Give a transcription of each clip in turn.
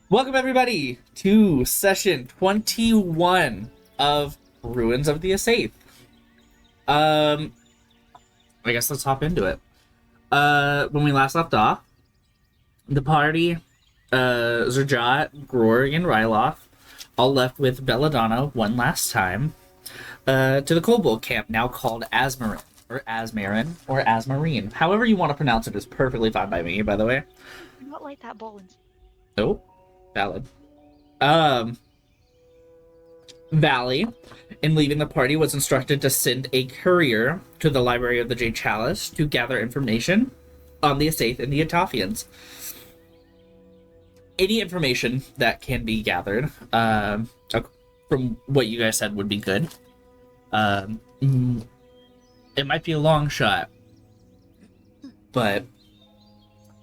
Welcome everybody to session 21 of Ruins of the Aesaith. I guess let's hop into it. When we last left off, the party, Zerjat, Grorg, and Ryloth all left with Belladonna one last time to the Kobold camp, now called Asmarin, or Asmarin, or Asmarine. However you want to pronounce it is perfectly fine by me, by the way. I'm not like that, Bolins. Oh, valid. Um, Valley, in leaving the party, was instructed to send a courier to the Library of the Jade Chalice to gather information on the Aesaith and the Atafians. Any information that can be gathered, from what you guys said, would be good. It might be a long shot, but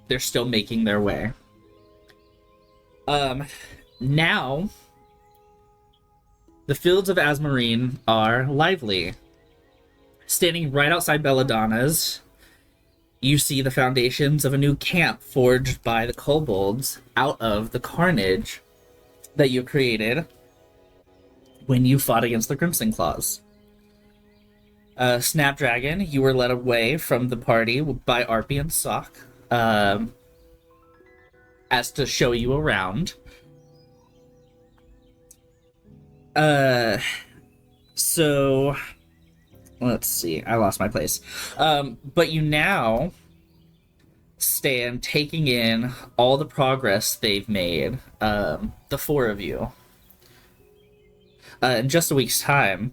they're still making their way. Now, the fields of Asmarine are lively. Standing right outside Belladonna's, you see the foundations of a new camp forged by the kobolds out of the carnage that you created when you fought against the Crimson Claws. Snapdragon, you were led away from the party by Arpy and Sock, as to show you around. So let's see. I lost my place. But you now stand taking in all the progress they've made. The four of you. In just a week's time,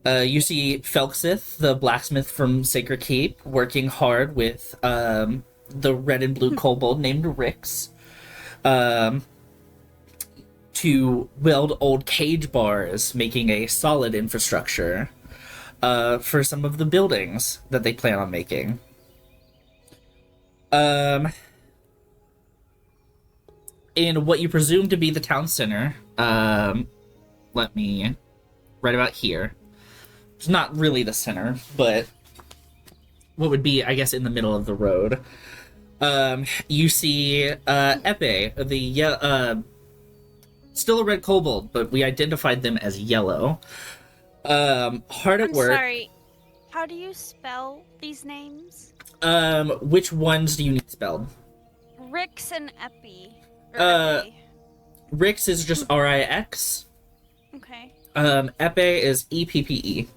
you see Felxith, the blacksmith from Sacred Keep, working hard with the red and blue kobold named Rix, to weld old cage bars, making a solid infrastructure for some of the buildings that they plan on making. In what you presume to be the town center, let me right about here. It's not really the center, but what would be, I guess, in the middle of the road. You see Epe, the still a red kobold, but we identified them as yellow. Hard at I'm work. sorry. How do you spell these names? Which ones do you need spelled? Rix and Epi. Epi. Rix is just Rix. Okay. Epe is EPPE.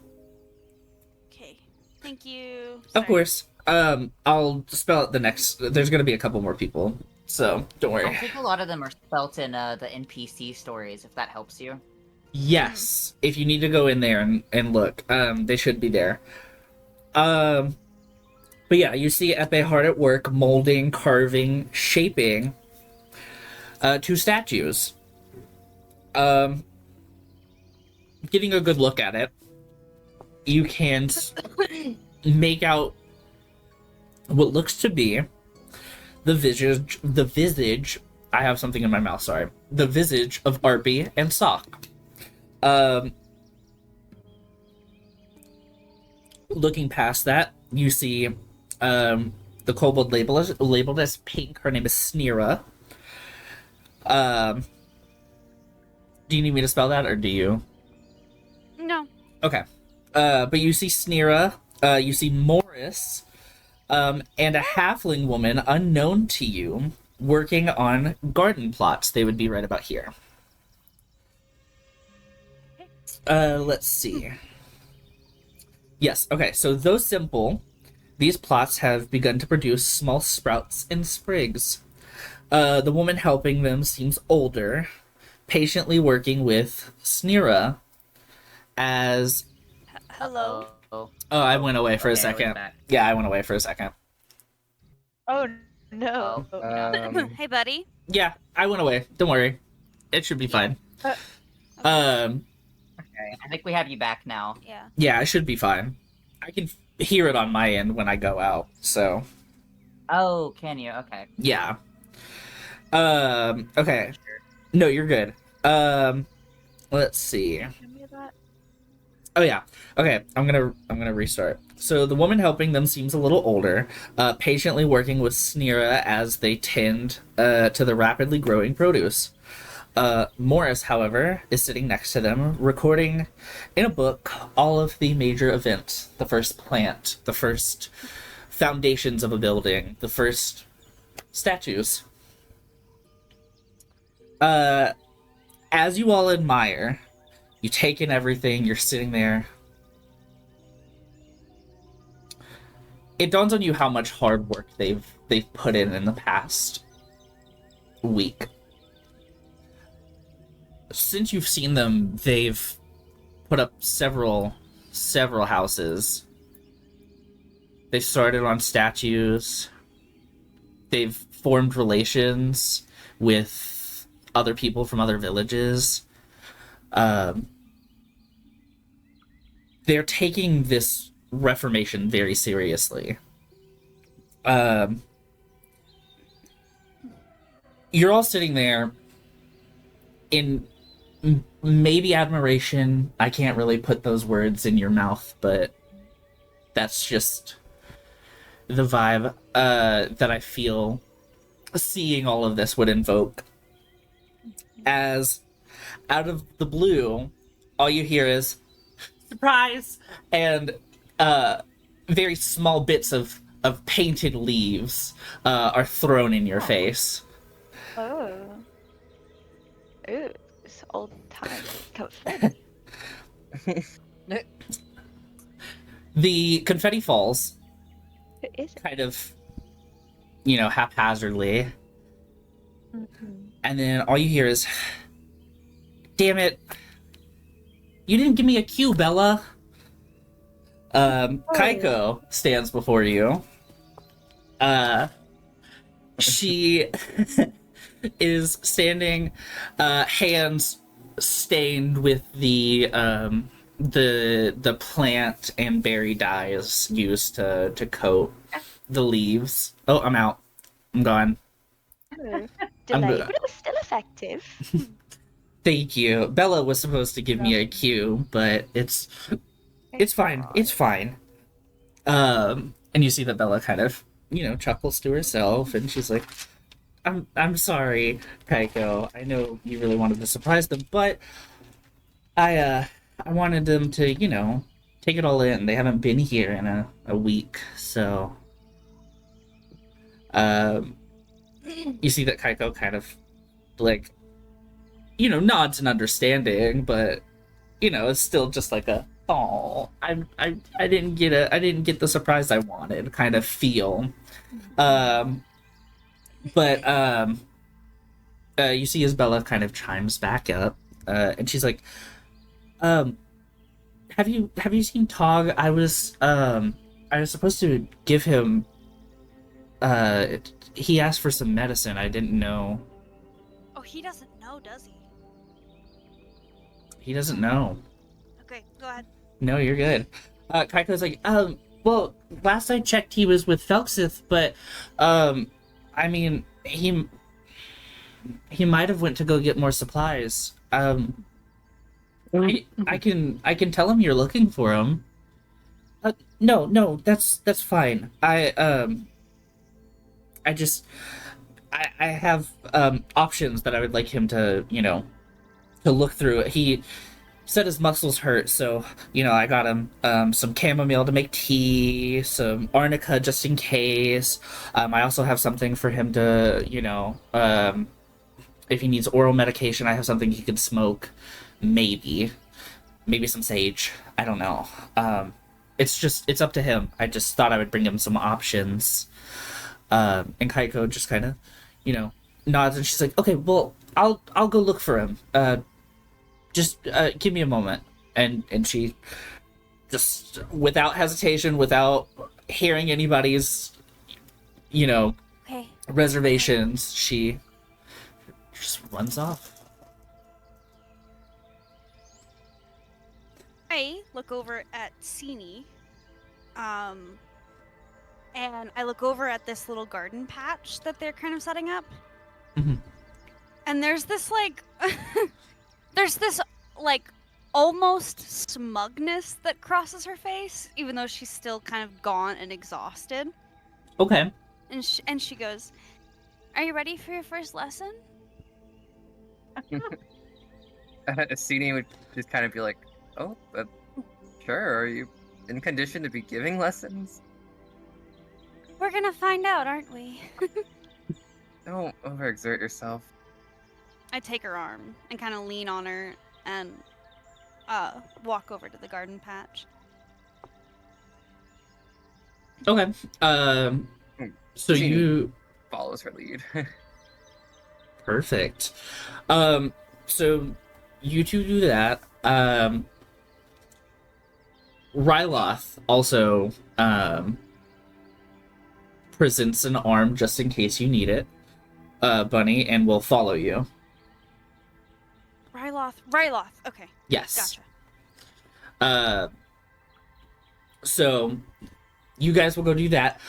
Okay. Thank you. Of course. I'll spell it the next. There's gonna be a couple more people, so don't worry. I think a lot of them are spelt in the NPC stories, if that helps you. Yes, if you need to go in there and look, they should be there. But yeah, you see Epe hard at work, molding, carving, shaping, two statues. Getting a good look at it, you can make out what looks to be the visage. I have something in my mouth, sorry. The visage of Arpy and Sock. Looking past that, you see the kobold labeled as pink. Her name is Sneera. Do you need me to spell that, or do you? No. Okay. But you see Sneera, you see Morris, and a halfling woman unknown to you working on garden plots. They would be right about here. Let's see. Yes, okay, so though simple, these plots have begun to produce small sprouts and sprigs. The woman helping them seems older, patiently working with Sneera as... Hello. Oh, I went away for a okay, second. back. Yeah, I went away for a second. Oh no. Hey, buddy. Yeah, I went away. Don't worry. It should be fine. Okay, I think we have you back now. Yeah. Yeah, it should be fine. I can hear it on my end when I go out, so... Oh, can you? Okay. Yeah. Okay. No, you're good. Let's see. Give me that. Oh yeah. Okay, I'm gonna restart. So the woman helping them seems a little older, patiently working with Sneera as they tend to the rapidly growing produce. Morris, however, is sitting next to them, recording in a book all of the major events: the first plant, the first foundations of a building, the first statues. As you all admire, you take in everything. You're sitting there. It dawns on you how much hard work they've put in the past week. Since you've seen them, they've put up several houses. They started on statues. They've formed relations with other people from other villages. They're taking this reformation very seriously. You're all sitting there in maybe admiration. I can't really put those words in your mouth, but that's just the vibe that I feel seeing all of this would invoke. As out of the blue, all you hear is surprise, and very small bits of painted leaves are thrown in your face. Oh. Ooh, it's old time confetti. The confetti falls, Who is it? kind of, haphazardly, and then all you hear is, damn it, you didn't give me a cue, Bella. Kaiko stands before you. She is standing, hands stained with the plant and berry dyes used to coat the leaves. Oh, I'm out. I'm gone. Oh, I'm delayed, good. but it was still effective. Thank you. Bella was supposed to give me a cue, but it's fine. It's fine. And you see that Bella kind of, chuckles to herself, and she's like, I'm sorry, Kaiko. I know you really wanted to surprise them, but I wanted them to, take it all in. They haven't been here in a week, so you see that Kaiko kind of like, nods in understanding, but it's still just like a I didn't get the surprise I wanted kind of feel. But you see Isabella kind of chimes back up, and she's like, have you seen Tog? I was supposed to give him, he asked for some medicine. I didn't know. Oh, he doesn't know, does he? He doesn't know. Okay, go ahead. No, you're good. Kaiko's like, well, last I checked he was with Felxith, but, I mean, he might have went to go get more supplies. I can tell him you're looking for him. No, that's fine. I have options that I would like him to, to look through. He said his muscles hurt, so I got him some chamomile to make tea, some arnica just in case. I also have something for him to, if he needs oral medication, I have something he could smoke. Maybe some sage. I don't know. It's up to him. I just thought I would bring him some options. And Kaiko just kind of, nods, and she's like, okay, well, I'll go look for him. Just give me a moment. And she just, without hesitation, without hearing anybody's, Okay. reservations, she just runs off. I look over at Sini, and I look over at this little garden patch that they're kind of setting up. Mhm. And there's this like almost smugness that crosses her face, even though she's still kind of gaunt and exhausted. Okay. And she goes, "Are you ready for your first lesson?" Aesaith would just kind of be like, "Oh, sure. Are you in condition to be giving lessons?" We're gonna find out, aren't we? Don't overexert yourself. I take her arm and kind of lean on her and walk over to the garden patch. Okay. So Genie. you Follows her lead. perfect. So you two do that. Ryloth also presents an arm just in case you need it, Bunny, and will follow you. Ryloth. Okay, Yes. gotcha. So you guys will go do that.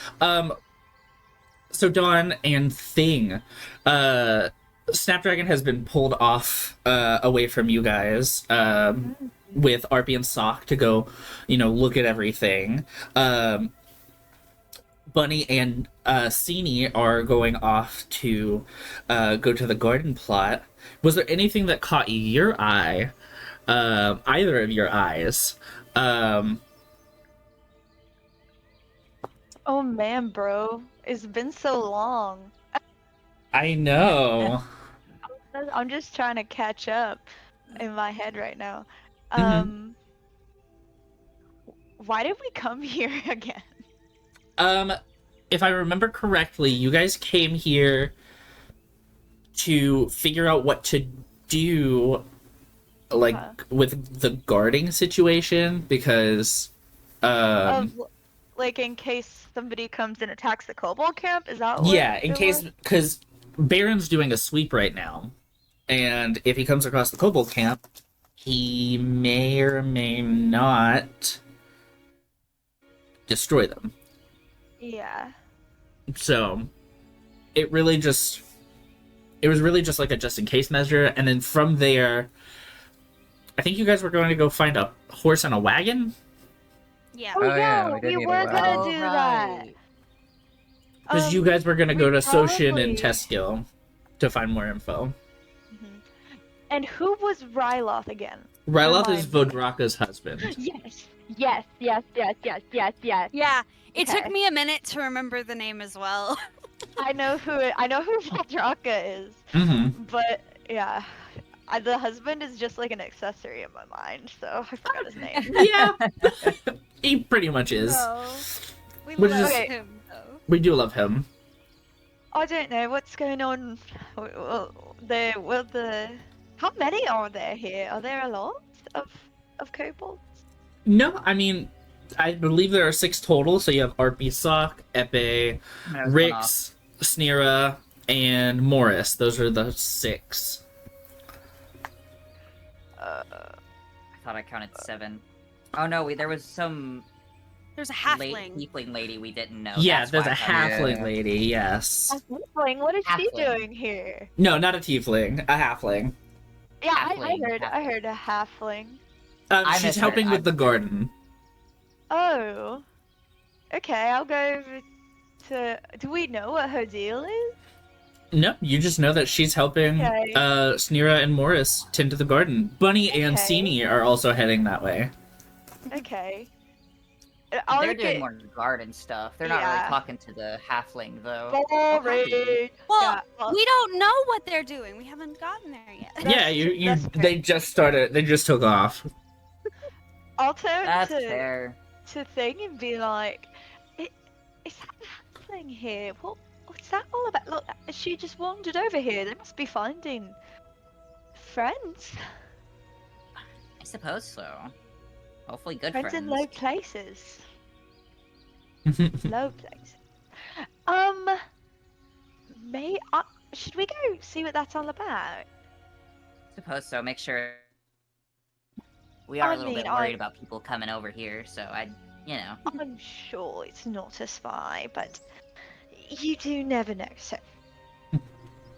So Dawn and Thing, Snapdragon has been pulled off away from you guys with Arpy and Sock to go, look at everything. Bunny and Sini are going off to go to the garden plot. Was there anything that caught your eye? Either of your eyes? Oh man, bro. It's been so long. I know. I'm just trying to catch up in my head right now. Mhm. Why did we come here again? If I remember correctly, you guys came here to figure out what to do, like, with the guarding situation, because, Like in case somebody comes and attacks the kobold camp? Is that what yeah, in it case, was? because Baron's doing a sweep right now, and if he comes across the kobold camp, he may or may not destroy them. Yeah. So it was really just like a just in case measure, and then from there I think you guys were going to go find a horse and a wagon, Yeah. Oh, yeah, yeah, we did we need a were wagon. gonna Oh, do that. right. because you guys were going to we go to Soshin and probably- Teskill to find more info. Mhm. And who was Ryloth again? Ryloth is Remind me. Vodraka's husband. Yes. Yes. Yeah. It took Okay. me a minute to remember the name as well. I know who Valdraka is, Mm-hmm. but yeah, the husband is just like an accessory in my mind, so I forgot his name. Yeah, he pretty much is. No. We Which love is- him though. We do love him. I don't know what's going on. How many are there here? Are there a lot of kobolds? No, I mean, I believe there are 6 total. So you have Arpy, Sock, Epe, That was one off. Rix, Sneera, and Morris. Those are the 6. I thought I counted 7. Oh no, there was some There's a late halfling. tiefling lady we didn't know. Yeah, That's there's why a I thought- halfling Yeah. lady, yes. A halfling? What is she Halfling. doing here? No, not a tiefling, a halfling. Yeah, Halfling, I heard a halfling. I She's misheard. helping with the garden. Oh. Okay, I'll go over to. Do we know what her deal is? No, you just know that she's helping Okay. Sneera and Morris tend to the garden. Bunny and Okay. Sini are also heading that way. Okay. I'll They're look doing at. more garden stuff. They're not Yeah. really talking to the halfling though. Boring. Well, Yeah, well, we don't know what they're doing. We haven't gotten there yet. Yeah, you that's they just started. They just took off. I'll turn That's to fair. Thing and be like, is that a halfling here? What's that all about? Look, she just wandered over here. They must be finding friends. I suppose so. Hopefully good Friends friends. in low places. Low places. Should we go see what that's all about? Suppose so. Make sure. We are I a little bit mean, worried about people coming over here, so I'm sure it's not a spy, but you do never know. So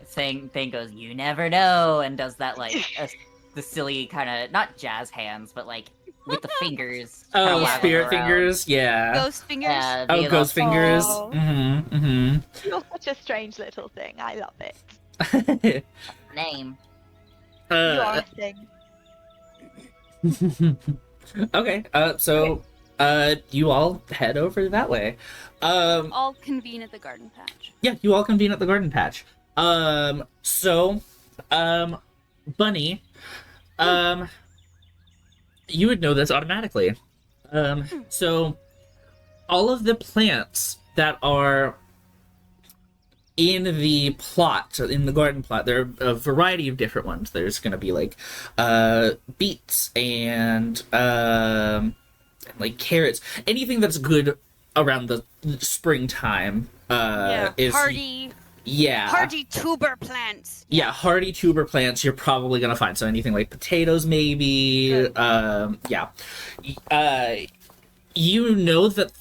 Thing goes, you never know, and does that like a the silly kind of not jazz hands, but like with the fingers. kinda Oh, waggle spirit around. fingers, yeah. Ghost fingers. Yeah, Oh, being ghost fingers. Oh. You're such a strange little thing. I love it. name. You are uh, a thing. okay. So, you all head over that way. All convene at the garden patch. Yeah, you all convene at the garden patch. So, Bunny, you would know this automatically. So, all of the plants that are in the plot, in the garden plot, there are a variety of different ones. There's going to be like beets and like carrots, anything that's good around the springtime. Is hardy tuber plants. yeah, hardy tuber plants you're probably gonna find. So anything like potatoes, maybe. Good. Yeah. You know that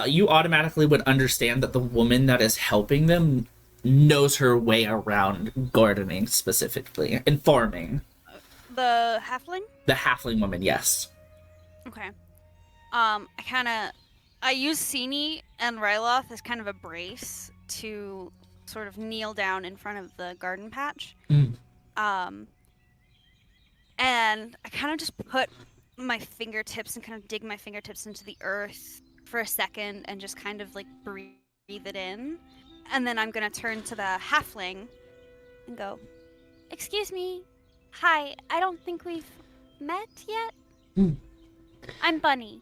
you automatically would understand that the woman that is helping them knows her way around gardening specifically and farming. The halfling. The halfling woman, yes. Okay. I use Sini and Ryloth as kind of a brace to sort of kneel down in front of the garden patch. Mm. And I kind of just put my fingertips and kind of dig my fingertips into the earth for a second and just kind of like breathe it in. And then I'm going to turn to the halfling and go, "Excuse me. Hi, I don't think we've met yet. Mm. I'm Bunny."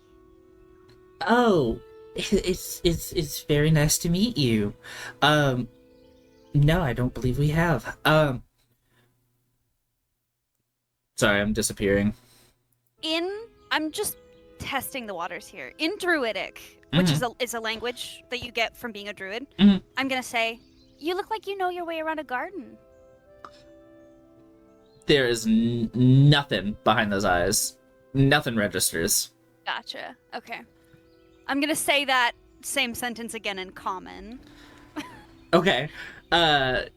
Oh, it's very nice to meet you. No, I don't believe we have. Sorry, I'm disappearing. I'm just testing the waters here. In Druidic, which is a language that you get from being a druid, Mhm. I'm gonna say, "You look like you know your way around a garden." There is nothing behind those eyes. Nothing registers. Gotcha. Okay. I'm gonna say that same sentence again in common. Okay.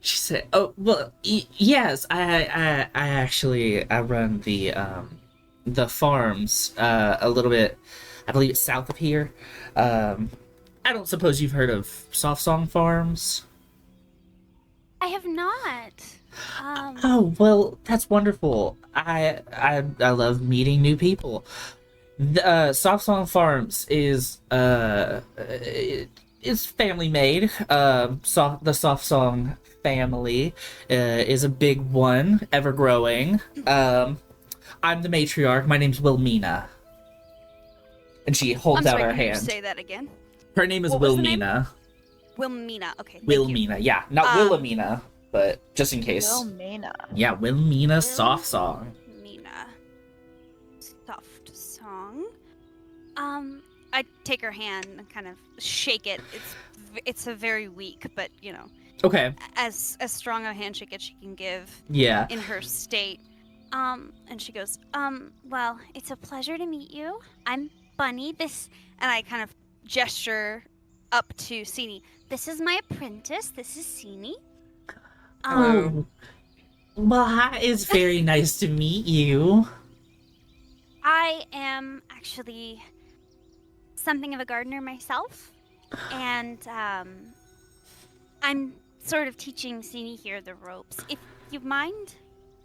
She said, "Oh, well, yes. I actually run the farms a little bit. I believe it's south of here. I don't suppose you've heard of Soft Song Farms." I have not. Oh, well, that's wonderful. I love meeting new people. The Soft Song Farms is it's family made. The Soft Song family is a big one, ever growing. I'm the matriarch. My name's Wilmina. And she holds I'm out sorry, her can you hand. say that again? Her name is What was the name? Wilmina. Wilmina. Okay. Thank you. Wilmina, yeah. Not Wilhelmina, but just in case. Wilmina. Yeah, Wilmina Soft Song. Mina. Soft song. I take her hand and kind of shake it. It's a very weak, but you know, Okay, as strong a handshake as she can give yeah. in her state. And she goes, well, it's a pleasure to meet you. I'm Bunny. And I kind of gesture up to Sini. This is my apprentice. This is Sini. Oh. Well, hi, it's very nice to meet you. I am actually something of a gardener myself, and I'm sort of teaching Sini here the ropes. If you mind.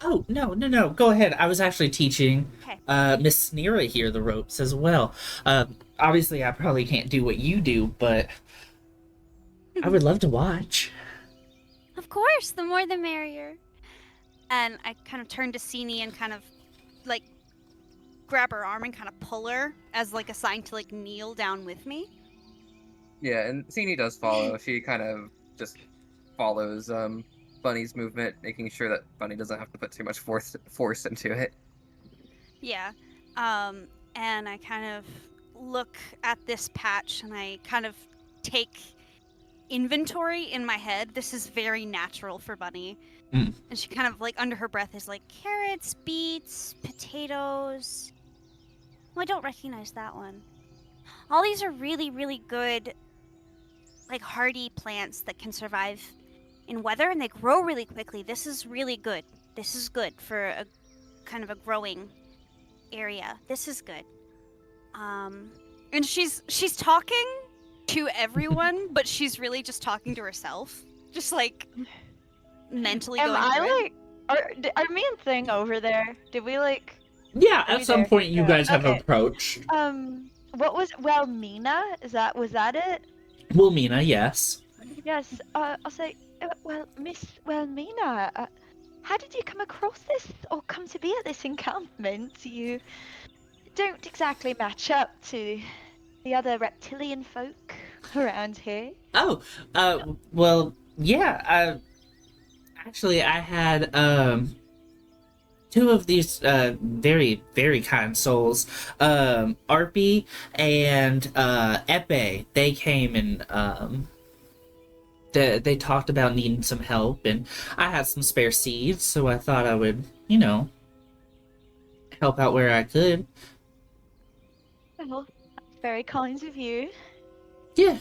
Oh, no. Go ahead. I was actually teaching Okay. Miss Snera here the ropes as well. Obviously, I probably can't do what you do, but I would love to watch. Of course, the more the merrier. And I kind of turn to Sini and kind of like grab her arm and kind of pull her as like a sign to like kneel down with me. Yeah, and Sini does follow. She kind of just follows Bunny's movement, making sure that Bunny doesn't have to put too much force into it. Yeah. And I kind of look at this patch and I kind of take inventory in my head. This is very natural for Bunny. Mm. And she kind of like under her breath is like carrots, beets, potatoes. Well, I don't recognize that one. All these are really, really good, like hardy plants that can survive in weather and they grow really quickly. This is really good. This is good for kind of a growing area. This is good. And she's talking to everyone, but she's really just talking to herself, just like mentally Am going through it. are me and Thing over there? Did we like? Yeah, Are at we some there? point you Yeah, guys have okay. approached. What was Mina? Was that it? Wilmina, yes. Yes. I'll say. Well, Miss Wilmina, how did you come across this or come to be at this encampment? You don't exactly match up to the other reptilian folk around here. Oh, well, yeah. Actually, I had two of these very very kind souls, Arpy and Epe. They came and they talked about needing some help, and I had some spare seeds, so I thought I would, help out where I could. Well, that's very kind of you. Yeah.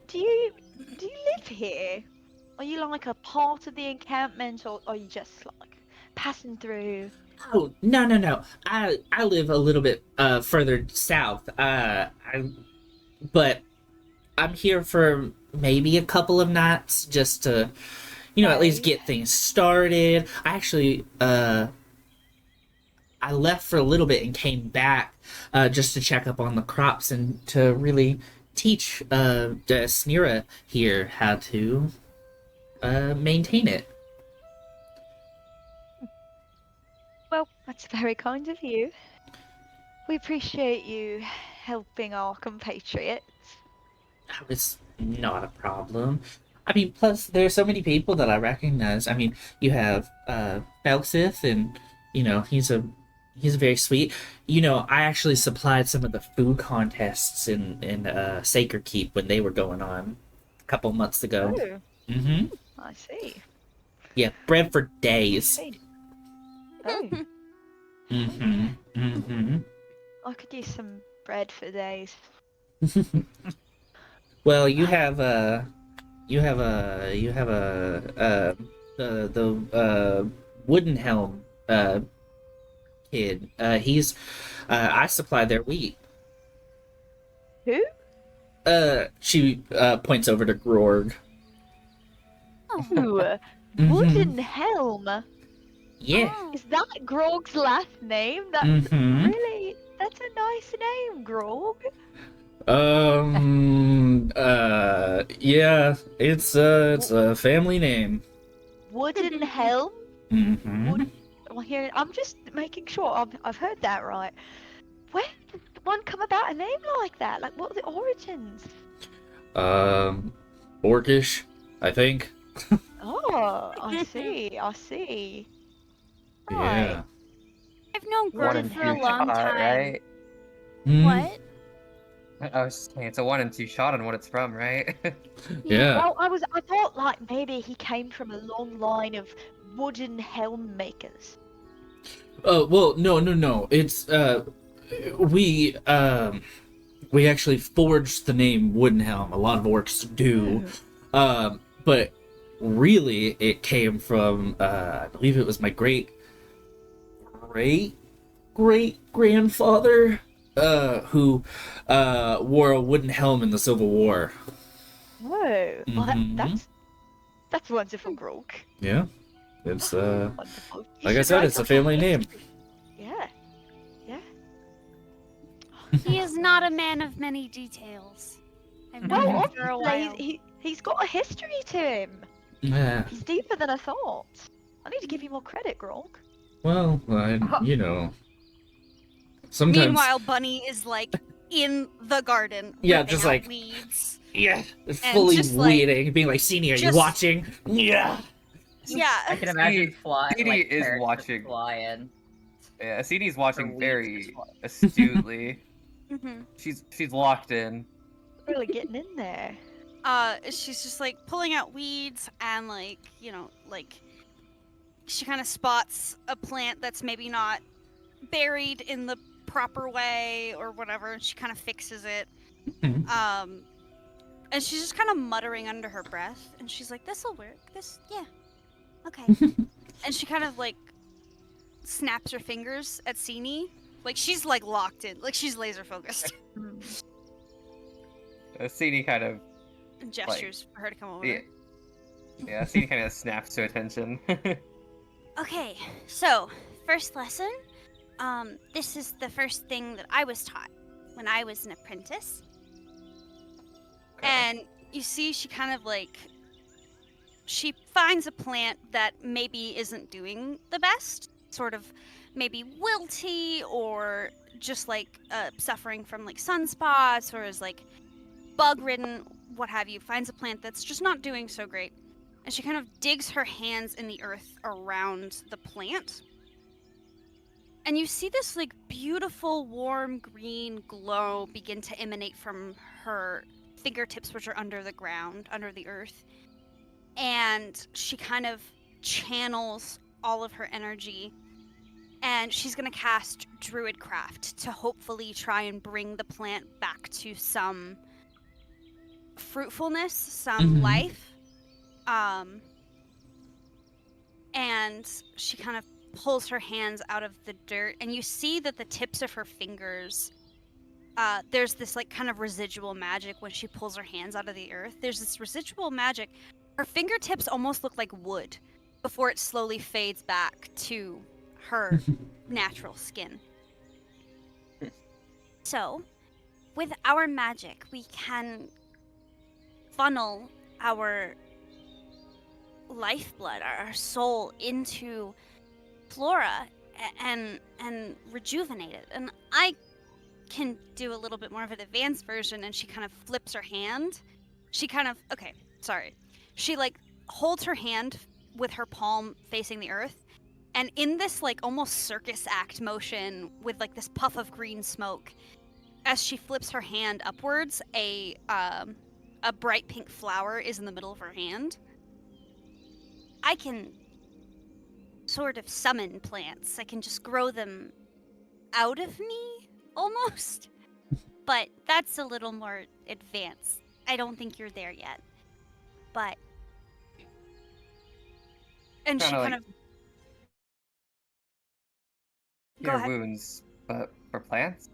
Do you live here? Are you like a part of the encampment, or are you just like passing through? Oh, no. I live a little bit further south. But I'm here for maybe a couple of nights just to, at least Right. get things started. I actually I left for a little bit and came back just to check up on the crops and to really teach the Snira here how to maintain it. Well, that's very kind of you. We appreciate you helping our compatriots. Oh, it's not a problem. I mean, plus there's so many people that I recognize. I mean, you have Aesaith, and he's very sweet. I actually supplied some of the food contests in Sacred Keep when they were going on a couple months ago. Oh, Mm-hmm. I see. Yeah, bread for days. Oh, Mm-hmm. Mm-hmm. I could use some bread for days. Well, the wooden helm kid. He's I supply their wheat. Who? She points over to Grorg. Ooh, Mhm. Wooden Helm. Yeah. Oh. Is that Grog's last name? That's Mhm. really, that's a nice name, Grog. Yeah, it's a family name. Wooden Helm? Mm-hmm. Well, here, I'm just making sure I've heard that right. Where did one come about a name like that? Like, what are the origins? Orcish, I think. Oh, I see, I see. Yeah. Right. I've known One Gordon and for a two long shot, time. right? Mm, What? I was just saying, it's a 1 and 2 shot on what it's from, right? Yeah. Well, I thought like maybe he came from a long line of wooden helm makers. Well, no. It's we actually forged the name Woodenhelm. A lot of orcs do. But really it came from I believe it was my great grandfather who wore a wooden helm in the Civil War. Whoa. Well, Mhm. that's wonderful, Grog. Yeah. It's Wonderful. You like I should said, write it's a up family name. history. Yeah. Yeah. He is not a man of many details. I've Well, known him for a obviously, while. he's got a history to him. Yeah. He's deeper than I thought. I need to give you more credit, Grog. Well, sometimes Meanwhile, Bunny is like in the garden. Yeah, ripping just out like- weeds. yeah, fully just, like, waiting, being like, "Senior, are you just- watching?" Yeah. Yeah. I can imagine CD like is parrots watching. flying. Yeah, CD's for watching weeks very just fly- astutely. hmm She's locked in. Really getting in there. She's just like pulling out weeds and like she kind of spots a plant that's maybe not buried in the proper way or whatever, and she kind of fixes it. Mhm. And she's just kind of muttering under her breath, and she's like, "This'll work. Yeah, okay." And she kind of like snaps her fingers at Sini. Like, she's, like, locked in. Like, she's laser focused. Seedy kind of And gestures for her to come over. yeah, Seedy kind of snaps to attention. Okay, so, first lesson. This is the first thing that I was taught when I was an apprentice. And you see, she kind of, like, she finds a plant that maybe isn't doing the best. Sort of maybe wilty or just, like, suffering from, like, sunspots or is, like, bug-ridden, what have you. Finds a plant that's just not doing so great. And she kind of digs her hands in the earth around the plant. And you see this, like, beautiful, warm green glow begin to emanate from her fingertips, which are under the ground, under the earth. And she kind of channels all of her energy. And she's going to cast Druidcraft to hopefully try and bring the plant back to some fruitfulness, some life. And she kind of pulls her hands out of the dirt, and you see that the tips of her fingers, there's this, like, kind of residual magic when she pulls her hands out of the earth. There's this residual magic. Her fingertips almost look like wood before it slowly fades back to her natural skin. So, with our magic, we can funnel our lifeblood, our soul, into Flora and rejuvenate it. And I can do a little bit more of an advanced version, and she kind of flips her hand. She kind of, she, like, holds her hand with her palm facing the earth, and in this, like, almost circus act motion with, like, this puff of green smoke, as she flips her hand upwards, a bright pink flower is in the middle of her hand. I can sort of summon plants. I can just grow them out of me, almost. But that's a little more advanced. I don't think you're there yet. But... And she kind of... Go Your ahead. wounds, but for plants?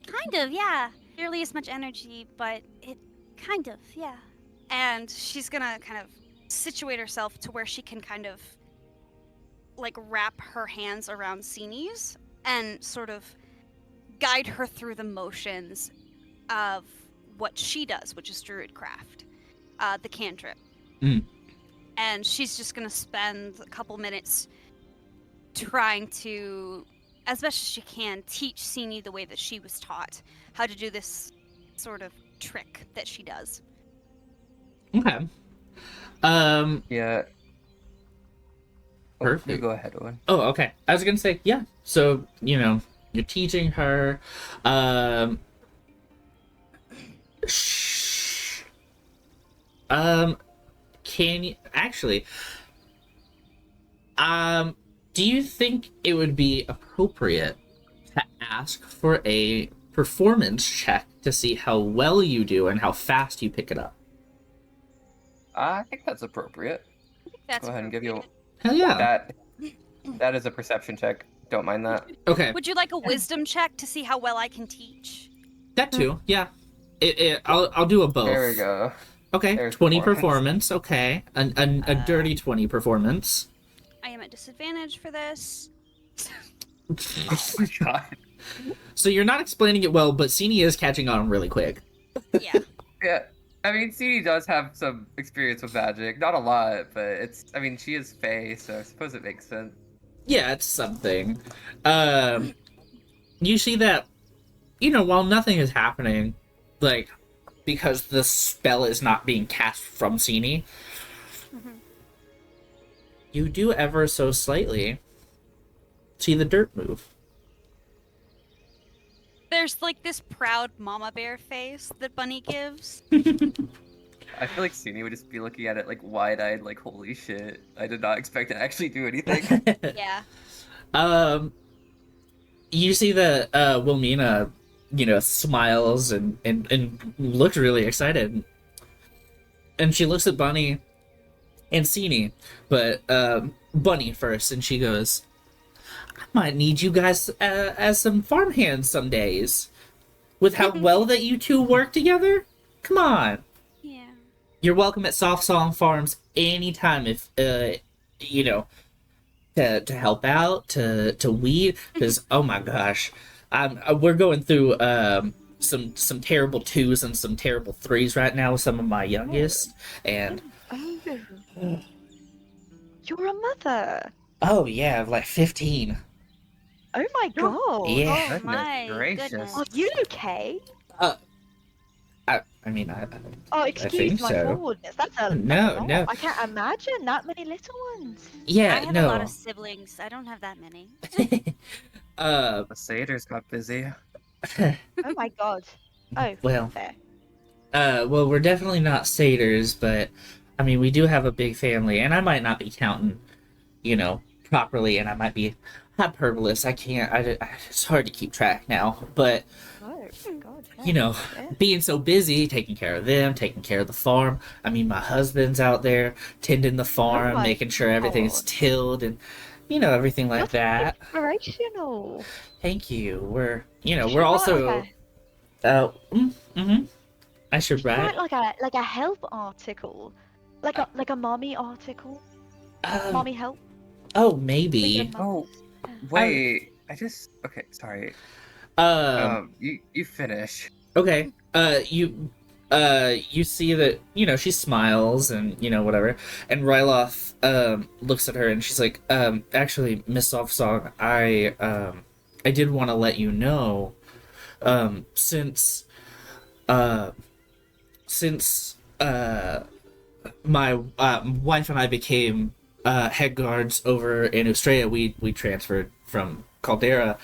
Kind of, yeah. Barely as much energy, but it kind of, yeah. And she's gonna kind of situate herself to where she can kind of, like, wrap her hands around Sini's and sort of guide her through the motions of what she does, which is Druidcraft, the cantrip. And she's just gonna spend a couple minutes trying to, as best as she can, teach Sini the way that she was taught how to do this sort of trick that she does. Okay. Yeah. Perfect. You go ahead, Owen. Oh, okay. I was gonna say, yeah. So, you're teaching her. Can you actually? Do you think it would be appropriate to ask for a performance check to see how well you do and how fast you pick it up? I think that's appropriate. I think that's Go ahead and give you Hell yeah. that is a perception check. Don't mind that. Okay. Would you like a wisdom check to see how well I can teach? That too. Yeah. I'll do a both. There we go. Okay. There's 20 performance. performance. Okay. A dirty 20 performance. I am at disadvantage for this. Oh my god. So you're not explaining it well, but Sini is catching on really quick. Yeah. Yeah. I mean, CD does have some experience with magic. Not a lot, but she is Fae, so I suppose it makes sense. Yeah, it's something. You see that, while nothing is happening, like, because the spell is not being cast from Sini, you do ever so slightly see the dirt move. There's, like, this proud mama bear face that Bunny gives. I feel like Sini would just be looking at it like wide-eyed, like, holy shit. I did not expect to actually do anything. Yeah. You see that Wilmina, smiles and looks really excited. And she looks at Bunny and Sini, but Bunny first, and she goes, I might need you guys as some farmhands some days. With how well that you two work together? Come on. Yeah. You're welcome at Soft Song Farms anytime if, you know, to help out, to weed, because, oh my gosh, we're going through, some terrible twos and some terrible threes right now with some of my youngest, and Oh, you're a mother. oh yeah, like 15. Oh my god. Yeah. Oh Goodness my gracious. goodness. Are you okay? I mean, Oh, think excuse my so. forwardness. That's a No, lot. no. I can't imagine that many little ones. Yeah, I have no. a lot of siblings. I don't have that many. uh, The satyrs got busy. Oh my god. Oh, well, fair. well, we're definitely not satyrs, but I mean, we do have a big family, and I might not be counting, you know, properly, and I might be hyperbolous. I can't. It's hard to keep track now, but Oh god. you know, Yeah. being so busy, taking care of them, taking care of the farm. I mean, my husband's out there tending the farm, my making sure everything's God. tilled, and you know, everything like That's that. inspirational. Thank you. We're, you know, You we're should also. write like I should write write. like a help article, like a mommy article. Mommy help. Oh, for maybe. your Oh, mothers. wait. Okay, sorry. You finish. Okay. You see that, you know, she smiles and, you know, whatever. And Ryloth, looks at her and she's like, actually, Miss Softsong, I did want to let you know, since my, wife and I became, head guards over in Australia, we transferred from Caldera.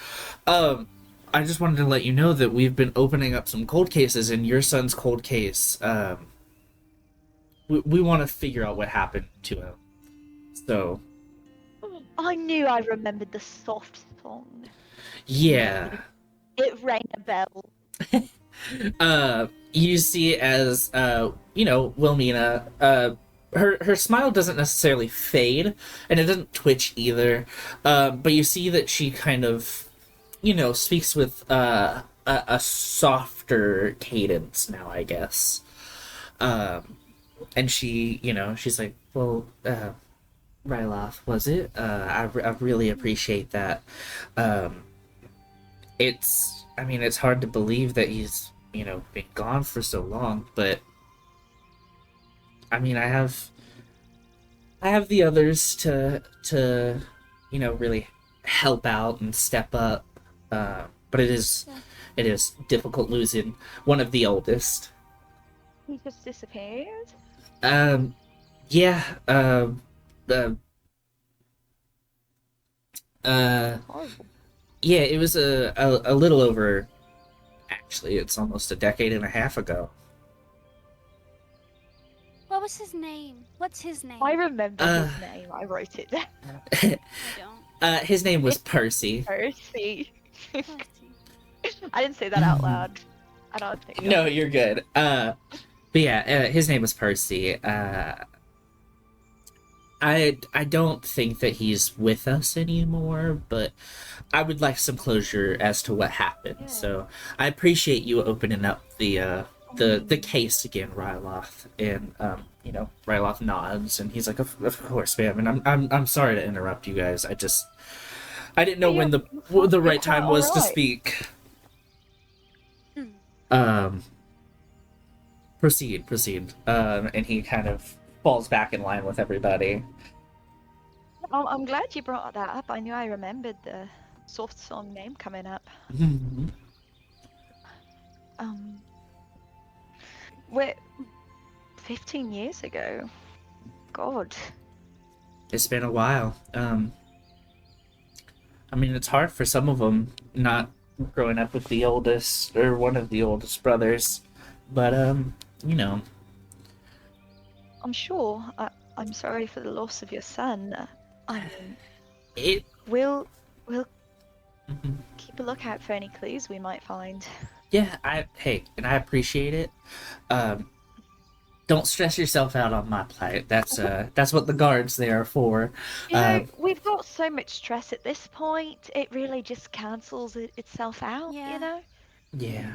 I just wanted to let you know that we've been opening up some cold cases, and your son's cold case, we want to figure out what happened to him. So, I knew I remembered the soft song. yeah. It rang a bell. You see as, you know, Wilmina, her smile doesn't necessarily fade, and it doesn't twitch either, but you see that she kind of, you know, speaks with a softer cadence now, I guess. And she, you know, she's like, well, Ryloth, was it? I really appreciate that. I mean, it's hard to believe that he's, you know, been gone for so long, but I mean, I have the others to, you know, really help out and step up. But it is difficult losing one of the oldest. He just disappeared. Yeah. Horrible. Yeah. It was a little over. Actually, it's almost a decade and a half ago. What was his name? What's his name? I remember his name. I wrote it down. I don't. His name was Percy. Percy. Percy. I didn't say that out loud. I don't think. No, you're good. But yeah, his name was Percy. I don't think that he's with us anymore, but I would like some closure as to what happened. Yeah. So I appreciate you opening up the case again, Ryloth. And you know, Ryloth nods, and he's like, "Of course, ma'am." And I'm sorry to interrupt you guys. I didn't know when the right time was to speak. Proceed. And he kind of falls back in line with everybody. I'm glad you brought that up. I knew I remembered the soft song name coming up. We're 15 years ago. God. It's been a while. I mean, it's hard for some of them not growing up with the oldest or one of the oldest brothers, but you know. I'm sure. I'm sorry for the loss of your son. I mean, It. we'll Mhm. keep a lookout for any clues we might find. Yeah, and I appreciate it. don't stress yourself out on my plight. That's what the guards there are for. You know, we've got so much stress at this point, it really just cancels itself out, Yeah. you know? Yeah.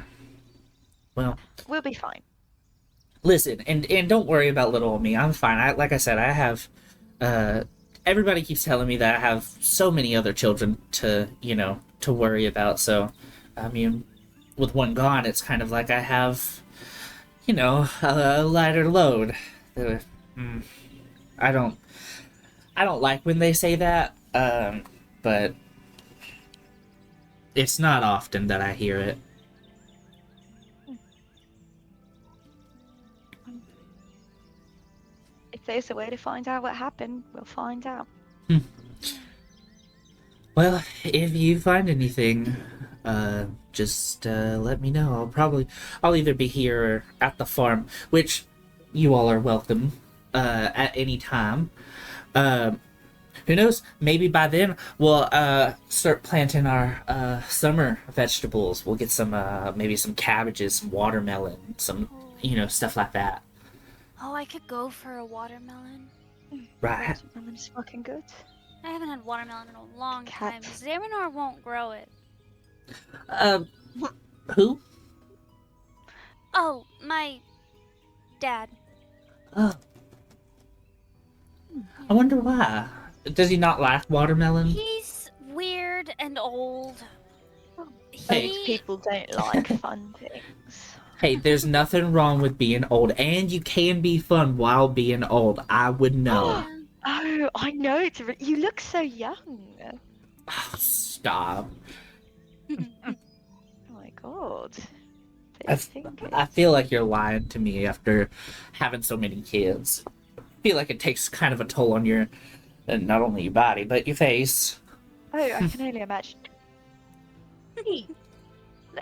Well, We'll be fine. listen, and don't worry about little old me. I'm fine. Like I said, I have. Everybody keeps telling me that I have so many other children to worry about. So, I mean, with one gone, it's kind of like I have, a lighter load. Mm, I don't. I don't like when they say that. But it's not often that I hear it. If there's a way to find out what happened, we'll find out. Well, if you find anything, just let me know. I'll either be here or at the farm, which you all are welcome at any time. Who knows? Maybe by then we'll start planting our summer vegetables. We'll get some maybe some cabbages, some watermelon, some stuff like that. Oh, I could go for a watermelon. Right. Watermelon's fucking good. I haven't had watermelon in a long Cat. time. Zarinar won't grow it. Who? Oh, my dad. Oh. I wonder why. Does he not like watermelon? He's weird and old. Hey. Most people don't like fun things. Hey, there's nothing wrong with being old, and you can be fun while being old. I would know. Oh, I know. You look so young. Stop. Oh my god. I feel like you're lying to me after having so many kids. I feel like it takes kind of a toll on your, not only your body, but your face. Oh, I can only imagine.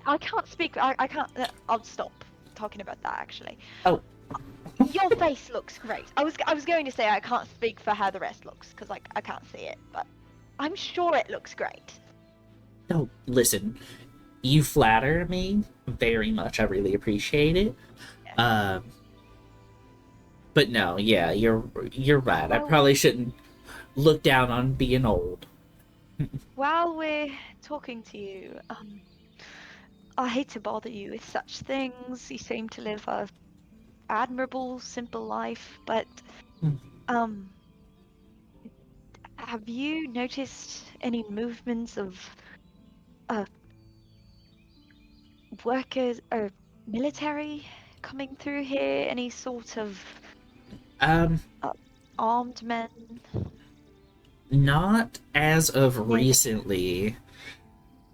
I can't speak. I can't. I'll stop talking about that. Actually. Oh. Your face looks great. I was going to say I can't speak for how the rest looks because I can't see it, but I'm sure it looks great. No, listen. You flatter me very much. I really appreciate it. Yeah. But no, yeah, you're right. I probably shouldn't look down on being old. While we're talking to you, I hate to bother you with such things. You seem to live a admirable, simple life, but have you noticed any movements of workers or military coming through here? Any sort of armed men? Not as of recently.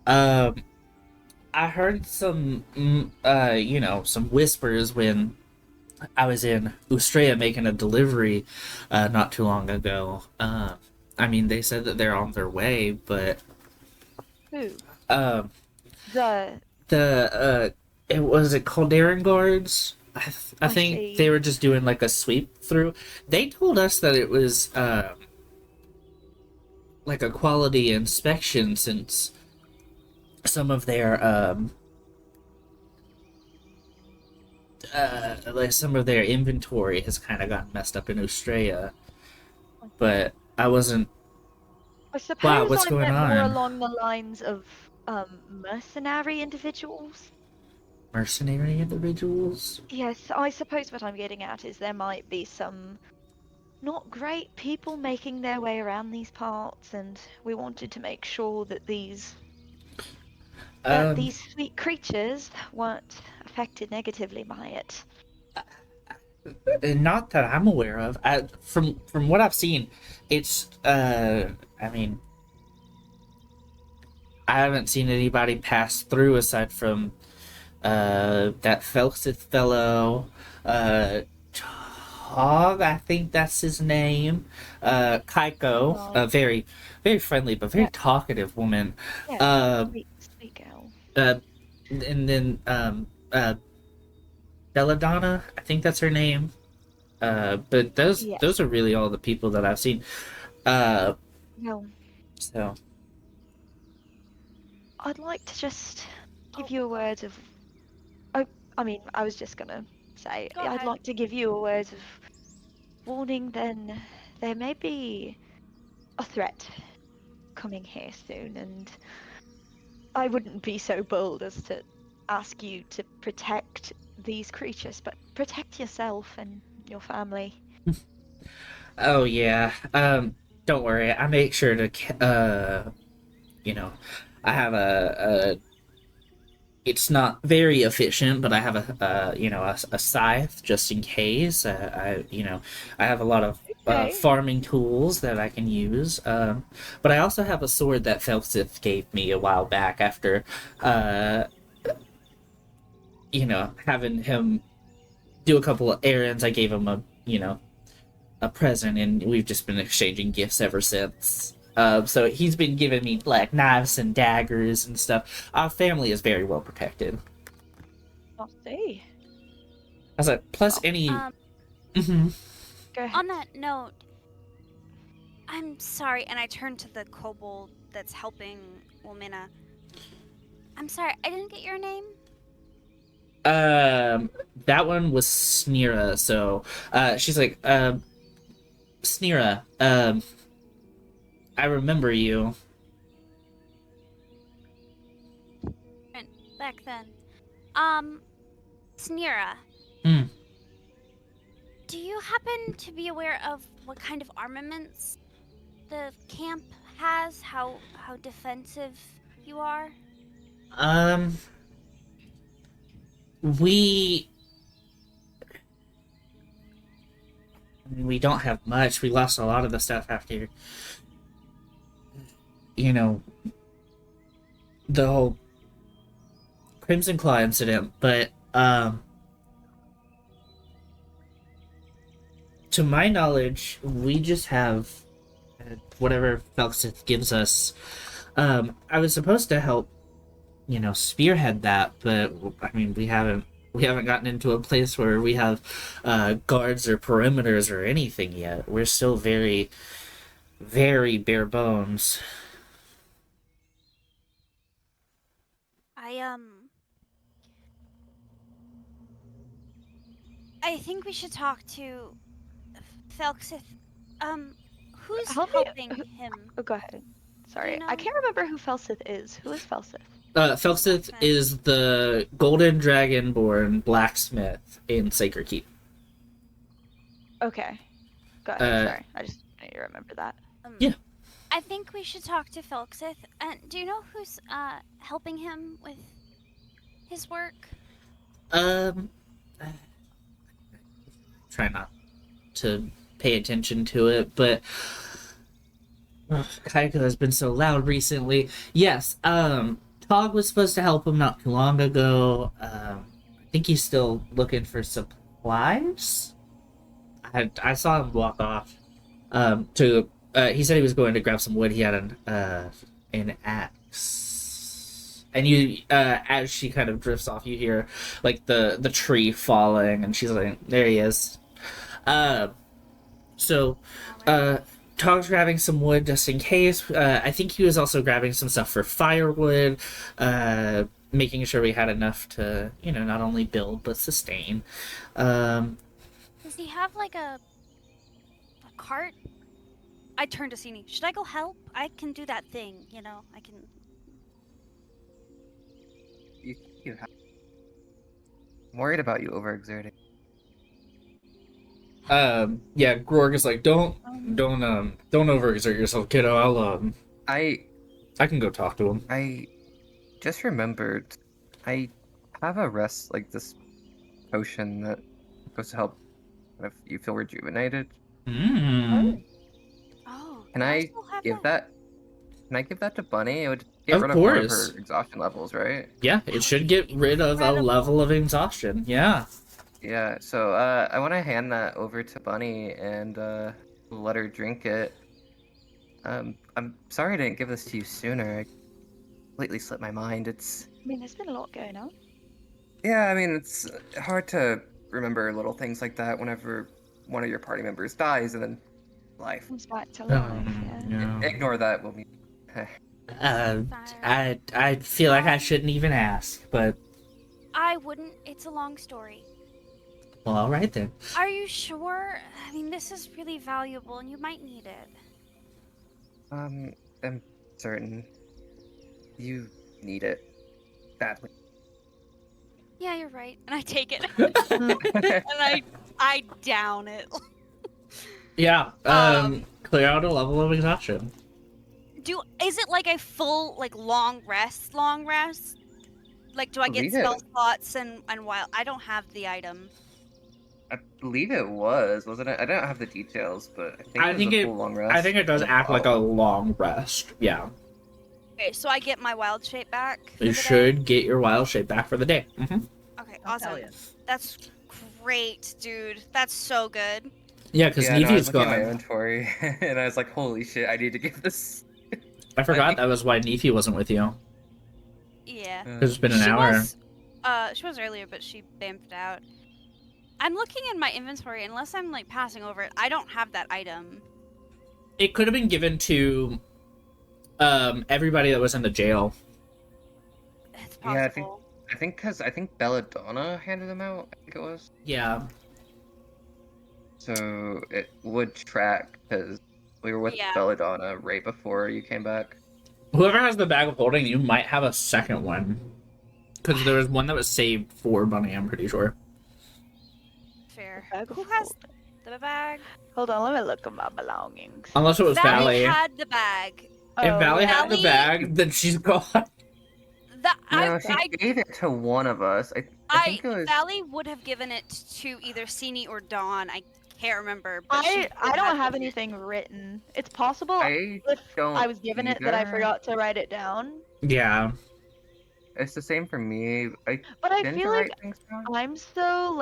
I heard some some whispers when I was in Ustrea making a delivery not too long ago. I mean, they said that they're on their way, but Who? it was it Calderon guards. I think see. they were just doing like a sweep through. They told us that it was like a quality inspection since some of their like some of their inventory has kind of gotten messed up in Ustrea. But I wasn't. I suppose Wow, what's I going meant more on? along the lines of mercenary individuals. Mercenary individuals? Yes, I suppose what I'm getting at is there might be some not great people making their way around these parts, and we wanted to make sure that these sweet creatures weren't affected negatively by it. Not that I'm aware of. From what I've seen, it's I mean, I haven't seen anybody pass through aside from that Felixith fellow, Tog, I think that's his name. Kaiko, a very, very friendly but very talkative woman. Yeah, sweet girl. And then Belladonna, I think that's her name. But those are really all the people that I've seen. No. So I'd like to just give you a word of... Oh, I mean, I was just gonna Go I'd ahead. like to give you a word of warning. Then there may be a threat coming here soon, and I wouldn't be so bold as to ask you to protect these creatures, but protect yourself and your family. Oh yeah. Don't worry. I make sure to you know, I have a it's not very efficient, but I have a scythe just in case. I have a lot of Okay. farming tools that I can use. But I also have a sword that Felxith gave me a while back after, uh, having him do a couple of errands. I gave him a present, and we've just been exchanging gifts ever since. So he's been giving me like knives and daggers and stuff. Our family is very well protected. I'll see. I was like, plus Well, any. Um, Mhm. Go ahead. on that note, I'm sorry, and I turn to the kobold that's helping Wilmina. I'm sorry, I didn't get your name. That one was Sneera. So, she's like, Sneera. I remember you. Back then. Sneera. Hmm. Do you happen to be aware of what kind of armaments the camp has? How defensive you are? Um, we we don't have much. We lost a lot of the stuff after, you know, the whole Crimson Claw incident. But to my knowledge, we just have whatever Felxith gives us. I was supposed to help, spearhead that, but I mean, we haven't gotten into a place where we have guards or perimeters or anything yet. We're still very, very bare bones. I think we should talk to Felxith. Who's Help me- helping who- him? Oh, go ahead. Sorry, know? I can't remember who Felsith is. Who is Felsith? Felxith Blacksmith. is the golden dragonborn blacksmith in Sacred Keep. Okay. Go ahead. Uh, Sorry, I just need to remember that. Yeah. I think we should talk to Felxith. And do you know who's helping him with his work? Um, try not to pay attention to it, but Kaiko has been so loud recently. Yes, Tog was supposed to help him not too long ago. I think he's still looking for supplies. I saw him walk off. He said he was going to grab some wood. He had an axe. And as she kind of drifts off, you hear like the tree falling, and she's like, "There he is." So, Tog's grabbing some wood just in case. I think he was also grabbing some stuff for firewood, making sure we had enough to, not only build but sustain. Does he have like a cart? I turn to Sini. Should I go help? I can do that thing, I can. You have... I'm worried about you overexerting. Yeah, Grorg is like, don't overexert yourself, kiddo. I I can go talk to him. I just remembered I have a rest like this potion that is supposed to help if you feel rejuvenated. Mm. Oh. Can do I still have give that? Can I give that to Bunny? It would get Of rid of one of course. her exhaustion levels, right? Yeah, it should get rid of a Incredible. level of exhaustion. Yeah. Yeah. So I want to hand that over to Bunny and let her drink it. I'm sorry I didn't give this to you sooner. I completely slipped my mind. I mean, there's been a lot going on. Yeah, I mean, it's hard to remember little things like that whenever one of your party members dies and then life. Comes back to life. Yeah. Yeah. Ignore that, we'll be... I feel like I shouldn't even ask, but I wouldn't. It's a long story. Well, all right then. Are you sure? I mean, this is really valuable and you might need it. I'm certain you need it badly. Yeah, you're right. And I take it. And I down it. Yeah. Clear out a level of exhaustion. Is it like a full long rest? Like, do I get Believe spell it. slots and wild? I don't have the item. I believe it wasn't it? I don't have the details, but I it think was a full long rest. I think it does act like a long rest. Yeah. Okay, so I get my wild shape back. for You the day? should get your wild shape back for the day. Mm-hmm. Okay, Oh, awesome. hell yeah. That's great, dude. That's so good. Yeah, because I was Nefi's looking at my gone. inventory, and I was like, "Holy shit! I need to give this." I forgot that was why Nefi wasn't with you. Yeah. Because it's been an she hour. she was earlier, but she bamfed out. I'm looking in my inventory, unless I'm passing over it. I don't have that item. It could have been given to everybody that was in the jail. It's possible. Yeah, I think Belladonna handed them out. I think it was. Yeah. So it would track because we were with Yeah. Belladonna right before you came back. Whoever has the bag of holding, you might have a second one. Because there was one that was saved for Bunny, I'm pretty sure. Fair. Bag of Who has holding. the bag? Hold on, let me look at my belongings. Unless it was Valley. had the bag. If Valley had the Valley- bag, then she's gone. No, she gave it to one of us. I think it was. Valley would have given it to either Sini or Dawn. I can't remember. But she I would don't have given it. anything written. It's possible I if don't. I was given it that I either. forgot to write it down. Yeah. It's the same for me. I But I tend feel to like write things down. I'm so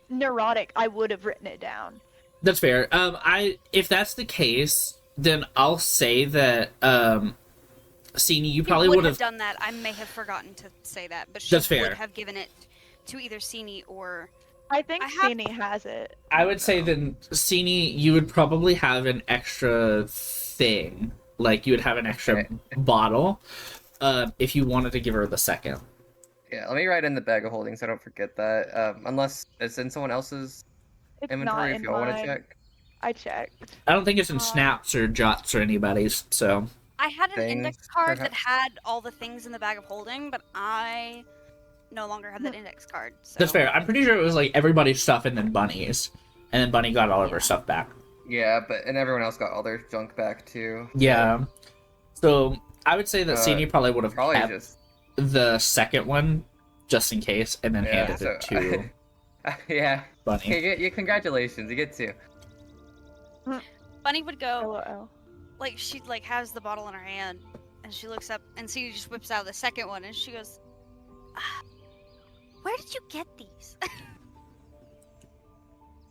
neurotic. I would have written it down. That's fair. If that's the case, then I'll say that Sini, you probably would would have have. done that. I may have forgotten to say that, but she That's fair. would have given it to either Sini or. I think I have- Sini has it. I would say then Sini, you would probably have an extra thing. Like you would have an extra Okay. bottle. If you wanted to give her the second. Yeah, let me write in the bag of holding so I don't forget that. Unless it's in someone else's It's inventory not if in y'all want to mine. check. I checked. I don't think it's in Uh, snaps or jots or anybody's. So I had an index Things, card that perhaps? had all the things in the bag of holding, but I no longer have that index card. So. that's fair. I'm pretty sure it was like everybody's stuff and then Bunny's, and then Bunny got all of her stuff back. Yeah, and everyone else got all their junk back too. Yeah. So I would say that Uh, Sini probably would have Probably kept just. the second one just in case, and then Yeah, handed it so- to Yeah. Bunny. You congratulations, you get two. Bunny would go LOL. she has the bottle in her hand, and she looks up, and she just whips out the second one, and she goes, "Ah, "Where did you get these?"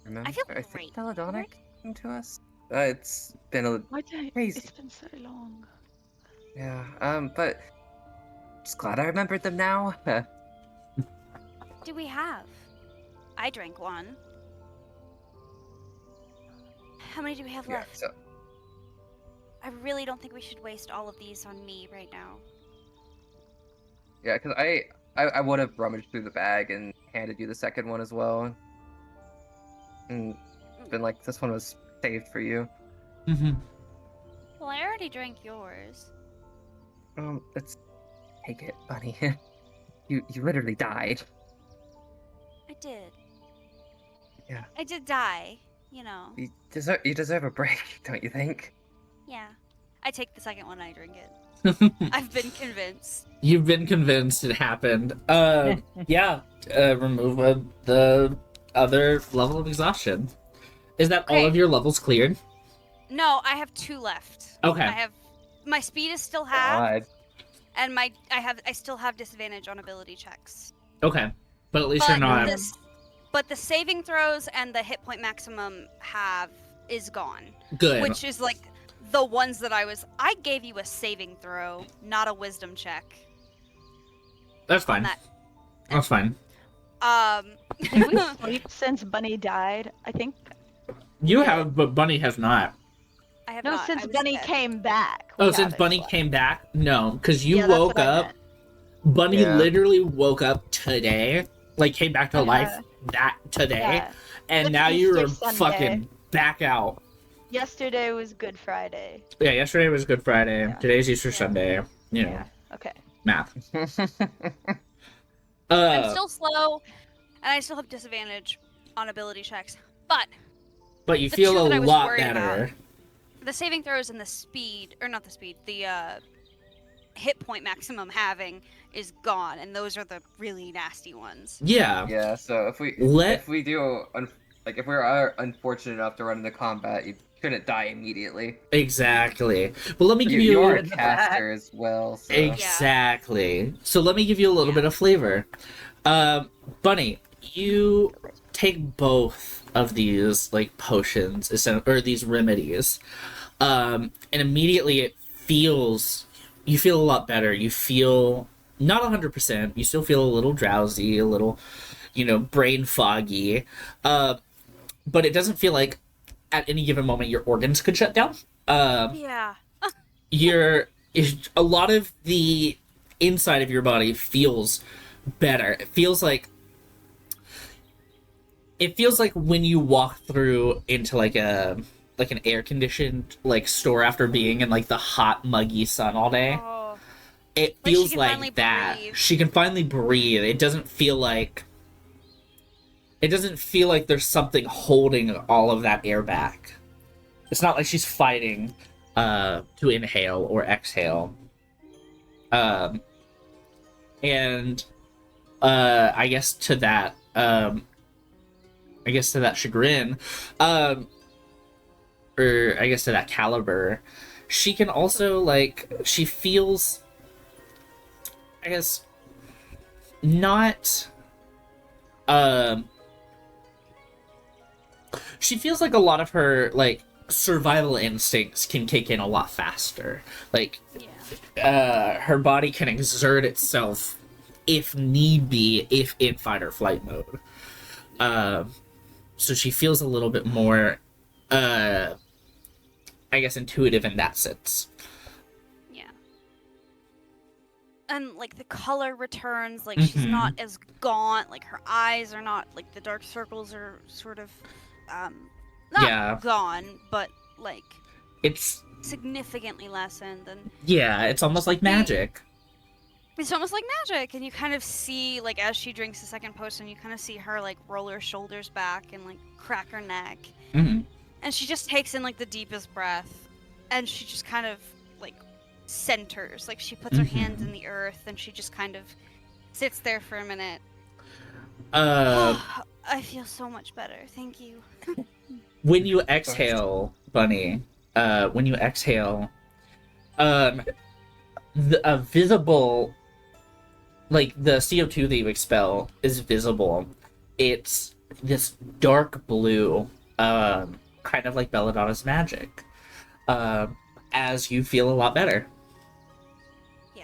Remember? feel I great. think Belladonna came to us. It's been a I don't. Crazy. It's been so long. yeah. But just glad I remembered them now. Do we have? I drank one. How many do we have yeah. left? So I really don't think we should waste all of these on me right now. yeah, because I would have rummaged through the bag and handed you the second one as well. And been like, this one was saved for you. Mm-hmm. Well, I already drank yours. Let's take it, Bunny. You literally died. I did. Yeah. I did die, you know. You deserve a break, don't you think? Yeah. I take the second one and I drink it. I've been convinced. You've been convinced it happened. Yeah. Remove the other level of exhaustion. Is that all Okay. of your levels cleared? No, I have 2 left. Okay. I have my speed is still half, God. and I still have disadvantage on ability checks. Okay. But at least you're not. But the saving throws and the hit point maximum is gone, Good. which is the ones that I gave you a saving throw, not a wisdom check. That's fine. that. That's fine. Did we sleep since Bunny died? I think. You have, but Bunny has not. I have No, not. I since was Bunny dead. came back. Oh, we since haven't Bunny slept. came back? No, because you Yeah, that's woke what I up. meant. Bunny Yeah. literally woke up today like came back to life that today, Yeah. and Good now Easter you're Sunday. fucking back out. Yesterday was Good Friday. Yeah, yesterday was Good Friday. Yeah. Today's Easter Yeah. Sunday. You know, Yeah. Okay. math. I'm still slow, and I still have disadvantage on ability checks. But but you the feel two that a I was lot worried better. the saving throws and the speed, or not the speed, the hit point maximum having is gone, and those are the really nasty ones. Yeah. Yeah, so if we if we are unfortunate enough to run into combat, you shouldn't die immediately. Exactly. But let me give You are you a caster as well, so exactly. So let me give you a little bit of flavor. Bunny, you take both of these like potions, or these remedies, and immediately you feel a lot better. You feel not 100%. You still feel a little drowsy, a little, brain foggy, but it doesn't feel like at any given moment your organs could shut down. Yeah. A lot of the inside of your body feels better. It feels like when you walk through into like an air conditioned like store after being in like the hot muggy sun all day. Oh. It Like she feels can like finally that. breathe. She can finally breathe. It doesn't feel like there's something holding all of that air back. It's not like she's fighting to inhale or exhale. And I guess to that chagrin, or I guess to that caliber, she can also she feels, I guess, not she feels like a lot of her survival instincts can kick in a lot faster. Her body can exert itself if need be, if in fight or flight mode. So she feels a little bit more, I guess, intuitive in that sense. Yeah. And the color returns, she's not as gaunt, her eyes are not, the dark circles are sort of, not gone, but it's significantly lessened, and it's almost like magic. it's almost like magic, and you kind of see, as she drinks the second potion, you kind of see her, roll her shoulders back and, crack her neck. Mm-hmm. And she just takes in, the deepest breath, and she just kind of, centers. She puts her hands in the earth, and she just kind of sits there for a minute. I feel so much better. Thank you. When you exhale, Bunny, a visible, the CO2 that you expel is visible. It's this dark blue, kind of like Belladonna's magic, as you feel a lot better. Yeah.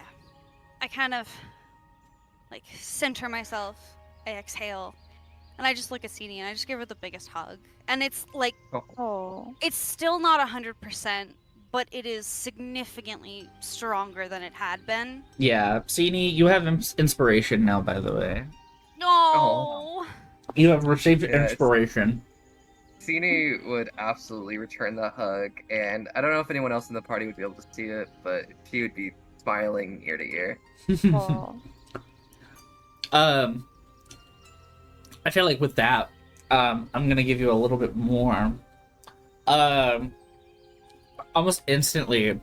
I kind of, center myself. I exhale. And I just look at Cini and I just give her the biggest hug. And it's Oh. it's still not 100%, but it is significantly stronger than it had been. Yeah, Cini, you have inspiration now, by the way. No. Oh. You have received Yes. inspiration. Cini would absolutely return the hug, and I don't know if anyone else in the party would be able to see it, but she would be smiling ear to ear. Oh. I feel like with that, I'm gonna give you a little bit more. Almost instantly,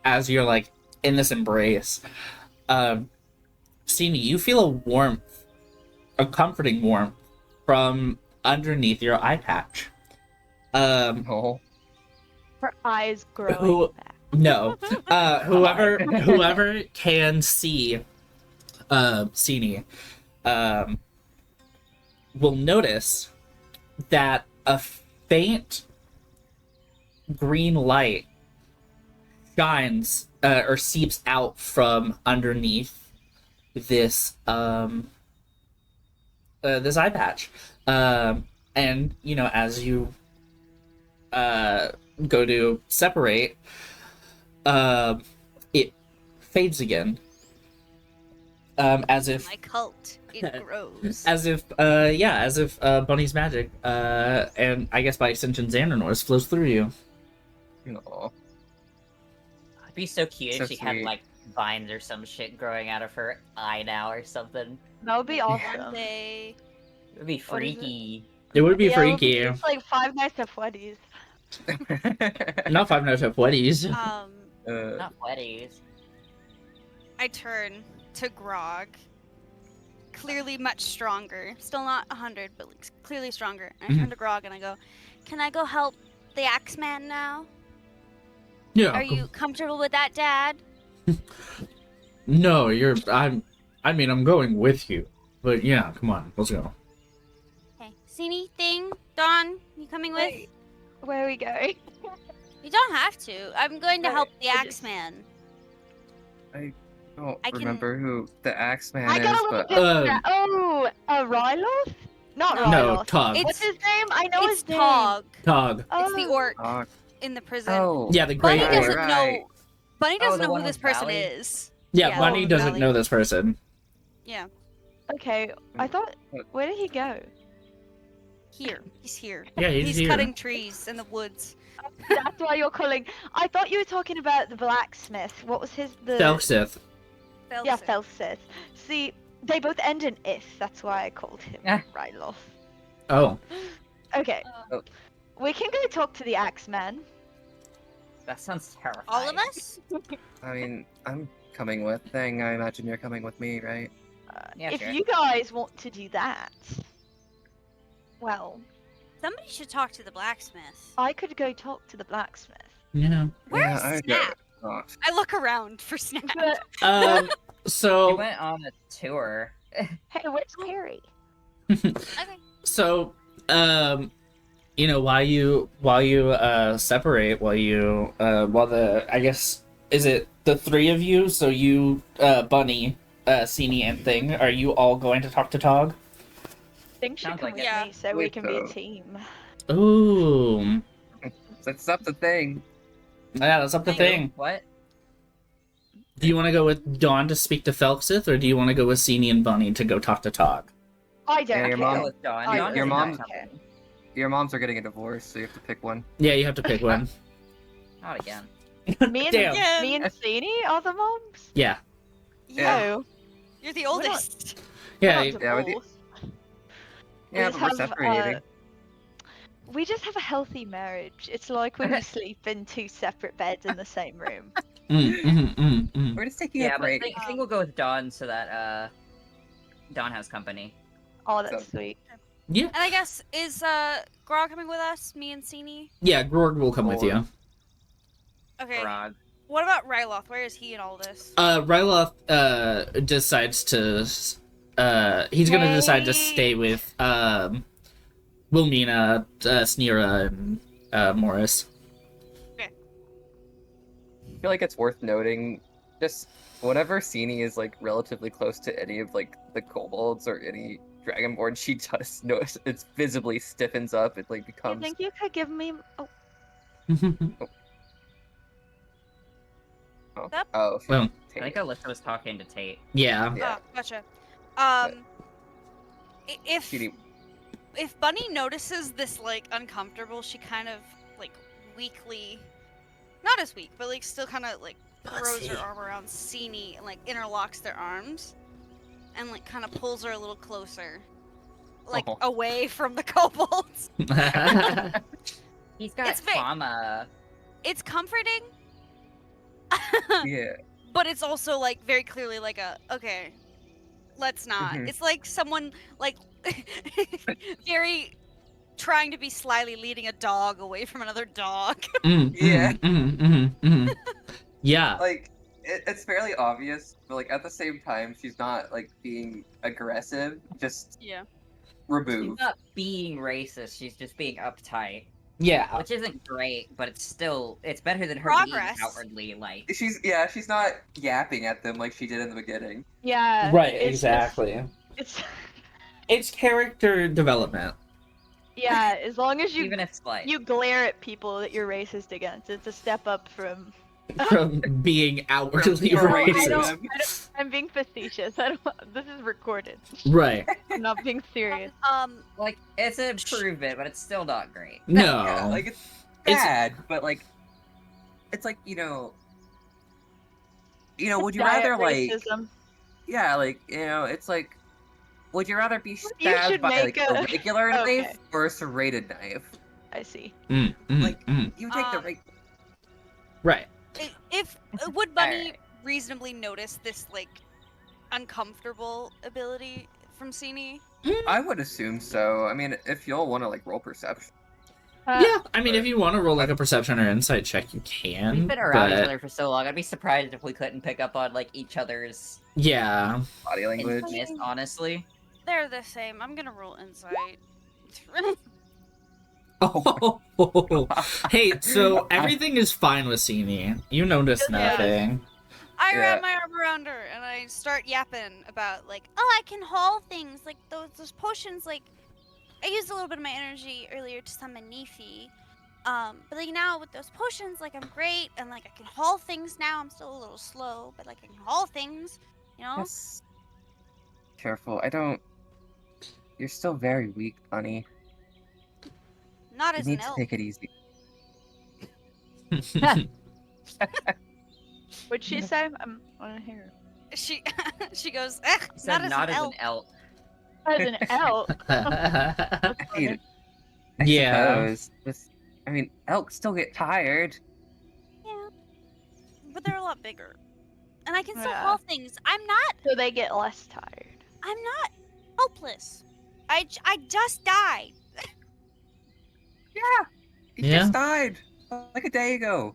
as you're in this embrace, Cini, you feel a warmth, a comforting warmth from underneath your eye patch. Oh. Her eyes growing back. No. Whoever can see Cini will notice that a faint green light shines or seeps out from underneath this this eye patch. And as you go to separate, it fades again. as if My cult, it grows. as if Bunny's magic, and I guess by extension Xandernor's flows through you. No. It'd be so cute So if she had sweet. like vines or some shit growing out of her eye now or something. That would be One awesome. day. It'd be What is it? freaky. It would be Yeah, it would freaky. just like Five Nights at Freddy's. Not Five Nights at Freddy's. Not weddings. I turn to Grog. Clearly much stronger. Still not 100, but like, clearly stronger. And I turn to Grog and I go, "Can I go help the Axeman now? Yeah. Are you comfortable with that, Dad?" No, I'm going with you. But yeah, come on, let's go. Okay. See anything? Dawn, you coming with? Wait, where are we going? You don't have to. I'm going to Right, help the I just- Axeman. I don't I can- remember who the Axeman I got is, a little but bit. Oh, Ryloth? Not No. No, Ryloth. Tog. What's his name? I know It's his name. Tog. Tog. It's the Oh. orc Oh, in the prison. oh, Yeah, the Bunny great Right, doesn't orc. right. know. Bunny Oh, doesn't the know one who this with person Valley? is. Yeah, Yeah, Bunny oh, doesn't Valley. know this person. Yeah, Okay, I thought. Where did he go? here. He's here. Yeah, he's here. cutting trees in the woods. That's why you're calling. I thought you were talking about the blacksmith. What was his the? Felxith. Yeah, Felsen. Felsith. See, they both end in "ith." That's why I called him Ah. Ryloth. Oh. Okay. Oh. We can go talk to the Axeman. That sounds terrifying. All of us? I mean, I'm coming with thing. I imagine you're coming with me, right? Yeah, If sure. you guys want to do that, well, Somebody should talk to the blacksmith. I could go talk to the blacksmith. Yeah. Where's I Snap? not. I look around for Snap. But We So went on a tour. hey, where's Perry? Okay. so while you separate, while the I guess is it the three of you, so you Bunny, Sini, and Thing, are you all going to talk to Tog? Think she Sounds come like with it. me so we Wait, can be a though. team. Ooh. That's not the thing. Yeah, that's up to Thing. What? Do you want to go with Dawn to speak to Felxith, or do you want to go with Sini and Bunny to go talk to Tog? I don't Yeah, your care. mom- Go with Dawn. I Dawn really doesn't don't have care. company. Your moms are getting a divorce, so you have to pick one. Yeah, you have to pick one. Not again. Me and Damn. Yeah. me and Sini are the moms. Yeah. Yeah. No, You're the We're not- oldest. Yeah. we're you- not Yeah, with you- divorced. We Yeah, just but we're have, separating. We just have a healthy marriage. It's like when we sleep in two separate beds in the same room. Mm. We're just taking Yeah, a but break. I think we'll go with Dawn so that Dawn has company. Oh, that's So- sweet. Yeah. And I guess, is Grog coming with us? Me and Sini? Yeah, Grog will come with you. Okay. Grog. What about Ryloth? Where is he in all this? Ryloth decides to he's gonna decide to stay with Wilmina, Sneera, and Morris. I feel like it's worth noting, just whenever Sini is like relatively close to any of like the kobolds or any dragonborn, she just notice it's visibly stiffens up. It like You becomes. think you could give me? Oh, Oh, Up? oh Well, I Tate. think Alyssa was talking to Tate. yeah. Yeah. Oh, gotcha. If Cutie. if Bunny notices this like uncomfortable, she kind of like weakly, not as weak, but like still kind of like throws her arm around Sini and like interlocks their arms, and like kind of pulls her a little closer, like Oh. away from the kobolds. He's got It's big. trauma. It's comforting, Yeah. but it's also like very clearly like a okay, let's not. Mhm. It's like someone like very trying to be slyly leading a dog away from another dog. Yeah. Yeah. Like it's fairly obvious, but like at the same time, she's not like being aggressive. Just Yeah. She's remove. not being racist. She's just being uptight, Yeah. which isn't great, but it's better than her Progress. being outwardly like. She's not yapping at them like she did in the beginning. yeah. Right, it's exactly. It's It's character development. yeah. As long as you Even if slight. you glare at people that you're racist against, it's a step up from from being outwardly From berating racist. I'm being facetious. This is recorded. Right. I'm not being serious. Like, it's an improvement, but it's still not great. No. Yeah, like it's It's- bad, but like it's like would you rather like racism? yeah, like it's like would you rather be You stabbed should by like make a a- regular Okay. knife or a serrated knife? I see. Like mm. you take the Um, right. Right. If would Bunny Alright. reasonably notice this like uncomfortable ability from Sini? I would assume so. I mean, if y'all want to like roll perception. Yeah, I mean, if you want to roll like a perception or insight check, you can. We've been around each but other for so long. I'd be surprised if we couldn't pick up on like each other's yeah. Body language. infamous, honestly. They're the same. I'm gonna roll insight. Oh, hey, so everything is fine with Sini. You notice Yeah. nothing. I Yeah. wrap my arm around her and I start yapping about like, oh, I can haul things like those potions. Like, I used a little bit of my energy earlier to summon Nefi, but like now with those potions, like I'm great and like I can haul things now. I'm still a little slow, but like I can haul things. You know? Yes. Careful. I don't. You're still very weak, Bunny. Not You as need an to elf. take it easy. What'd she say? I want to hear. She she goes, I not said as not an as elf. an elk. As an elk. I mean, I Yeah. suppose. I mean, elks still get tired. Yeah, but they're a lot bigger, and I can still Yeah. haul things. I'm not So they get less tired. helpless. I just died. Yeah. He Yeah. just died like a day ago.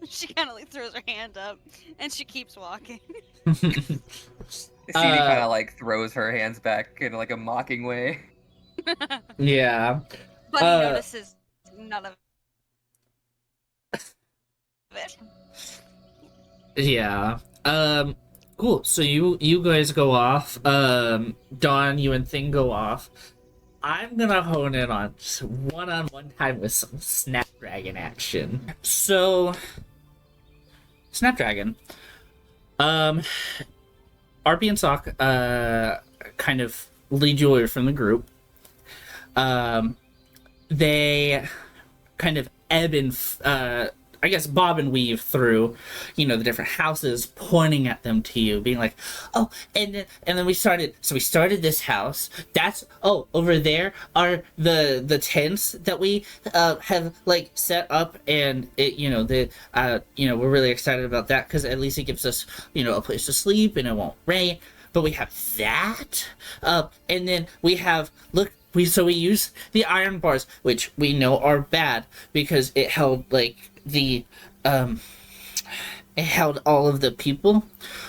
She kind of like throws her hand up, and she keeps walking. Sadie Uh, kind of like throws her hands back in like a mocking way. yeah. Bunny Uh, notices none of it. Yeah. Cool. So you guys go off. Dawn, you and Thing go off. I'm gonna hone in on just one-on-one time with some Snapdragon action. So, Snapdragon. RP and Sock kind of lead you away from the group. They kind of ebb and I guess bob and weave through, the different houses, pointing at them to you, being like, "Oh, and then we started this house. That's over there are the tents that we have like set up, and it we're really excited about that because at least it gives us a place to sleep and it won't rain. But we have that, and then we have we use the iron bars, which we know are bad because it held it held all of the people,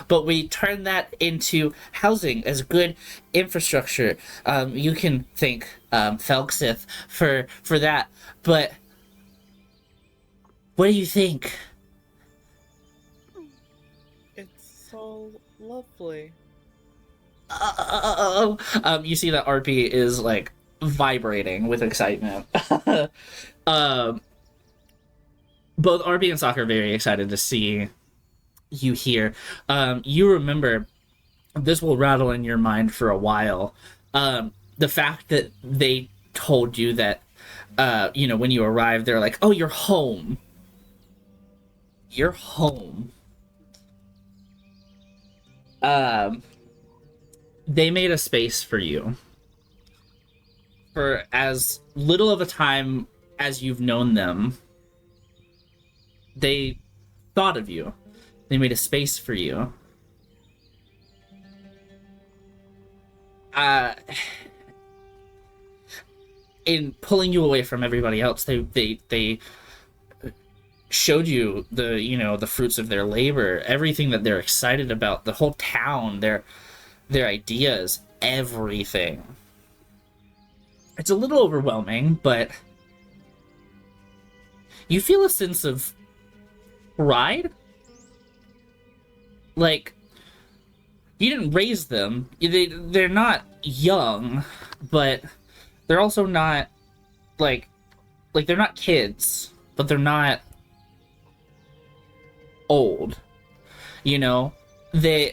but we turned that into housing as good infrastructure. You can thank Felxith for that, but what do you think? It's so lovely. You see that RP is like vibrating with excitement. Both RP and Sock are very excited to see you here. You remember, this will rattle in your mind for a while. The fact that they told you that, when you arrived, they're like, "Oh, you're home. You're home." They made a space for you. For as little of a time as you've known them, they thought of you. They made a space for you. In pulling you away from everybody else, they showed you the fruits of their labor, everything that they're excited about, the whole town, their ideas, everything. It's a little overwhelming, but you feel a sense of pride. Like, you didn't raise them. They're not young, but they're also not like they're not kids, but they're not old, you know. They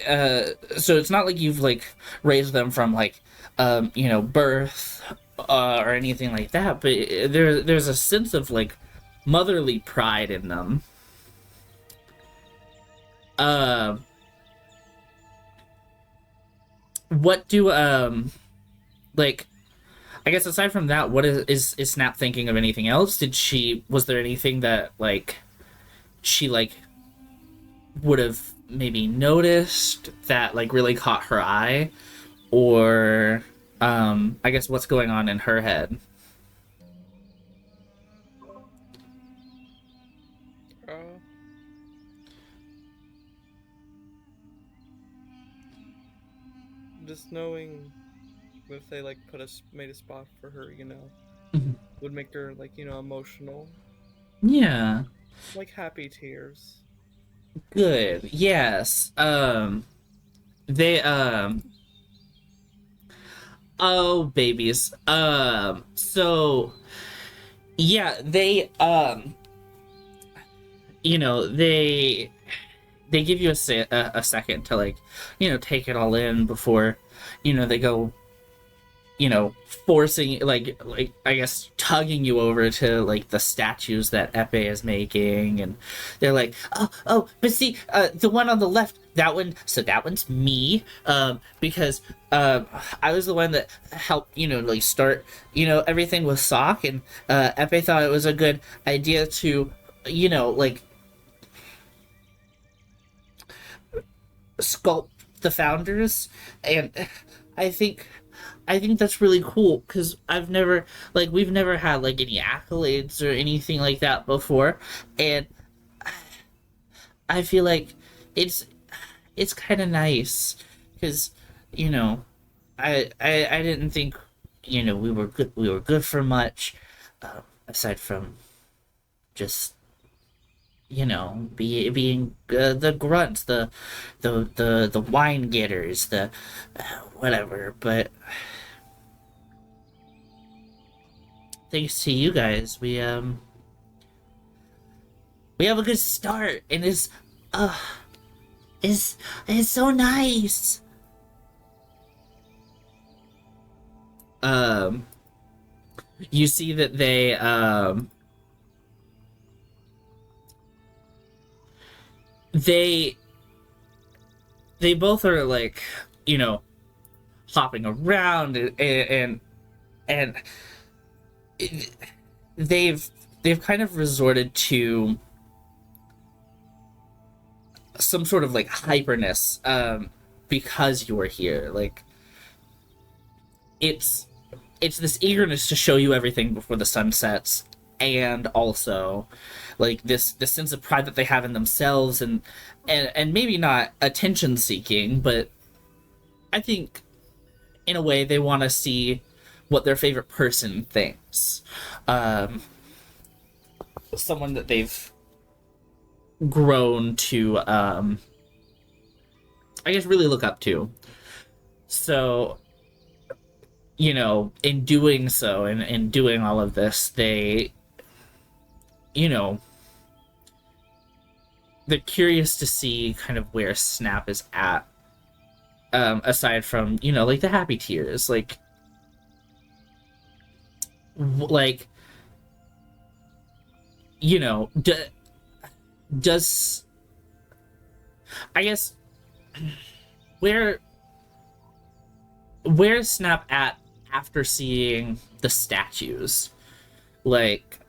so it's not like you've like raised them from like birth or anything like that, but there's a sense of like motherly pride in them. What do like, I guess aside from that, what is Snap thinking of anything else? Was there anything that like she like would have maybe noticed that like really caught her eye, or I guess what's going on in her head? Uh, just knowing if they like made a spot for her, Mhm. would make her like emotional, Yeah, like happy tears. good. Yes. They oh babies. So yeah, they give you a second to like take it all in before they go forcing like I guess tugging you over to like the statues that Epe is making, and they're like, oh, but see, the one on the left, that one's me, because I was the one that helped like start everything with Sock, and Epe thought it was a good idea to like sculpt the founders, and I think that's really cool because we've never had like any accolades or anything like that before, and I feel like it's kind of nice because I didn't think we were good for much, aside from just being the grunts, the wine getters, the whatever. But thanks to you guys, we have a good start, and it's so nice. You see that they both are like hopping around, and they've kind of resorted to some sort of like hyperness, because you are here. Like it's this eagerness to show you everything before the sun sets, and also like this sense of pride that they have in themselves, and maybe not attention seeking, but I think in a way they want to see what their favorite person thinks, someone that they've grown to I guess really look up to. So in doing so, and in doing all of this, they they're curious to see kind of where Snap is at, aside from like the happy tears, like like does I guess where's Snap at after seeing the statues? Like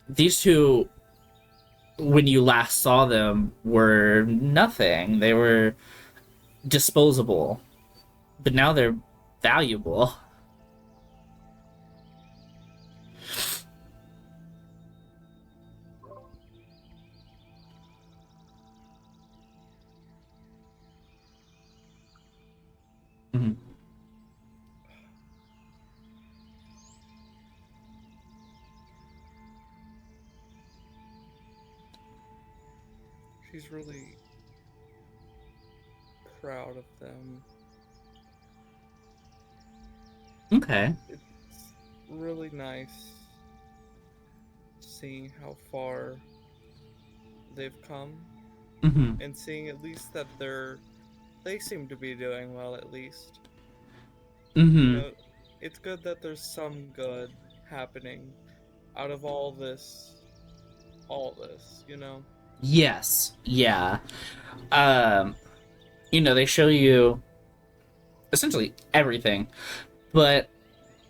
these two, when you last saw them, were nothing. They were disposable, but now they're valuable. Mhm. She's really proud of them. Okay. It's really nice seeing how far they've come Mm-hmm. and seeing at least that they seem to be doing well at least. You Mm-hmm. know, it's good that there's some good happening out of all this, you know? Yes. Yeah. Um, they show you essentially everything, but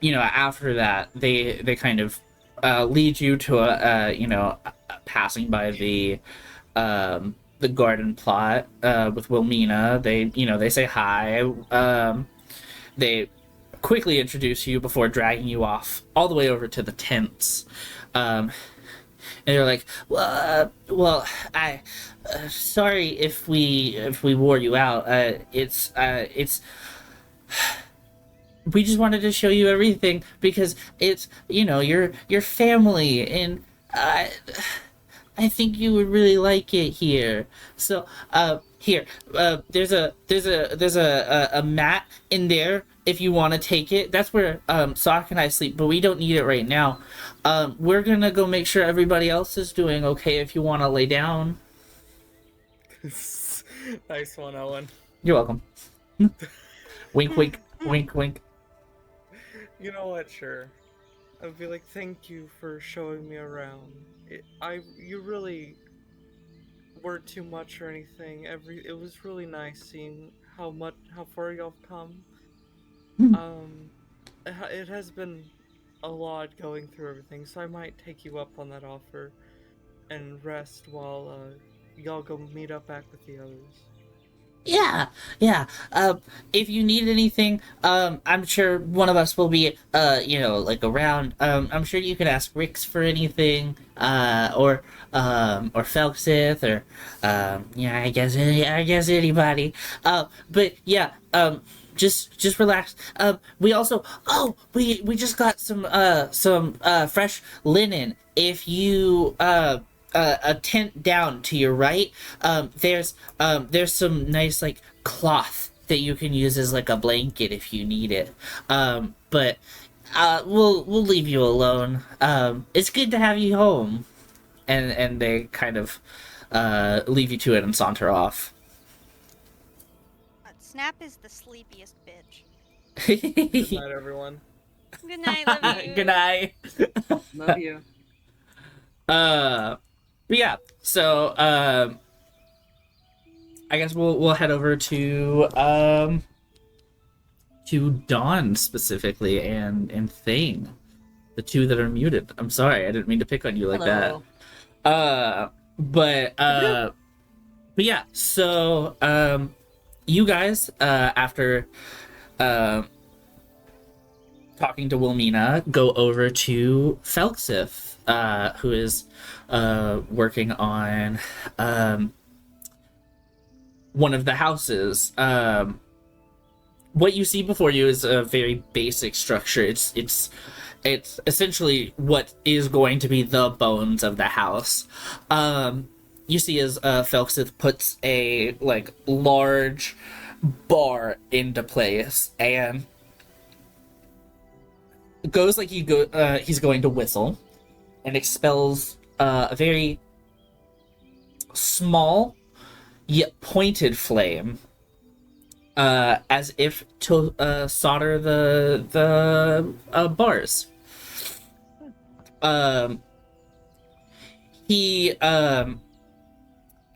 after that, they kind of lead you to passing by the garden plot with Wilmina. They say hi. They quickly introduce you before dragging you off all the way over to the tents. And they're like, well, I, sorry if we wore you out. It's we just wanted to show you everything because it's your family, and I think you would really like it here. So, here, there's a mat in there if you want to take it. That's where Sock and I sleep, but we don't need it right now. We're gonna go make sure everybody else is doing okay. If you want to lay down, Nice one, Owen. you're welcome. Wink, wink, wink, wink. You know what? Sure. I'd be like, thank you for showing me around. You really weren't too much or anything. It was really nice seeing how far y'all have come. Um, it has been a lot going through everything, so I might take you up on that offer and rest while y'all go meet up back with the others. Yeah, yeah. If you need anything, I'm sure one of us will be, around. I'm sure you can ask Rix for anything, or Felxith, or, I guess anybody. But yeah, just relax. We also, we just got some fresh linen. If you, a tent down to your right, there's some nice like cloth that you can use as like a blanket if you need it. But we'll leave you alone. It's good to have you home. And they kind of leave you to it and saunter off. Snap is the sleepiest bitch. Good night, everyone. Good night, love you. Good night. Love you. But yeah, so I guess we'll head over to Dawn specifically and Thane, the two that are muted. I'm sorry, I didn't mean to pick on you like Hello. that. But yeah, so you guys after talking to Wilmina, go over to Felxith, who is working on one of the houses. What you see before you is a very basic structure. It's essentially what is going to be the bones of the house. You see as Felxith puts a like large bar into place and goes like he's going to whistle and expels a very small yet pointed flame, as if to solder the bars. He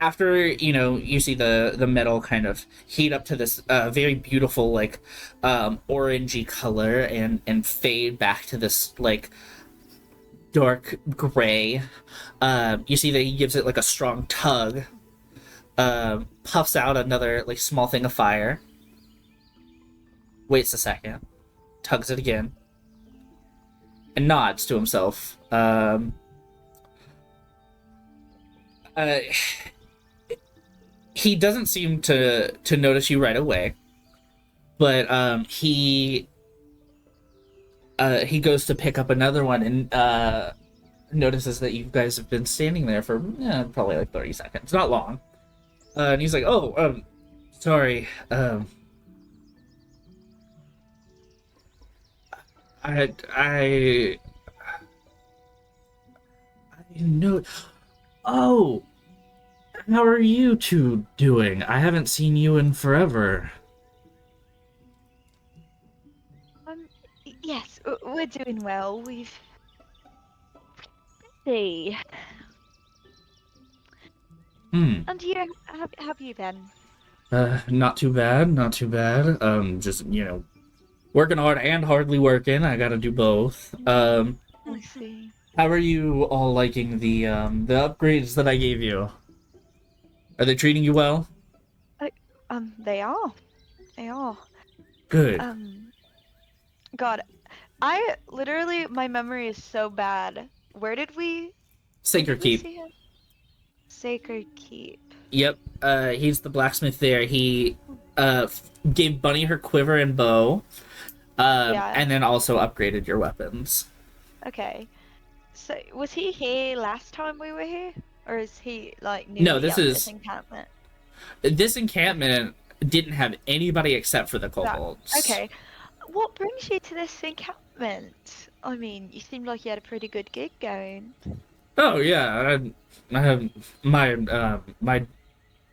after you see the metal kind of heat up to this very beautiful like orangey color and fade back to this like dark gray, you see that he gives it like a strong tug, puffs out another like small thing of fire, waits a second, tugs it again, and nods to himself. He doesn't seem to notice you right away, but he goes to pick up another one and notices that you guys have been standing there for probably like 30 seconds, not long. And he's like, "Oh, sorry. I know. Oh, How are you two doing? I haven't seen you in forever. Yes, we're doing well. We've see. Hmm. And you, have you been? Not too bad, not too bad. Just, working hard and hardly working. I gotta do both. I see. How are you all liking the upgrades that I gave you? Are they treating you well? They are. They are. Good. Um, God, I literally my memory is so bad. Where Sacred did we Keep. see him? Sacred Keep. Yep. He's the blacksmith there. He gave Bunny her quiver and bow. Yeah. And then also upgraded your weapons. Okay. So was he here last time we were here, or is he like No, newly on this encampment? this encampment didn't have anybody except for the That kobolds. okay. What brings you to this encampment? I mean, you seemed like you had a pretty good gig going. Oh yeah, I have my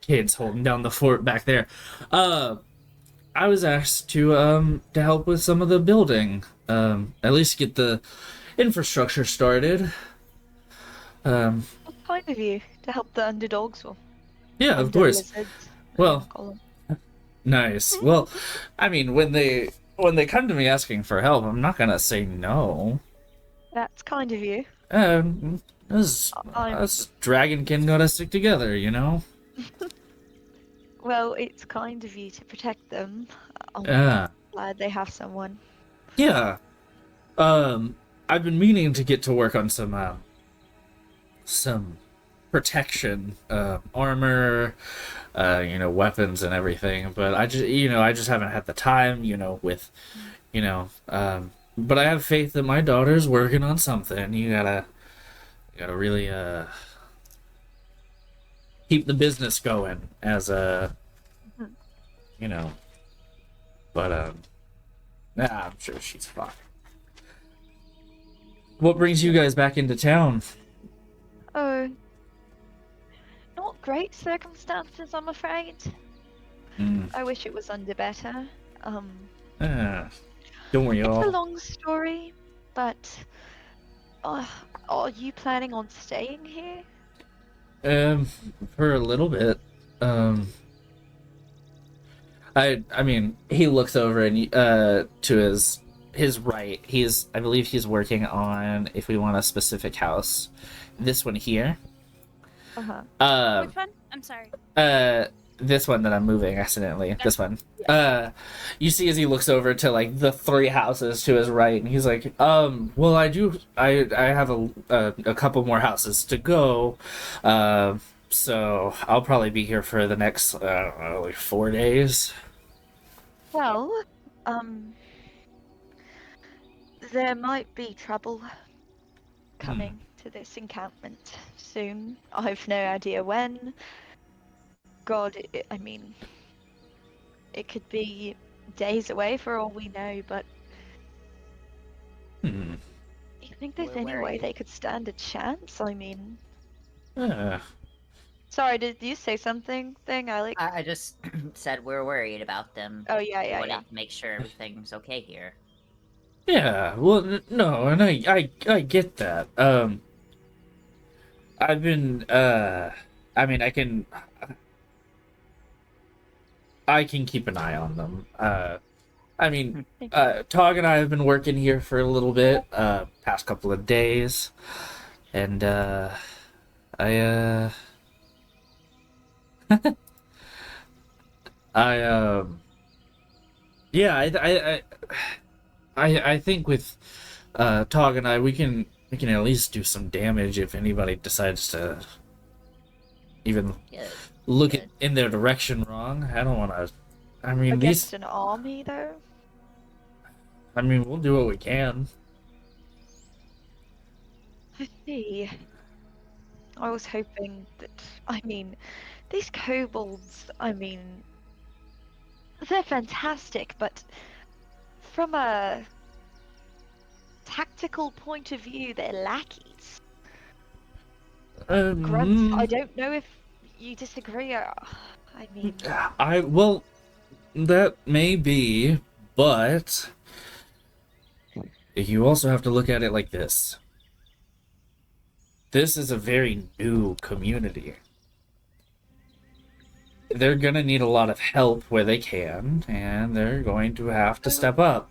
kids holding down the fort back there. I was asked to help with some of the building. At least get the infrastructure started. What kind of you to help the underdogs or Yeah, of course. lizards? Well, Call nice. Well, I mean, when they come to me asking for help, I'm not gonna say no. That's kind of you. Us I'm dragonkin gotta stick together, you know. well. It's kind of you to protect them. I'm Yeah. glad they have someone. Yeah. I've been meaning to get to work on some protection, armor, weapons and everything, but I just haven't had the time, but I have faith that my daughter's working on something. You gotta really keep the business going as you know, but I'm sure she's fine. What brings you guys back into town? Oh, not great circumstances, I'm afraid. Mm. I wish it was under better. Don't worry, It's a y'all. long story, but are you planning on staying here? For a little bit. I mean, he looks over and to his right. I believe he's working on, if we want a specific house, this one here. Uh-huh. Which one? I'm sorry. This one that I'm moving accidentally. This one. Yeah. You see as he looks over to like the three houses to his right, and he's like, well, I have a couple more houses to go, so I'll probably be here for the next, I don't know, like 4 days. Well, there might be trouble coming to this encampment soon. I've no idea when. God, I mean, it could be days away for all we know, but Hmm. do you think there's We're any way worried. they could stand a chance? I mean, Uh, sorry, did you say something, Alec? I just said we're worried about them. Oh, yeah, We yeah, wanted yeah. to make sure everything's okay here. yeah. Well, no, and I get that. I've been I mean, I can keep an eye on them. I mean, Thank Tog and I have been working here for a little bit, past couple of days, and I I yeah, I think with Tog and I, we can at least do some damage if anybody decides to even Good. look Good. in their direction wrong. I don't want to. I mean, Against an army, though? we'll do what we can. I see. I was hoping that, I mean, these kobolds, I mean, they're fantastic, but from a tactical point of view, they're lackeys. Grunts, I don't know if you disagree? I mean, Well, that may be, but you also have to look at it like this. This is a very new community. They're gonna need a lot of help where they can, and they're going to have to step up.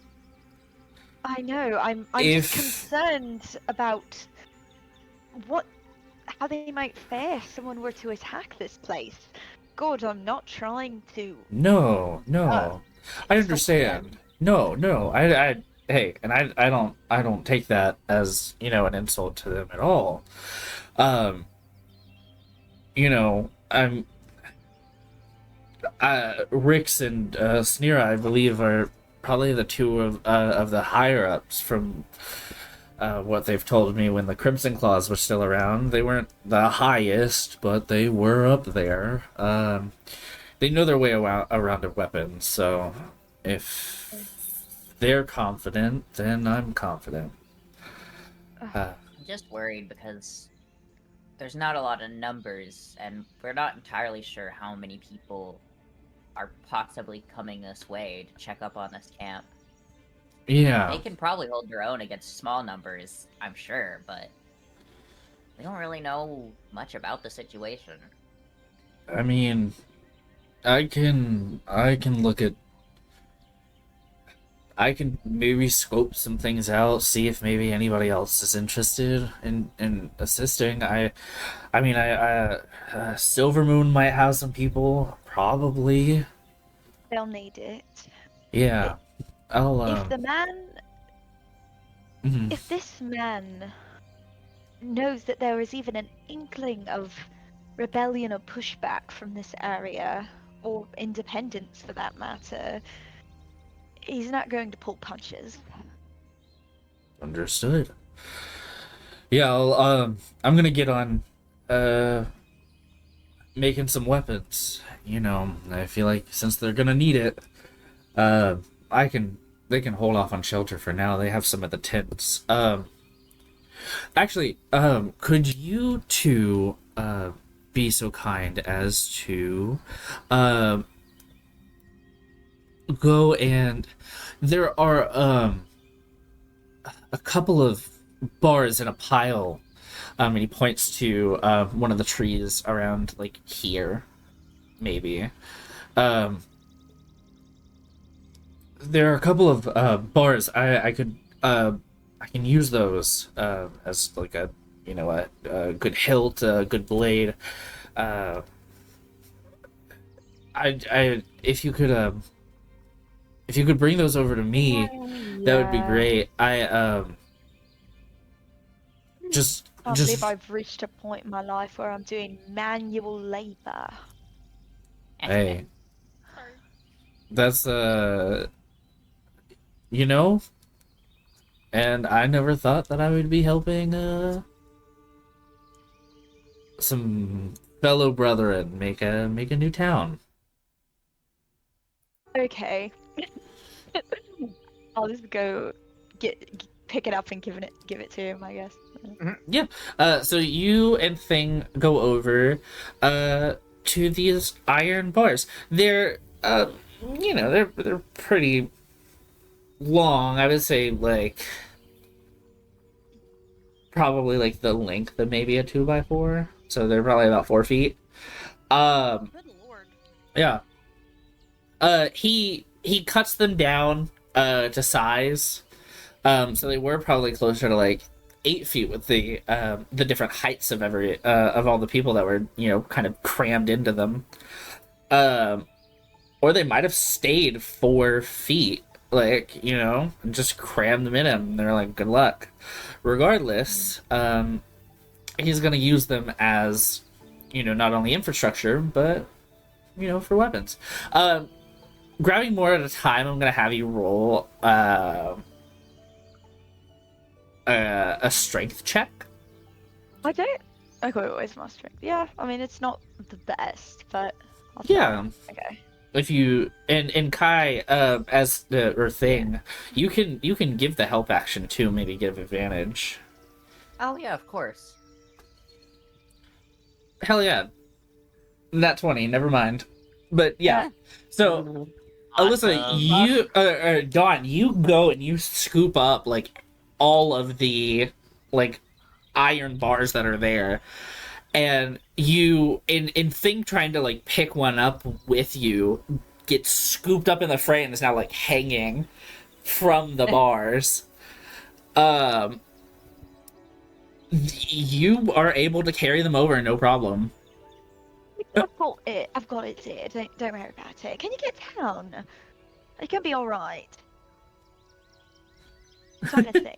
I know. I'm just If concerned about how they might fare if someone were to attack this place. God, I'm not trying to. no, I insult understand. them. No, hey, and I don't take that as an insult to them at all. You know, I'm Rix and Sneera, I believe, are probably the two of the higher ups from what they've told me when the Crimson Claws were still around. They weren't the highest, but they were up there. They know their way around a weapon, so if they're confident, then I'm confident. I'm just worried because there's not a lot of numbers, and we're not entirely sure how many people are possibly coming this way to check up on this camp. Yeah. They can probably hold their own against small numbers, I'm sure, but we don't really know much about the situation. I mean, I can look at. I can maybe scope some things out, see if maybe anybody else is interested in assisting. Silvermoon might have some people, probably. They'll need it. Yeah, I'll. If the man, Mhm. if this man knows that there is even an inkling of rebellion or pushback from this area, or independence for that matter, he's not going to pull punches. Understood. Yeah, I'm gonna get on, making some weapons. I feel like since they're gonna need it, they can hold off on shelter for now. They have some of the tents. Actually, could you two, be so kind as to, go and there are, a couple of bars in a pile. And he points to one of the trees around like here, maybe. There are a couple of bars. I can use those as like a good hilt, a good blade. I if you could bring those over to me, that would be great. Just I can't believe I've reached a point in my life where I'm doing manual labor. hey, Sorry. that's and I never thought that I would be helping some fellow brethren make a new town. Okay. I'll just go pick it up and give it to him, I guess. Yeah. So you and Thing go over to these iron bars. They're they're pretty long. I would say like probably like the length of maybe a 2x4. So they're probably about 4 feet. Good lord. Yeah. He cuts them down to size. So they were probably closer to like 8 feet with the different heights of every of all the people that were kind of crammed into them. Or they might have stayed 4 feet, like and just crammed them in him. And they're like, good luck. Regardless, he's gonna use them as not only infrastructure but for weapons. Grabbing more at a time, I'm gonna have you roll a strength check. I don't. Okay, where's my strength? Yeah, I mean it's not the best, but I'll try. Yeah. Okay. If you and Kai as the or Thing, you can give the help action too. Maybe give advantage. Oh yeah, of course. Hell yeah. Nat 20, never mind. But yeah, so Alyssa, you, Dawn, you go and you scoop up like all of the like iron bars that are there, and you in Thing trying to like pick one up with you gets scooped up in the fray and is now like hanging from the bars. You are able to carry them over, no problem. I've got it. I've got it, dear. Don't worry about it. Can you get down? It can be all right. Kind of thing.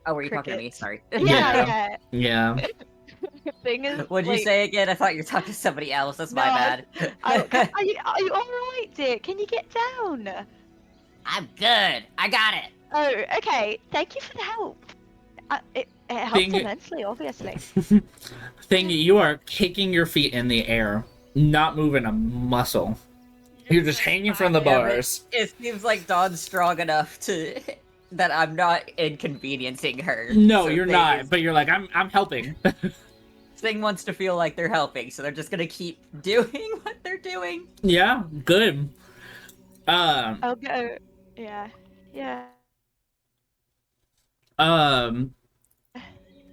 Oh, were you talking to me? Crickets. Sorry. Yeah. Yeah. Thing is, What'd you like, say again? I thought you were talking to somebody else. That's my No, bad. are you all right, dear? Can you get down? I'm good. I got it. Oh, okay. Thank you for the help. It helped Thing- immensely, obviously. Thing, you are kicking your feet in the air, not moving a muscle. You're just hanging from the bars. It seems like Dawn's strong enough to that I'm not inconveniencing her. No, So you're Thing not. is- But you're like, I'm helping. Thing wants to feel like they're helping, so they're just gonna keep doing what they're doing. Yeah, good. I'll go. Yeah. Yeah.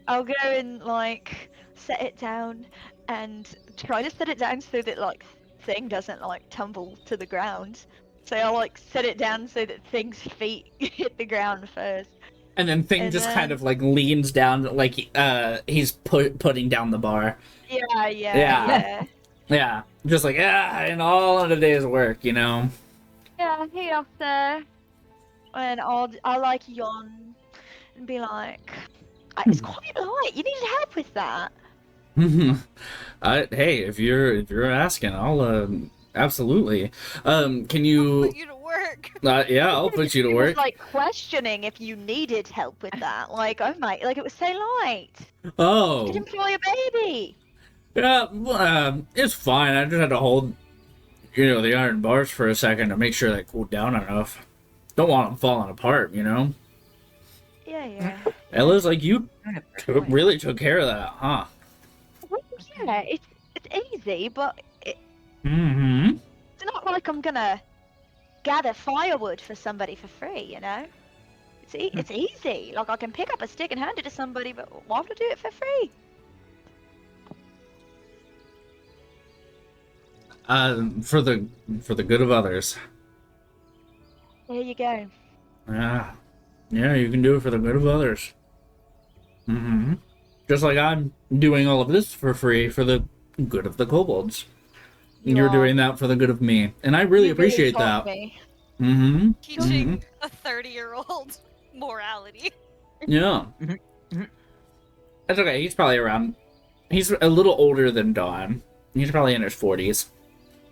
I'll go and like set it down and try to set it down so that like Thing doesn't like tumble to the ground. So I'll like set it down so that Thing's feet hit the ground first. And then Thing And just then- kind of like leans down, like he's putting down the bar. Yeah. Yeah. Yeah, just like and all of the day's work, you know. Yeah, hey after. And I'll like yawn and be like, it's quite light. You needed help with that. Hey, if you're asking, I'll absolutely. Can you? Put you to work. Yeah, I'll put you to It was work. like questioning if you needed help with that. Like, oh my, like it was so light. You could Oh, employ a baby. yeah. It's fine. I just had to hold, the iron bars for a second to make sure they cooled down enough. Don't want them falling apart, you know. Yeah. Ella's like, you really took care of that, huh? Well, yeah, it's easy, but Mm-hmm. it's not like I'm gonna gather firewood for somebody for free, you know? It's easy. Like I can pick up a stick and hand it to somebody, but why would I do it for free? For the good of others. There you go. Yeah, you can do it for the good of others. Mm-hmm. Just like I'm doing all of this for free for the good of the kobolds. You're are- doing that for the good of me, and I really you appreciate taught that. me. Mm-hmm. Teaching a 30-year-old morality. Yeah. Mhm. That's okay. He's probably around. He's a little older than Dawn. He's probably in his 40s.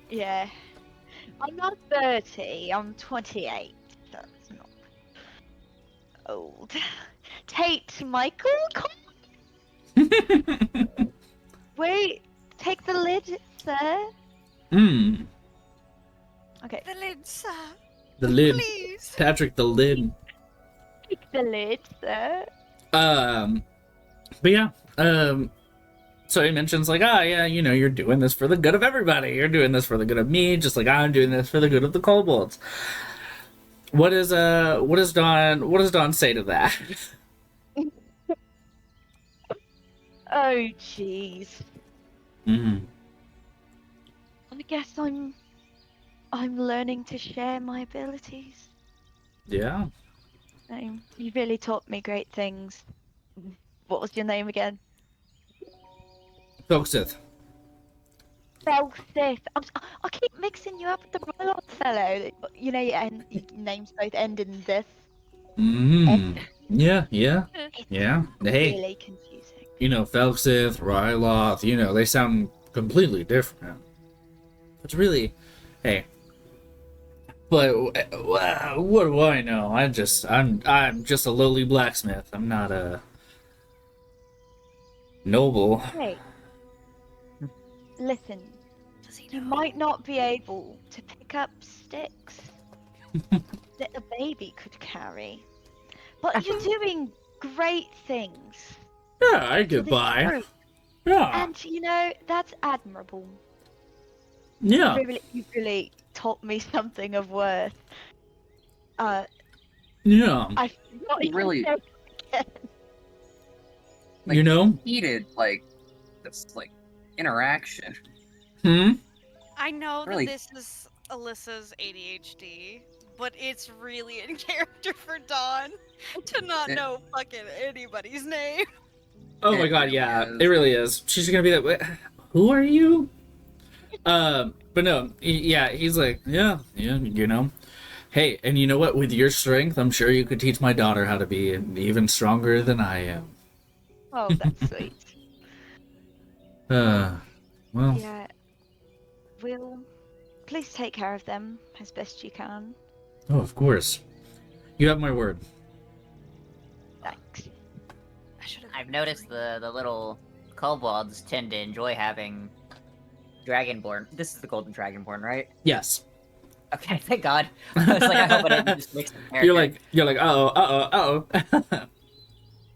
Yeah. I'm not 30, I'm 28. That's not old. Tate Michael? Wait, take the lid, sir. Okay, The lid, sir. The lid. Please. Patrick, the lid. take the lid, sir. But yeah, so he mentions like, yeah, you're doing this for the good of everybody. You're doing this for the good of me, just like I'm doing this for the good of the kobolds. What does Dawn say to that? Oh, jeez. Mm-hmm. I guess I'm learning to share my abilities. Yeah. You really taught me great things. What was your name again? Foxith. Aesaith. I keep mixing you up with the Rylot fellow. Your names both end in this. Mm-hmm. Yeah. It's Hey, really confusing. Felxith, Ryloth, they sound completely different. It's really, hey. But what do I know? I'm just a lowly blacksmith. I'm not a noble. Hey, listen. Does he You know? might not be able to pick up sticks that a baby could carry, but you're doing great things. Yeah, I for get this by. group. Yeah. And you know, that's admirable. Yeah. You really taught me something of worth. Yeah. I forgot you Really- said again. Like, You know? Needed this interaction. Hmm? I know Really- that this is Alyssa's ADHD, but it's really in character for Dawn to not It- know fucking anybody's name. Oh my It god, really yeah. is. It really is. She's gonna be like, who are you? But no, yeah, he's like, yeah, you know. Hey, and you know what? With your strength, I'm sure you could teach my daughter how to be even stronger than I am. Oh, that's sweet. Well, Yeah. Will, please take care of them as best you can. oh, of course. You have my word. Thanks. I should have. I've noticed the little kobolds tend to enjoy having Dragonborn. This is the Golden Dragonborn, right? Yes. Okay, thank God. I was like, I hope I didn't just mix the character. You're like, uh-oh.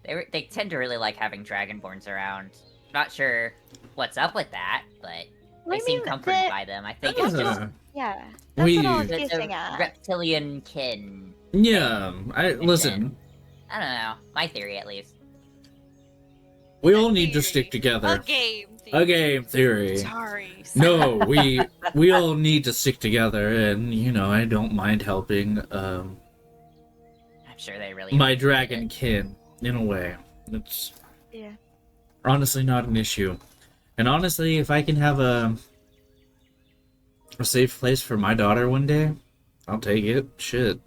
They tend to really like having Dragonborns around. Not sure what's up with that, but they seem comforted by them. I think it's just Yeah, that's what I was the getting at. reptilian kin. Yeah, listen. I don't know. My theory, at least. We all need to stick A together. game. A game theory. Sorry. No, we all need to stick together, and you know, I don't mind helping I'm sure they really my appreciate dragon it. kin in a way. It's Yeah. honestly not an issue. And honestly, if I can have a safe place for my daughter one day, I'll take it. Shit.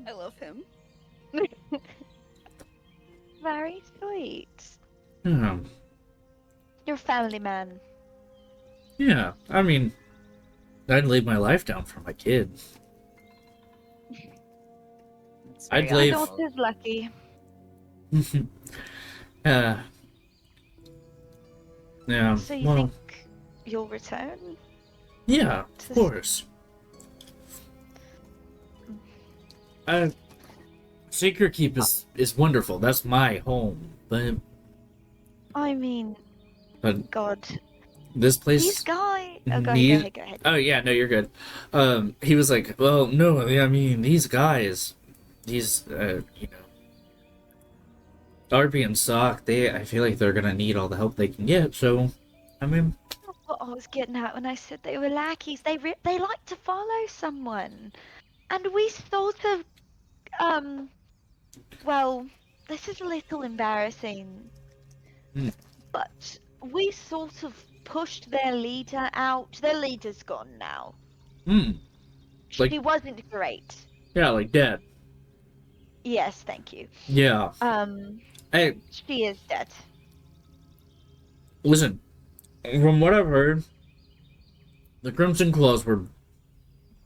I love him. Very sweet. Yeah. You're a family man. Yeah. I mean, I'd lay my life down for my kid. It's I'd very leave- My honorable. daughter's lucky. Yeah. So you Well, think you'll return? yeah, of course. Sacred Keep is wonderful. That's my home. But I mean, God, this place. these guys. Oh, go need- ahead, go ahead. Oh yeah, no, you're good. He was like, well, no, I mean, these guys, these, you know, Arby and Sock, I feel like they're gonna need all the help they can get. So, I mean, That's what I was getting at when I said they were lackeys. They like to follow someone, and we sort of, well, this is a little embarrassing, but we sort of pushed their leader out. Their leader's gone now. She wasn't great. Yeah, like dead. Yes, thank you. Yeah. Hey, She is dead. listen. From what I've heard, the Crimson Claws were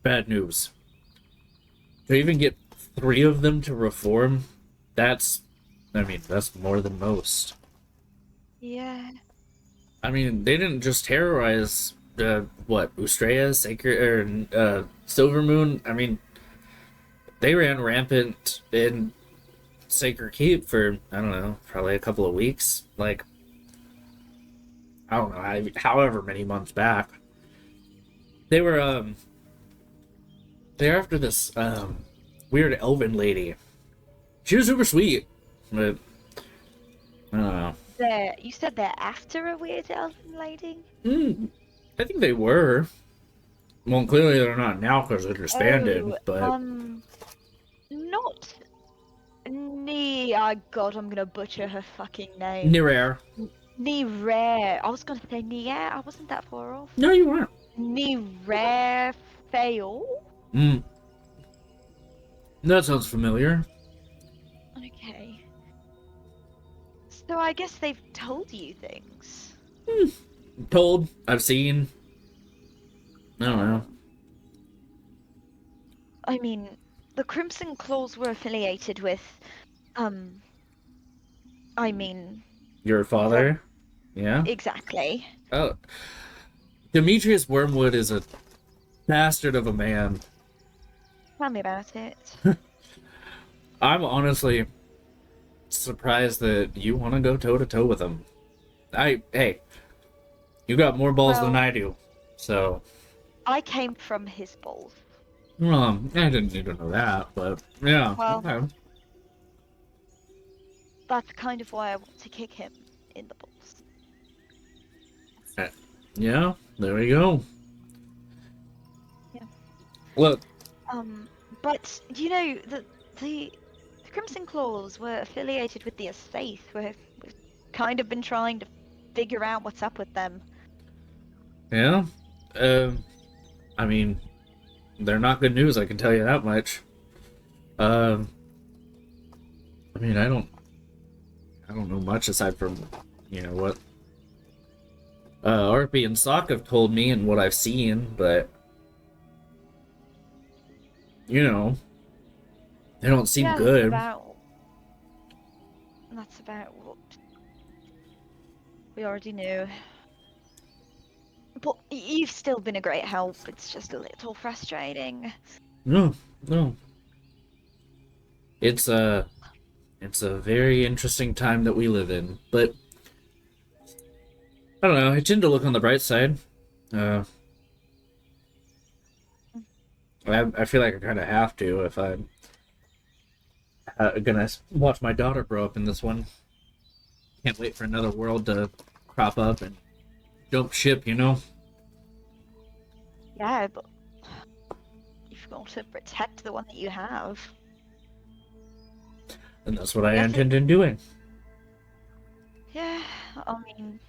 bad news. To even get 3 of them to reform, that's more than most. Yeah. I mean, they didn't just terrorize Ustrea, Sacred, or Silver Moon. I mean, they ran rampant in Sacred Keep for, I don't know, probably a couple of weeks. Like, I don't know, however many months back. They were, they're after this, weird elven lady. She was super sweet, but, I don't know. You said they're after a weird elven lady? I think they were. Well, clearly they're not now because they're disbanded, but... Not... God, I'm gonna butcher her fucking name. Nirare. Nirare. I was gonna say Nia. I wasn't that far off. No, you weren't. Nirare fail. That sounds familiar. Okay. So I guess they've told you things. Told. I've seen. I don't know. I mean, the Crimson Claws were affiliated with, I mean, Your father? Yeah? exactly. Oh. Demetrius Wormwood is a bastard of a man. Tell me about it. I'm honestly surprised that you want to go toe to toe with him. Hey, you got more balls than Well- I do, so. I came from his balls. Well, I didn't need to know that, but yeah. Well- Okay. That's kind of why I want to kick him in the balls. Yeah, there we go. Yeah. Look, But you know the Crimson Claws were affiliated with the Aesaith. We've kind of been trying to figure out what's up with them. yeah. I mean, they're not good news, I can tell you that much. I mean, I don't know much aside from, what Arpy and Sock have told me and what I've seen, but they don't seem Yeah, good. That's about what we already knew. But you've still been a great help. It's just a little frustrating. No. It's a very interesting time that we live in, but I don't know, I tend to look on the bright side. I feel like I kind of have to if I'm gonna watch my daughter grow up in this one. Can't wait for another world to crop up and jump ship, Yeah, but you've got to protect the one that you have. And that's what I Yes, intend on doing. Yeah, I mean,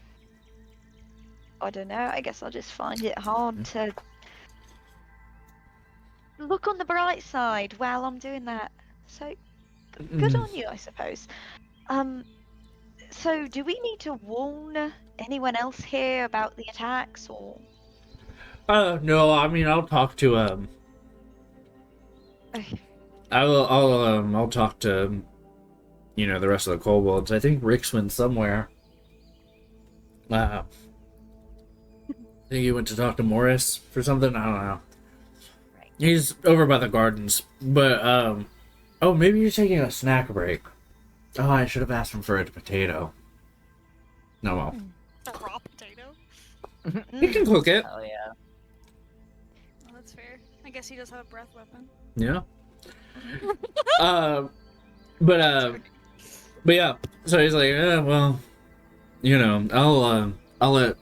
I don't know. I guess I'll just find it hard to look on the bright side while I'm doing that. So, good on you, I suppose. So do we need to warn anyone else here about the attacks, or? No, I mean, I'll talk to, I'll talk to, the rest of the kobolds. I think Rick's went somewhere. I think he went to talk to Morris for something. I don't know. Right. He's over by the gardens, but oh, maybe you're taking a snack break. Oh, I should have asked him for a potato. No, well, A raw potato? he can cook it. Oh yeah. Well, that's fair. I guess he does have a breath weapon. Yeah. But yeah. So he's like, well, I'll let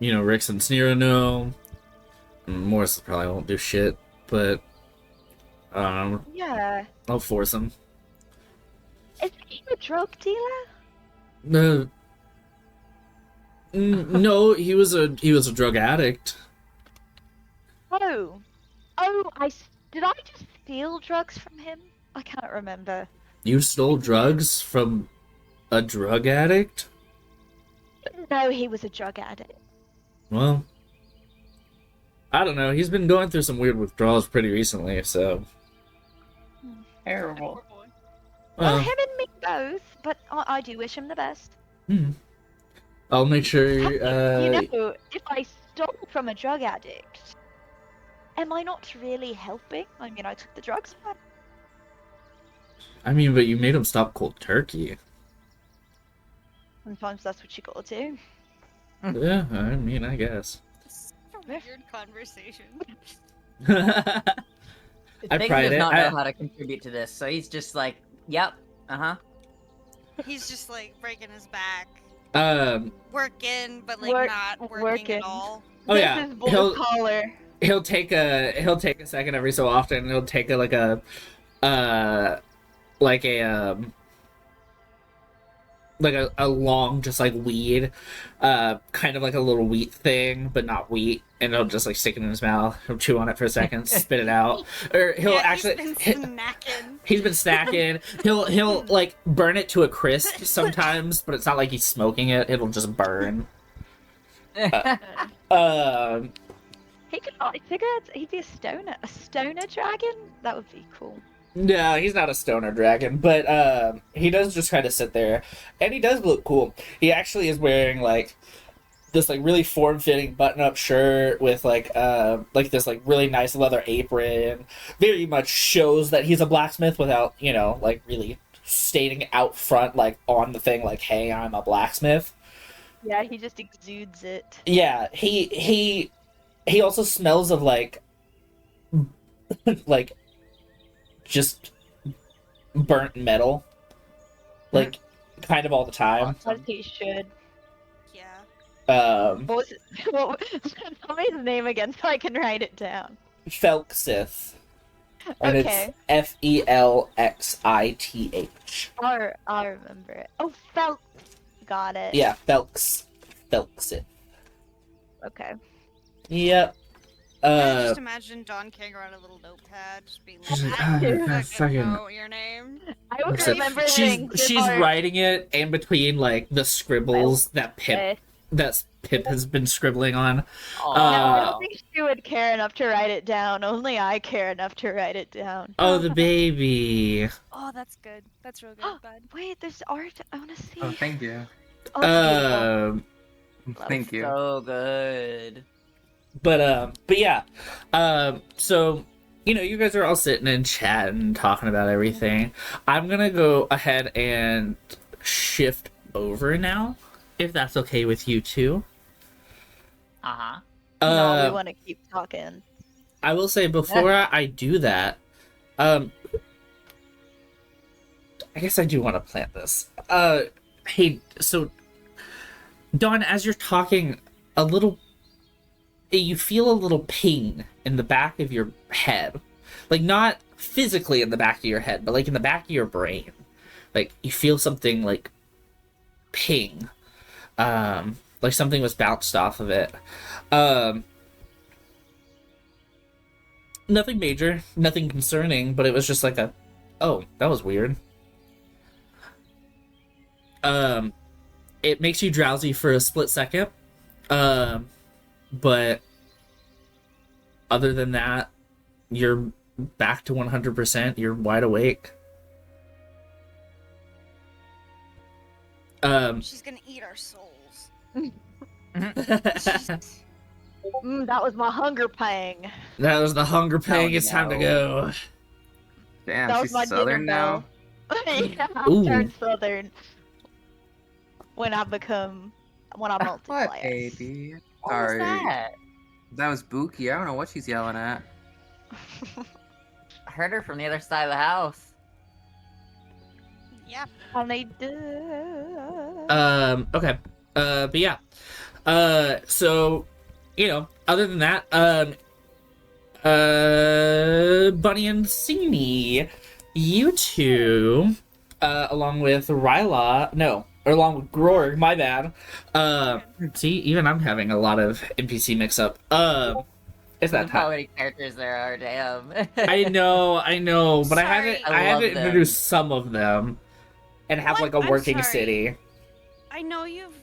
Rix and Sneera know. Morris probably won't do shit, but Yeah. I'll force him. Is he a drug dealer? No, he was a drug addict. Oh, did I just steal drugs from him? I can't remember. You stole drugs from a drug addict? No, he was a drug addict. Well, I don't know. He's been going through some weird withdrawals pretty recently, so. Terrible. Poor boy. Well, Uh, him and me both, but I do wish him the best. I'll make sure. You know, if I stole from a drug addict, am I not really helping? I mean, I took the drugs back. I mean, but you made him stop cold turkey. Sometimes that's what you gotta do. Yeah, I mean, I guess. It's a weird conversation. I Big tried does it. not know how to contribute to this, so he's just like, "Yep, He's just like breaking his back, working, but like Work- not working working. at all. Oh This yeah, is blue collar. he'll take a second every so often. He'll take a long, just like weed, kind of like a little wheat thing, but not wheat, and he'll just like stick it in his mouth. He'll chew on it for a second, spit it out, or he'll actually. He's been snacking. He's been snacking. He'll like burn it to a crisp sometimes, but it's not like he's smoking it. It'll just burn. He could. I figured he'd be a stoner. A stoner dragon? That would be cool. No, he's not a stoner dragon, but he does just kind of sit there, and he does look cool. He actually is wearing like this like really form-fitting button-up shirt with like this like really nice leather apron. Very much shows that he's a blacksmith without like really stating out front, like on the thing, like, "Hey, I'm a blacksmith." Yeah, he just exudes it. Yeah, he also smells of like like just burnt metal, like kind of all the time. As he should. Yeah. What was it? Tell me his name again so I can write it down. Felxith. And Okay. it's Felxith. I'll remember it. Oh, Felk. Got it. Yeah, Felxith. Okay. Yep. I just imagine Don King on a little notepad, just being She's like, like, "I "Oh, don't God, fucking fucking-" know your name." I would So remember things. she's writing it in between like the scribbles that Pip has been scribbling on. No, I Uh, don't think she would care enough to write it down. Only I care enough to write it down. Oh, the baby. Oh, that's good. That's real good, bud. Wait, there's art. I want to see. Oh, thank you. Oh, it's Um, Thank you. So good. but yeah. So, you know, you guys are all sitting and chatting, talking about everything. I'm gonna go ahead and shift over now, if that's okay with you two. Uh-huh. beautiful. No, we Uh, want to keep talking. I will say before I do that, I guess I do want to plant this. Hey, so Dawn, as you're talking, you feel a little ping in the back of your head, like not physically in the back of your head, but like in the back of your brain. Like you feel something like ping, like something was bounced off of it. Nothing major, nothing concerning, but it was just like oh, that was weird. It makes you drowsy for a split second. But other than that, you're back to 100%. You're wide awake. She's gonna eat our souls. That was my hunger pang. That was the hunger pang. Oh, It's time to no. go. Damn, That was she's my southern dinner now. bell. Yeah, Ooh. I'll turn southern when I multiply. What, baby? What was Sorry. that? That was Buki. I don't know what she's yelling at. I heard her from the other side of the house. Yeah. And they do. Okay. But yeah. So, you know, other than that, Bunny and Sini, you two, along with along with Grorg, my bad. See, even I'm having a lot of NPC mix up. It's that Look how time. many characters there are, damn. I know, but I Sorry. haven't I love them. introduced some of them and have What? like a I'm working sorry. city. I know you've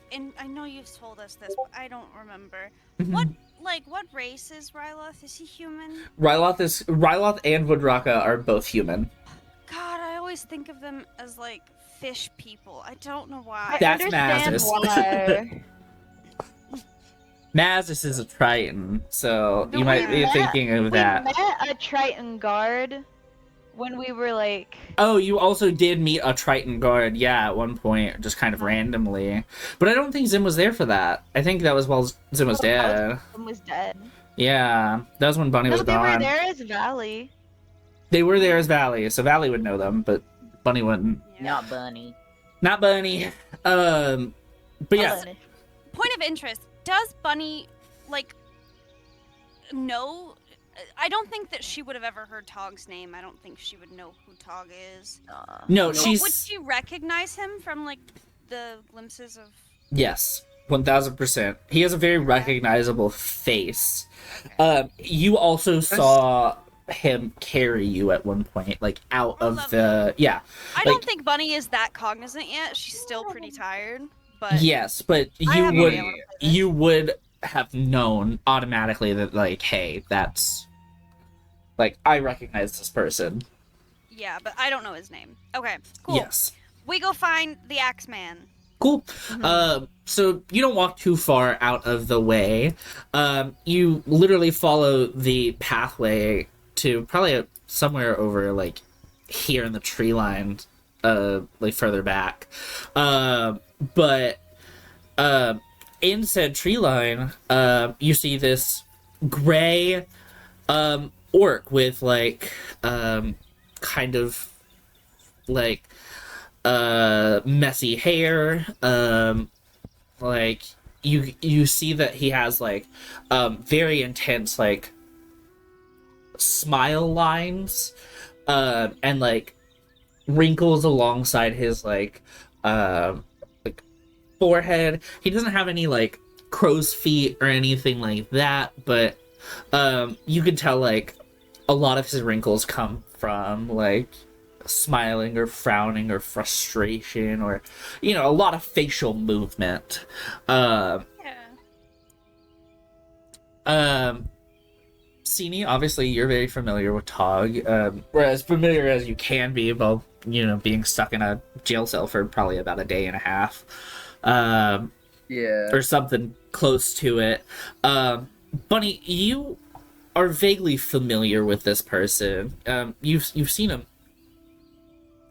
told us this, but I don't remember. Mhm. What race is Ryloth? Is he human? Ryloth and Woodraka are both human. God, I always think of them as like fish people. I don't know why. That's understand Mazis. why. Mazis is a Triton, so No, you might we be met- thinking of that. We met a Triton guard when we were like. Oh, you also did meet a Triton guard, yeah, at one point, just kind of randomly. But I don't think Zim was there for that. I think that was while Zim was dead. Zim was dead. Yeah, that was when Bunny No, was they were gone. there as Valley. They were there as Valley, so Valley would know them, but Bunny wouldn't. Yeah. Not Bunny. Not Bunny. But yeah, Ellen. Point of interest: does Bunny know? I don't think that she would have ever heard Tog's name. I don't think she would know who Tog is. no, But she's would she recognize him from the glimpses of? yes, 1000%. He has a very recognizable face. You also saw him carry you at one point, like out Oh, of lovely. the I Like- don't think Bunny is that cognizant yet. She's still pretty tired, but yes, but I you haven't would been able to play this. you would have known automatically that like, hey, that's like I recognize this person. yeah, but I don't know his name. Okay, cool. Yes. We go find the Axeman. Cool. Mm-hmm. So you don't walk too far out of the way. You literally follow the pathway to probably somewhere over like here in the tree line, like further back. But in said tree line, you see this gray orc with like kind of like messy hair. Like you see that he has like very intense like smile lines and like wrinkles alongside his like forehead. He doesn't have any like crow's feet or anything like that, but you can tell like a lot of his wrinkles come from like smiling or frowning or frustration or a lot of facial movement. Sini, obviously you're very familiar with Tog, or as familiar as you can be about being stuck in a jail cell for probably about a day and a half, Yeah. or something close to it. Bunny, you are vaguely familiar with this person. You've seen him,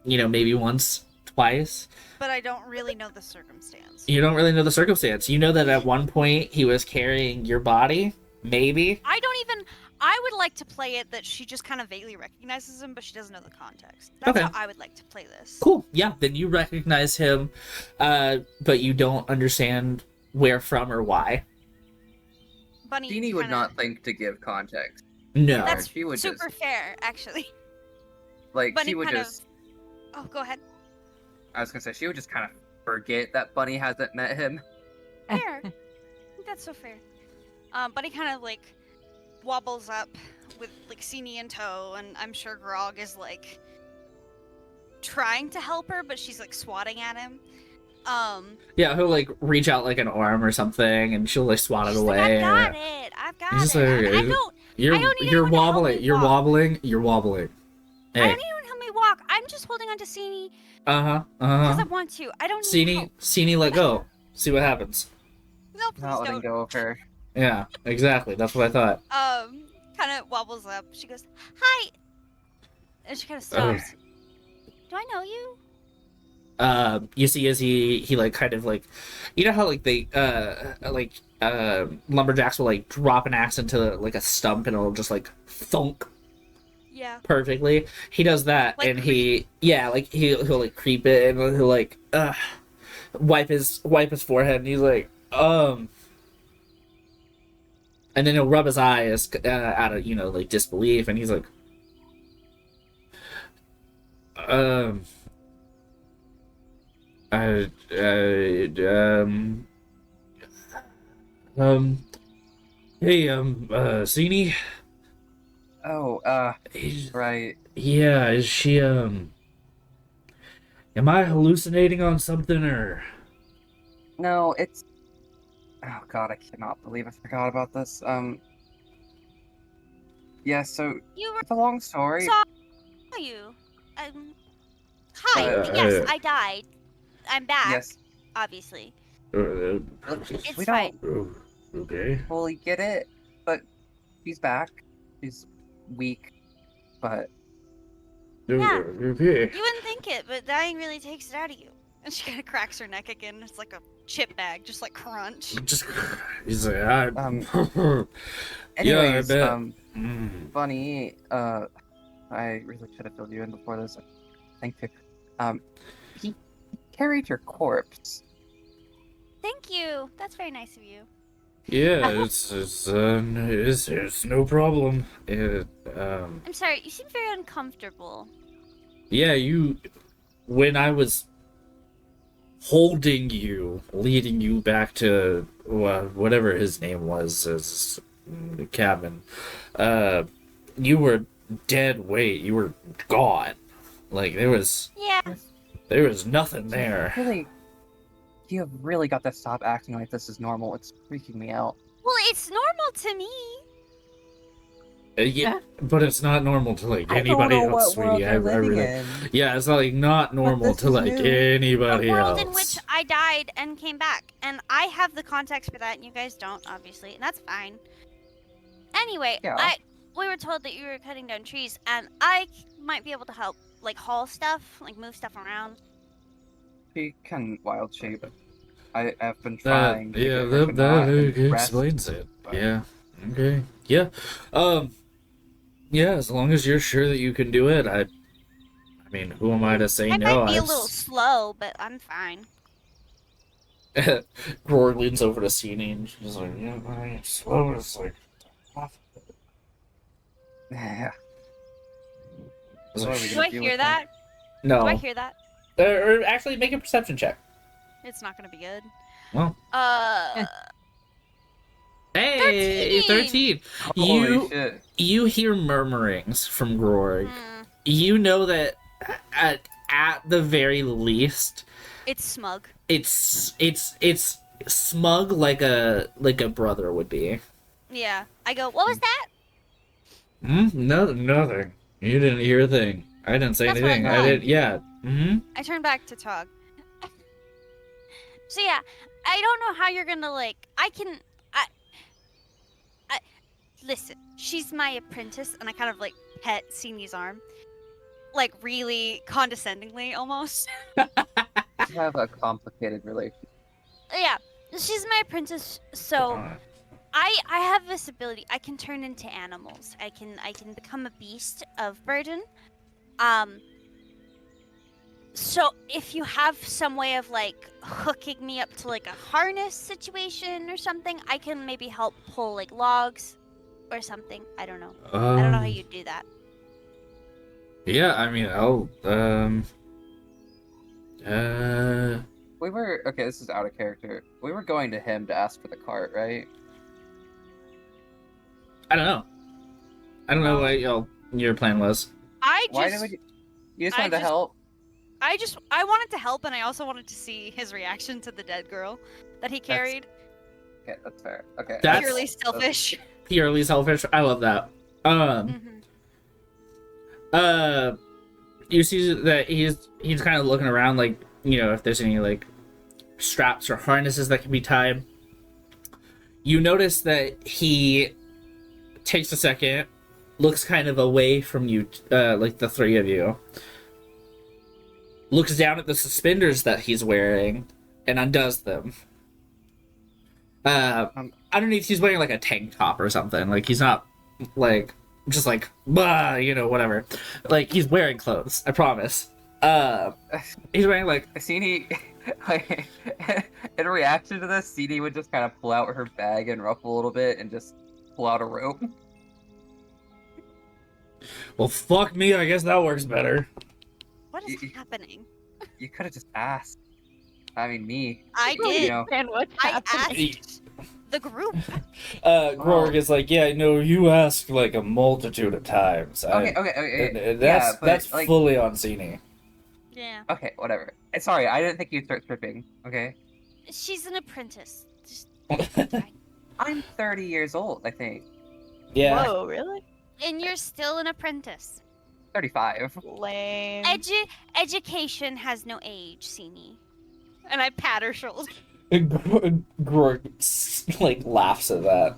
maybe once, twice. But I don't really know the circumstance. You don't really know the circumstance. You know that at one point he was carrying your body, maybe. I would like to play it that she just kind of vaguely recognizes him, but she doesn't know the context. That's Okay. how I would like to play this. Cool. Yeah, then you recognize him, but you don't understand where from or why. Bunny Jeannie would kinda- not think to give context. No. That's she would super just fair, actually. like Bunny she would kind of- just. Oh, go ahead. I was gonna say she would just kind of forget that Bunny hasn't met him. Fair. I think that's so fair. Bunny kind of like wobbles up with like Sini in tow, and I'm sure Grog is like trying to help her, but she's like swatting at him. Yeah, he'll like reach out like an arm or something, and she'll like swat it She's away. like, I've got He's just it. like, I don't You're I don't need you're anyone to help wobbling. me You're walk. wobbling. You're wobbling. I Hey. don't need anyone to help me walk. I'm just holding on to Sini Uh because huh. I want to. I don't need help. Sini, let go. See what happens. No, please Not letting don't. go of her. Yeah, exactly. That's what I thought. Kind of wobbles up. She goes, "Hi," and she kind of stops. Do I know you? You see as he like kind of like, how like they lumberjacks will like drop an axe into like a stump and it'll just like thunk Yeah. perfectly. He does that, Like and he'll like creep it, and he'll like wipe his forehead, and he's like and then he'll rub his eyes out of like disbelief, and he's like hey, Sini? Oh, Is- right. Yeah, is she, am I hallucinating on something, or? No, it's. Oh God, I cannot believe I forgot about this. Yeah. So You were it's a long story. saw you. Hi. Yes, I died. I'm back. Yes, Obviously. It's we fine. don't Okay. fully get it, but she's back. She's weak, but Yeah. Okay. You wouldn't think it, but dying really takes it out of you. And she kind of cracks her neck again. It's like a chip bag, just like crunch. Just, he's like, I... anyways, bet. Bunny, I really should have filled you in before this. Thank you. He carried your corpse. Thank you. That's very nice of you. Yeah, it's no problem. I'm sorry. You seem very uncomfortable. Yeah, when I was holding you, leading you back to whatever his name was, his cabin, you were dead weight. You were gone. Like there was nothing there. You have really got to stop acting like this is normal. It's freaking me out. Well, it's normal to me. Yeah, but it's not normal to like I anybody don't know else, what world sweetie. I you're living really, in. yeah, it's like not normal this to is like new. anybody A world else. in which I died and came back, and I have the context for that, and you guys don't, obviously, and that's fine. Anyway, Yeah. we were told that you were cutting down trees, and I might be able to help. like haul stuff, like move stuff around? She can wild shape. I have been That trying to yeah, get her to not and rest. explains it. but- Yeah. Okay. Yeah. Yeah. As long as you're sure that you can do it, I mean, who am I to say I no? might be a I've little slow, but I'm fine. Roar leans over to Cini and she's like, "Yeah, but I'm slow." It's like, Yeah. it's What like, are we Do gonna I do hear with that? no. Do I hear that? Or actually, make a perception check. It's not gonna be good. Well. Uh, Hey, 13. Holy shit. You hear murmurings from Grorg. hmm, You know that at the very least, it's smug. it's smug like a brother would be. Yeah. I go, what was that? Nothing. You didn't hear a thing. I didn't say That's what I anything. I thought. did. Yeah. I turn back to Tog. So yeah, I don't know how you're gonna like. I listen. She's my apprentice, and I kind of like pet Sini's arm, like really condescendingly almost. We have a complicated relationship. Yeah, she's my apprentice, so I have this ability. I can turn into animals. I can become a beast of burden. So if you have some way of like hooking me up to like a harness situation or something, I can maybe help pull like logs or something. I don't know. I don't know how you do that. Yeah, I mean, I'll We were okay, this is out of character. We were going to him to ask for the cart, right? I don't know. I don't know what your plan was. Why did we you just wanted to help? I wanted to help, and I also wanted to see his reaction to the dead girl that he carried. Okay, that's fair. Okay. That's- Purely selfish. Purely selfish. I love that. You see that he's kind of looking around, like, you know, if there's any like straps or harnesses that can be tied. You notice that he takes a second, looks kind of away from you, like the three of you, looks down at the suspenders that he's wearing, and undoes them. Underneath, he's wearing like a tank top or something. Like, he's not like just like, bah, you know, whatever. Like, he's wearing clothes. I promise. He's wearing like. CD, like, in reaction to this, CD would just kind of pull out her bag and ruffle a little bit and just pull out a rope. Well, fuck me. I guess that works better. What is happening? You could have just asked. I mean, me. I don't did. understand what's I happening. asked the group. Grorg is like, yeah, no, you asked like a multitude of times. Okay. That's like, fully on Cini. Yeah. okay, whatever. Sorry, I didn't think you'd start stripping. Okay. She's an apprentice. Just I'm 30 years old, I think. Yeah. Whoa, really? and you're still an apprentice. 35. Lame. Education has no age, Sini. And I pat her shoulder. Grorg like laughs at that.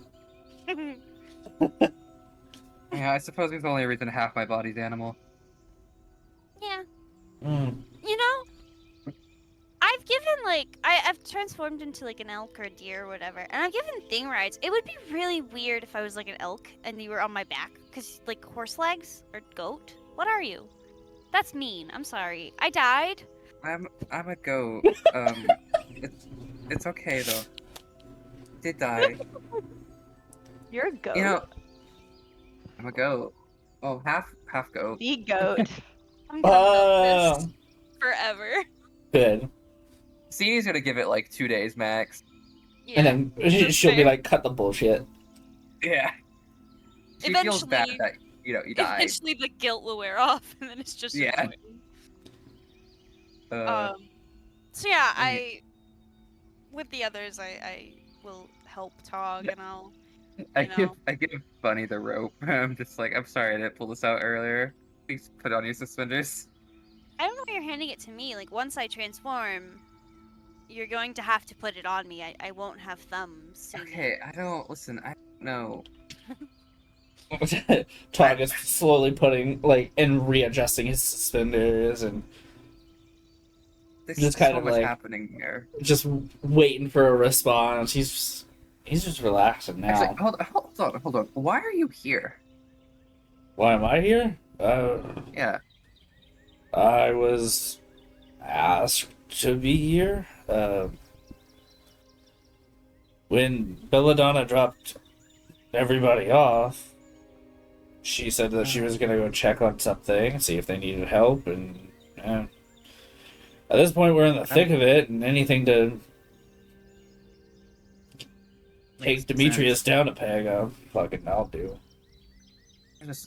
Yeah, I suppose there's only a reason half my body's animal. Yeah. Mm. You know, I've given like I've transformed into like an elk or a deer or whatever, and I've given thing rides. It would be really weird if I was like an elk and you were on my back, cause like horse legs or goat. What are you? That's mean. I'm sorry. I died. I'm a goat. It's okay though. Did die. You're a goat. You know, I'm a goat. Oh, half goat. The goat. I'm gonna milk this forever. Good. Cini's gonna give it like 2 days max. Yeah. And then she'll be fair. like, cut the bullshit. Yeah. She feels bad Eventually- that you died. Eventually, the guilt will wear off, and then it's just Yeah. annoying. So yeah, okay. with the others, I will help Tog, and I'll. I you know. give Bunny the rope. I'm just like, I'm sorry I didn't pull this out earlier. Please put on your suspenders. I don't know why you're handing it to me. Like, once I transform, you're going to have to put it on me. I won't have thumbs. Sini. Okay, I don't listen. I don't know. Tog is slowly putting, like, and readjusting his suspenders and There's just kind so of much like happening here. just waiting for a response. He's just relaxing now. Actually, hold on. Why are you here? Why am I here? Yeah. I was asked to be here. When Belladonna dropped everybody off, she said that she was gonna go check on something, see if they needed help, and at this point we're in the thick of it, and anything to take Demetrius down a peg, I'll do.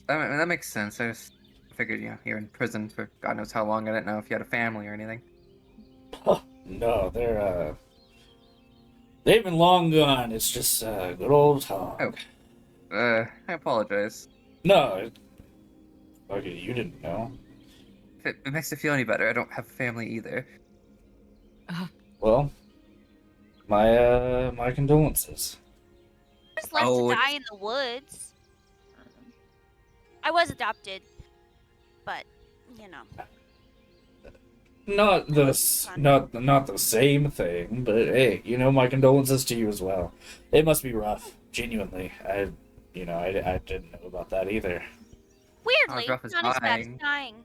That makes sense. I just figured, you're in prison for God knows how long. I didn't know if you had a family or anything. Oh, no, they've been long gone. It's just good old talk. I apologize. No, okay, you didn't know. If it makes you feel any better, I don't have family either. Well, my condolences. I was left to die in the woods. I was adopted, but Not the same thing, but hey, my condolences to you as well. It must be rough, genuinely. I didn't know about that either. Weirdly, rough is not as bad as dying. dying.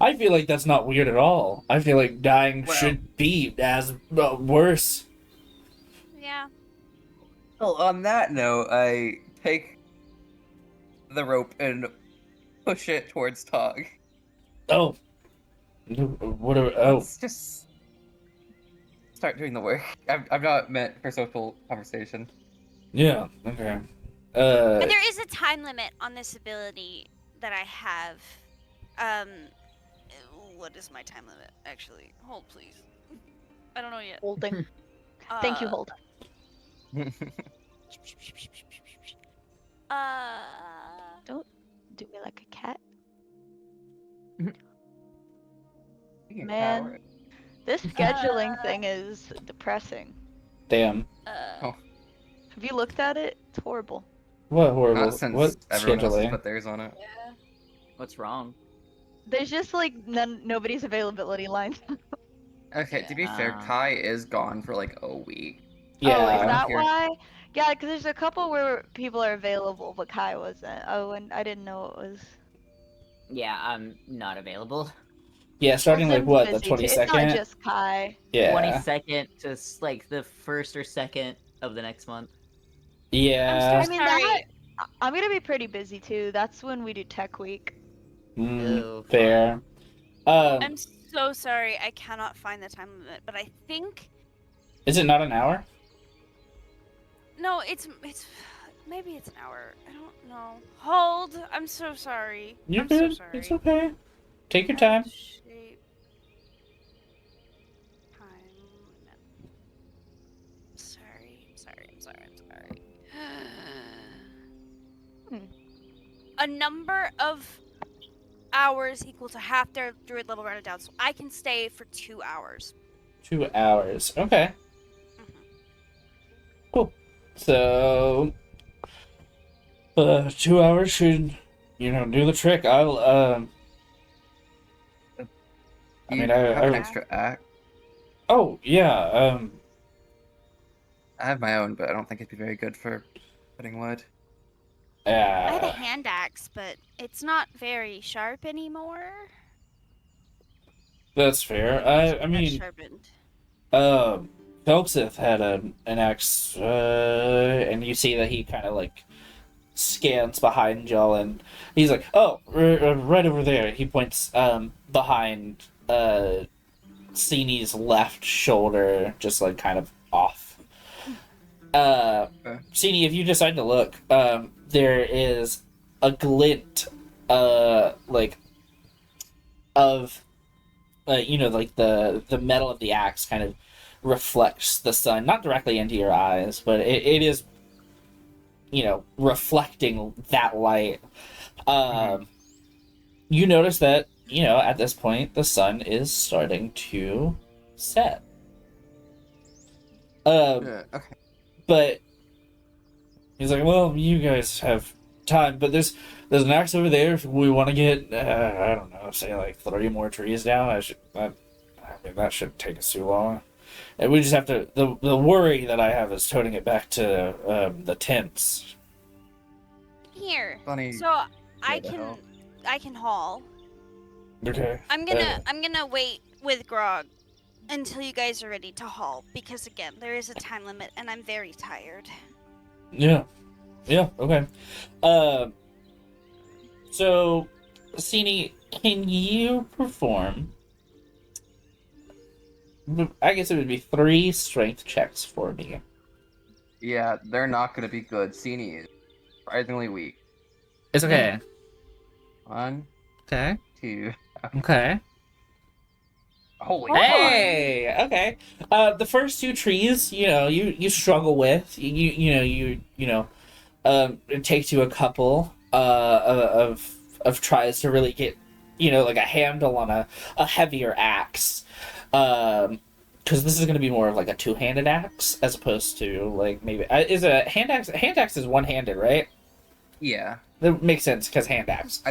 I feel like that's not weird at all. I feel like dying should be as worse. Yeah. Well, on that note, I take the rope and push it towards Tog. Oh. Let's just start doing the work. I'm not meant for social conversation. Yeah, okay. But there is a time limit on this ability that I have. What is my time limit, actually? Hold, please. I don't know yet. Holding. Thank you, Hold. Don't do me like a cat. Man, this scheduling thing is depressing. Damn. Oh. Have you looked at it? It's horrible. What horrible? Not since What everyone else has scheduling? put theirs on it. Yeah. What's wrong? There's just like nobody's availability lines. Okay, to be fair, Kai is gone for like a week. Yeah. Oh, is that Here. why? Yeah, because there's a couple where people are available, but Kai wasn't. Oh, and I didn't know it was. Yeah, I'm not available. Yeah, starting like Sim's what, the busy too. 22nd? It's not just Kai. Yeah. 22nd to like the 1st or 2nd of the next month. Yeah. I'm so sorry. I'm gonna be pretty busy too. That's when we do Tech Week. Fair. I'm so sorry. I cannot find the time limit, but I think Is it not an hour? no. It's maybe it's an hour. I don't know. Hold. I'm so sorry. You're I'm good. so sorry. It's okay. Take your time. Shape. Time limit. I'm sorry. A number of hours equal to half their druid level rounded down, so I can stay for 2 hours. 2 hours. Okay. Mhm. Cool. So, 2 hours should, do the trick. I'll, I mean, have an I extra axe. Oh, yeah, I have my own, but I don't think it'd be very good for cutting wood. I have a hand axe, but it's not very sharp anymore. That's fair. I mean, sharpened. Phelpsith had an axe, and you see that he kind of like scans behind y'all, and he's like, "Oh, right over there." He points behind Sini's left shoulder, just like kind of off. Sini, if you decide to look, there is a glint, like of, like the metal of the axe kind of reflects the sun, not directly into your eyes, but it is, reflecting that light. You notice that, at this point, the sun is starting to set. Okay. But He's like, well, you guys have time, but there's an axe over there if we want to get, I don't know, say like 3 more trees down. I mean, that shouldn't take us too long. And we just have to, the worry that I have is toting it back to the tents. Here. Bunny. So I the can hell? I can haul. Okay. I'm gonna wait with Grog until you guys are ready to haul, because again, there is a time limit and I'm very tired. Yeah. Yeah, okay. So, Sini, can you perform, I guess it would be 3 strength checks for me. Yeah, they're not gonna be good. Sini is surprisingly weak. It's okay. 1, Okay. 2. Okay. Holy Hey! Okay. The first 2 trees, you struggle with. It takes you a couple of tries to really get, like a handle on a heavier axe. Because this is going to be more of like a 2-handed axe as opposed to like maybe is a hand axe. A hand axe is one-handed, right? Yeah. That makes sense because hand axe.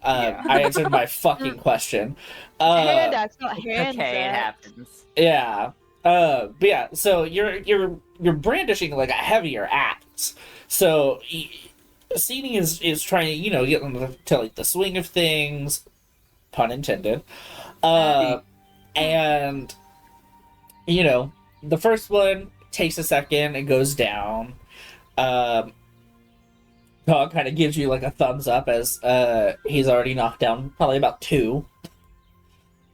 Yeah. I answered my fucking question. Hand axe, not hands. Okay, it happens. Yeah. But yeah, so you're brandishing like a heavier axe. So Seeding is trying to, get them to like the swing of things, pun intended. And the first one takes a second and goes down. Dog kind of gives you like a thumbs up as he's already knocked down probably about 2.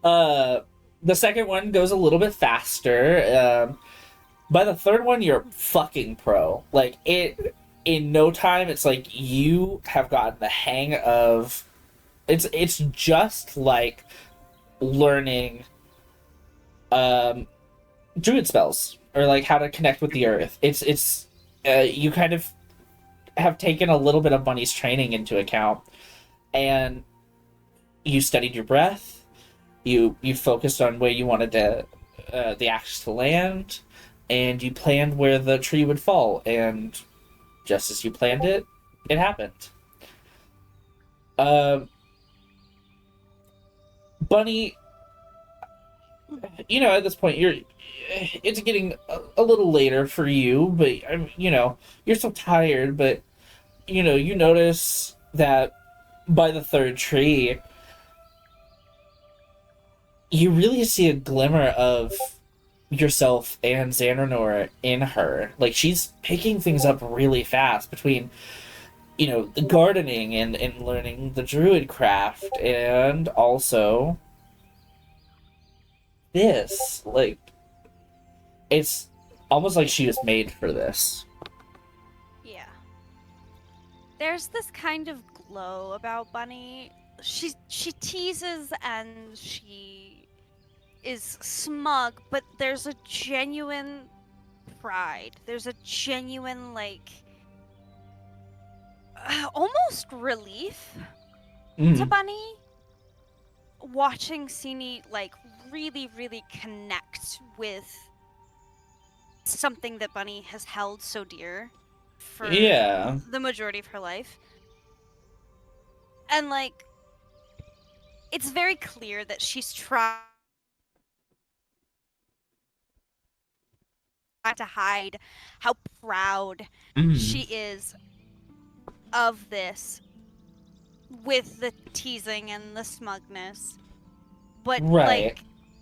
The second one goes a little bit faster. By the third one, you're fucking pro. Like, in no time, it's like you have gotten the hang of... It's just like learning druid spells, or like how to connect with the earth. It's you kind of have taken a little bit of Bunny's training into account, and you studied your breath. You focused on where you wanted the axe to land, and you planned where the tree would fall, and just as you planned it, it happened. Bunny, at this point, it's getting a little later for you, but, you're still tired, but, you notice that by the third tree, you really see a glimmer of yourself and Xanranor in her. Like, she's picking things up really fast between, the gardening and learning the druid craft, and also this. Like, it's almost like she was made for this. Yeah. There's this kind of glow about Bunny. She teases and she is smug, but there's a genuine pride. There's a genuine, like, almost relief to Bunny, watching Sini, like, really, really connect with something that Bunny has held so dear for the majority of her life. And, like, it's very clear that she's trying to hide how proud she is of this, with the teasing and the smugness. But, like,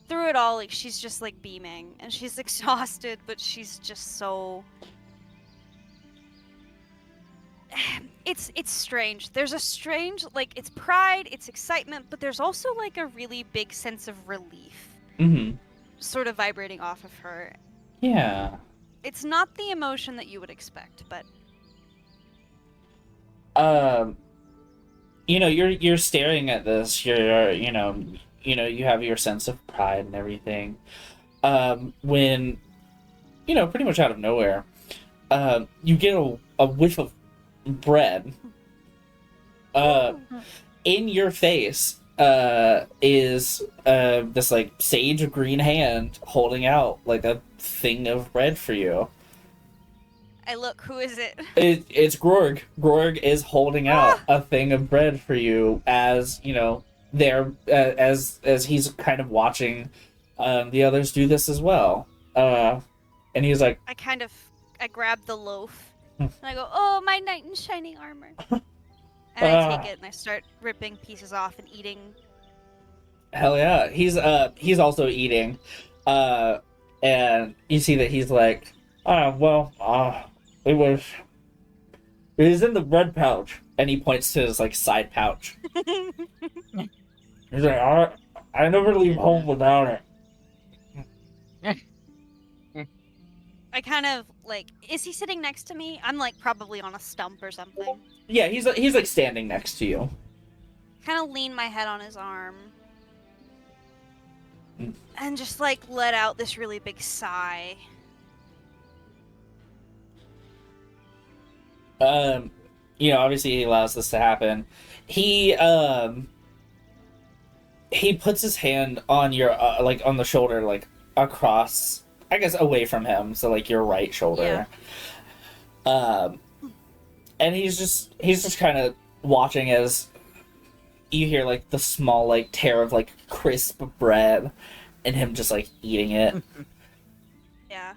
through it all, like, she's just, like, beaming. And she's exhausted, but she's just so... It's strange. There's a strange, like, it's pride, it's excitement, but there's also, like, a really big sense of relief. Sort of vibrating off of her. Yeah. It's not the emotion that you would expect, but... you're staring at this. You're, you have your sense of pride and everything. When, pretty much out of nowhere, you get a whiff of bread. In your face, is this, like, sage green hand holding out, like, a thing of bread for you. I look. Who is it? It's Grorg. Grorg is holding out a thing of bread for you as, there as he's kind of watching the others do this as well. And he's like, I grab the loaf Hmm. and I go, "Oh, my knight in shining armor!" And I take it and I start ripping pieces off and eating. hell yeah. He's also eating. And you see that he's like, it was in the bread pouch. And he points to his like side pouch. He's like, I never leave home without it. I kind of like, is he sitting next to me? I'm like probably on a stump or something. Yeah, he's like standing next to you. Kind of lean my head on his arm. Mm. And just like let out this really big sigh. Obviously he allows this to happen. He puts his hand on your like on the shoulder, like across, I guess, away from him, so like your right shoulder. And he's just kind of watching as you hear like the small like tear of like crisp bread, and him just like eating it. Yeah.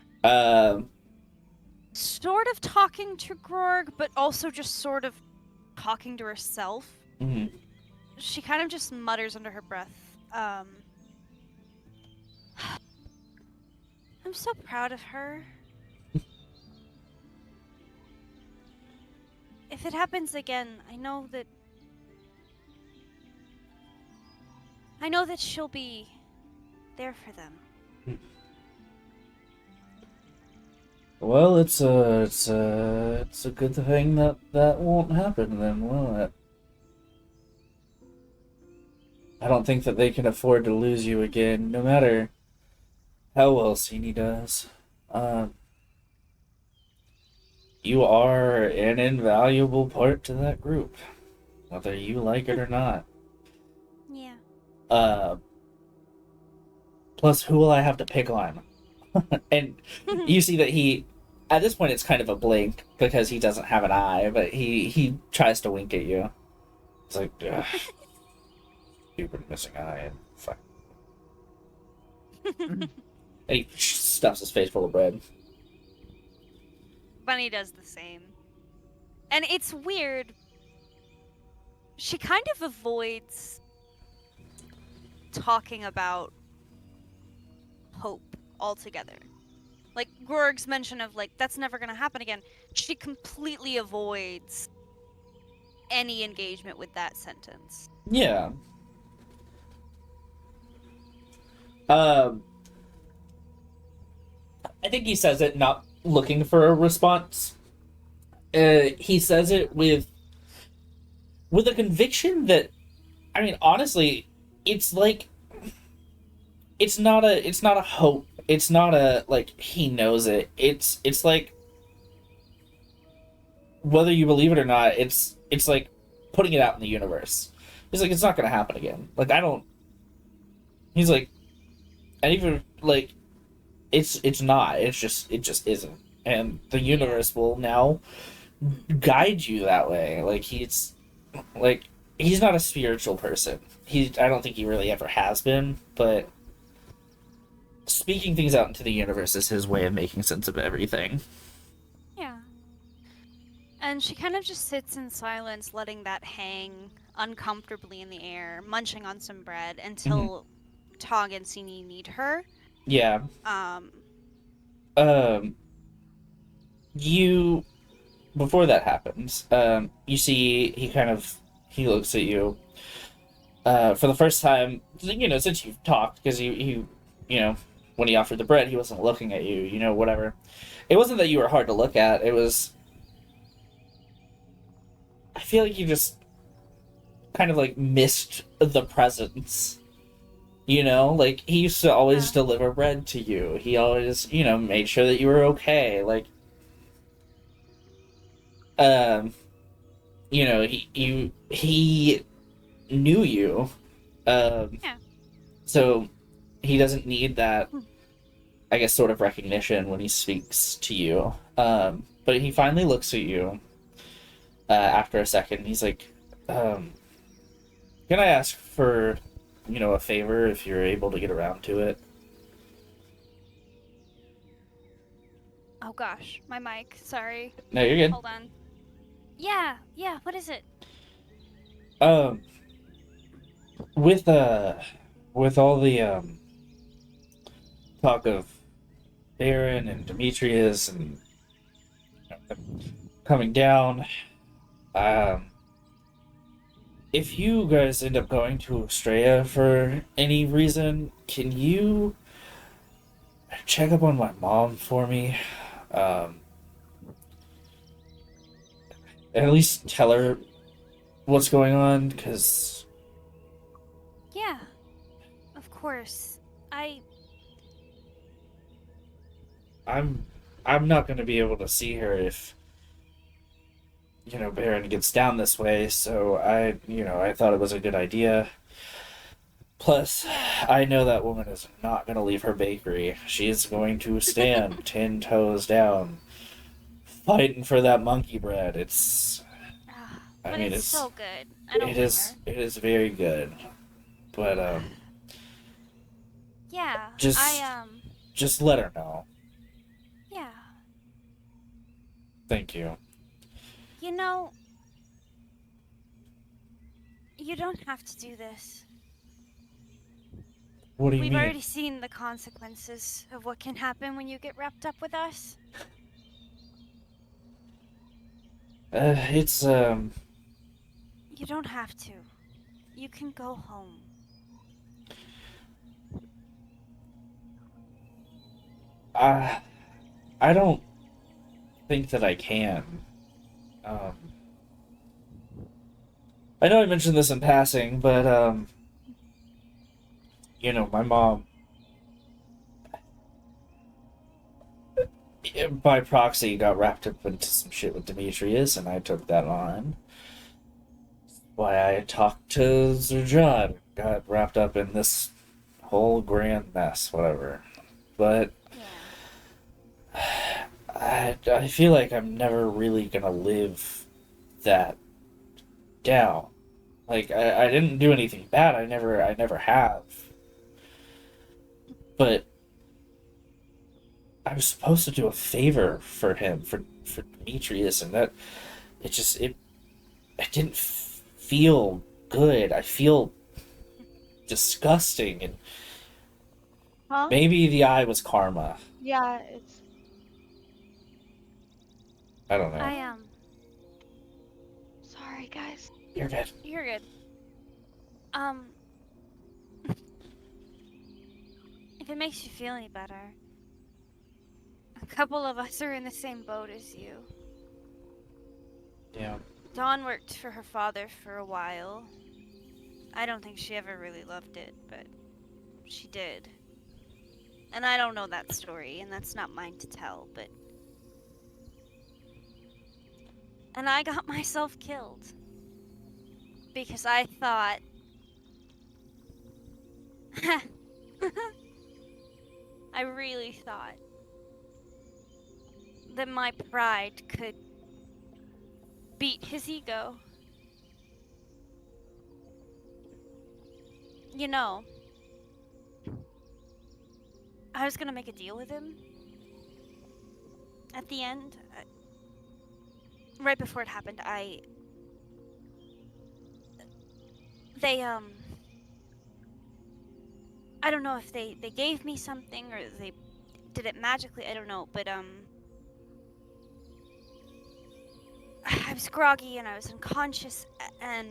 Sort of talking to Grorg, but also just sort of talking to herself. Mm-hmm. She kind of just mutters under her breath. I'm so proud of her. If it happens again, I know that she'll be there for them. Well, it's a good thing that won't happen then, will it? I don't think that they can afford to lose you again, no matter how well Sini does. You are an invaluable part to that group, whether you like it or not. Yeah. Plus, who will I have to pick on? And you see that he, at this point, it's kind of a blink because he doesn't have an eye, but he tries to wink at you. It's like, ugh, stupid missing eye, and fuck. And he stuffs his face full of bread. Bunny does the same. And it's weird. She kind of avoids talking about hope altogether. Like Gorg's mention of like, that's never gonna happen again. She completely avoids any engagement with that sentence. Yeah. I think he says it not looking for a response. He says it with a conviction that, I mean, honestly, it's like, it's not a hope. It's not a, like, he knows it. It's like, whether you believe it or not, it's like putting it out in the universe. He's like, it's not gonna happen again. Like, he's like, and even, like, it's not. It just isn't. And the universe will now guide you that way. Like, he's not a spiritual person. I don't think he really ever has been, but speaking things out into the universe is his way of making sense of everything. Yeah. And she kind of just sits in silence, letting that hang uncomfortably in the air, munching on some bread until Tog and Sini need her. Yeah. Before that happens, you see he looks at you for the first time, since you've talked, because he when he offered the bread, he wasn't looking at you, whatever. It wasn't that you were hard to look at, it was, I feel like you just kind of like missed the presence. Like, he used to always deliver bread to you. He always, made sure that you were okay. Like, he knew you. So he doesn't need that, I guess, sort of recognition when he speaks to you. But he finally looks at you after a second. He's like, can I ask for, a favor if you're able to get around to it? Oh gosh, my mic. Sorry. No, you're good. Hold on. Yeah, what is it? Um, with all the talk of Baron and Demetrius and coming down, if you guys end up going to Australia for any reason, can you check up on my mom for me? At least tell her what's going on, because Yeah, of course. I'm not going to be able to see her if Baron gets down this way, so I thought it was a good idea. Plus, I know that woman is not going to leave her bakery. She's going to stand 10 toes down, fighting for that monkey bread. It's But mean, it's so good. I don't it blame is her. it is very good. But Yeah, just just let her know. yeah. Thank you. You know, you don't have to do this. What do you We've mean? already seen the consequences of what can happen when you get wrapped up with us. It's You don't have to. You can go home. I don't think that I can. Um, I know I mentioned this in passing, but my mom, by proxy, got wrapped up into some shit with Demetrius, and I took that on. Why I talked to Zurjad, got wrapped up in this whole grand mess, whatever. But Yeah. I feel like I'm never really gonna live that down. Like I didn't do anything bad. I never have. But I was supposed to do a favor for him, for Demetrius, and that it didn't feel good. I feel disgusting, and Huh? maybe the eye was karma. Yeah, it's. I don't know. Sorry, guys. You're good. You're good. If it makes you feel any better, a couple of us are in the same boat as you. Yeah. Dawn worked for her father for a while. I don't think she ever really loved it, but she did. And I don't know that story, and that's not mine to tell, but... And I got myself killed. Because I thought... I really thought that my pride could beat his ego. You know, I was gonna make a deal with him. At the end, right before it happened, they, I don't know if they gave me something or they did it magically, I don't know, but, I was groggy and I was unconscious, and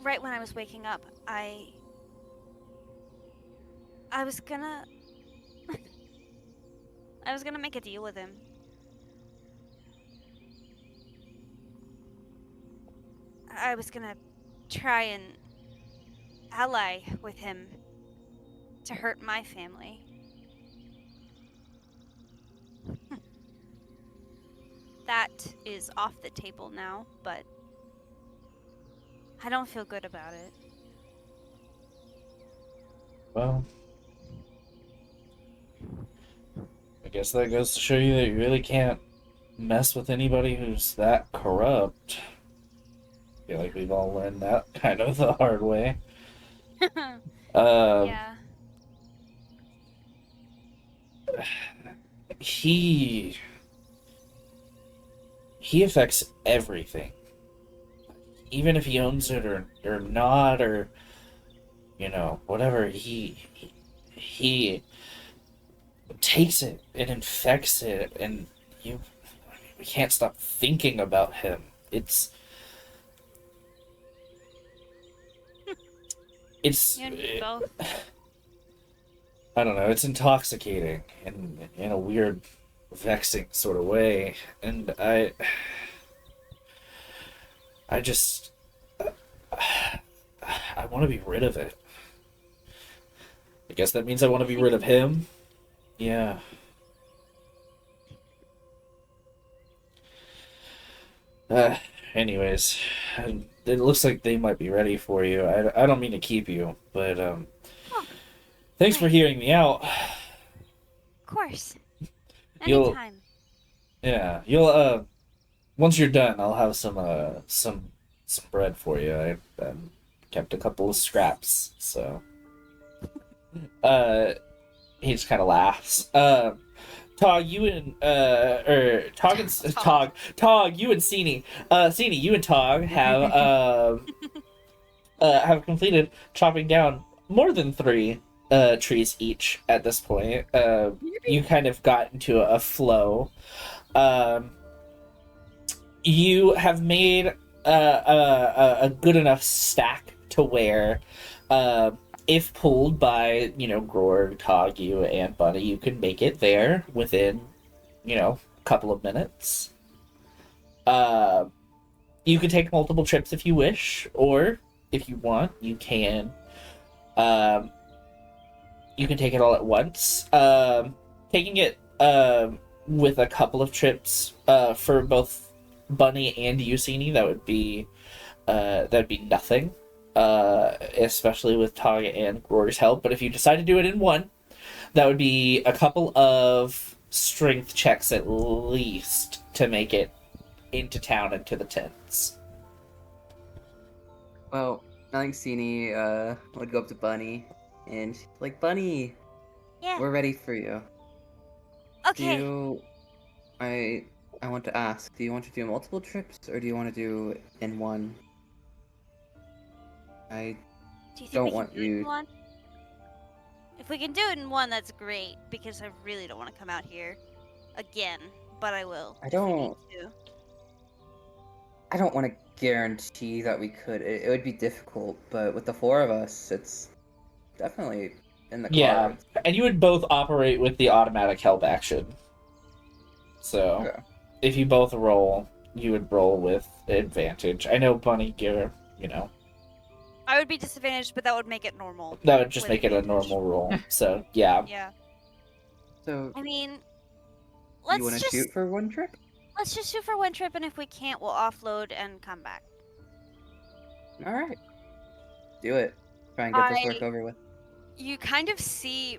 right when I was waking up, I was gonna... I was gonna make a deal with him. I was gonna try and ally with him to hurt my family. That is off the table now, but I don't feel good about it. Well, I guess that goes to show you that you really can't mess with anybody who's that corrupt. I feel like we've all learned that kind of the hard way. Yeah. He affects everything. Even if he owns it or not, or whatever, he takes it and infects it, and we can't stop thinking about him. It's You and me both. I don't know, it's intoxicating in a weird, vexing sort of way, and I just I want to be rid of it. I guess that means I want to be rid of him. Yeah. Anyways, it looks like they might be ready for you. I don't mean to keep you, but thanks for hearing me out. Of course. You'll- Anytime. Yeah, you'll once you're done, I'll have some bread for you. I kept a couple of scraps, so he just kind of laughs. Tog, you and Tog, you and Sini, you and Tog have completed chopping down more than 3 trees each at this point. You kind of got into a flow. You have made a good enough stack to where, if pulled by, Gror, Tog, you, and Bunny, you can make it there within, a couple of minutes. You can take multiple trips if you wish, or if you want, you can take it all at once. Taking it with a couple of trips for both Bunny and Yusini, that'd be nothing. Especially with Tog and Gror's help. But if you decide to do it in one, that would be a couple of strength checks at least to make it into town and to the tents. Well, I think Sini would go up to Bunny and she'd be like, Bunny, Yeah. we're ready for you. Okay. I want to ask, do you want to do multiple trips or do you want to do in one? I Do you think don't we can want do it you- in one? If we can do it in one, that's great, because I really don't want to come out here again, but I will. I if we need don't- to. I don't want to guarantee that we could. It would be difficult, but with the 4 of us, it's definitely in the Yeah, cards. and you would both operate with the automatic help action. So, Okay. if you both roll, you would roll with advantage. I know Bunny Gear, I would be disadvantaged, but that would make it normal. that would just with make it a advantage. normal roll. So, yeah. Yeah. So, I mean, you let's want to just shoot for one trip? let's just shoot for one trip, and if we can't, we'll offload and come back. All right. Do it. Try and get this work over with. You kind of see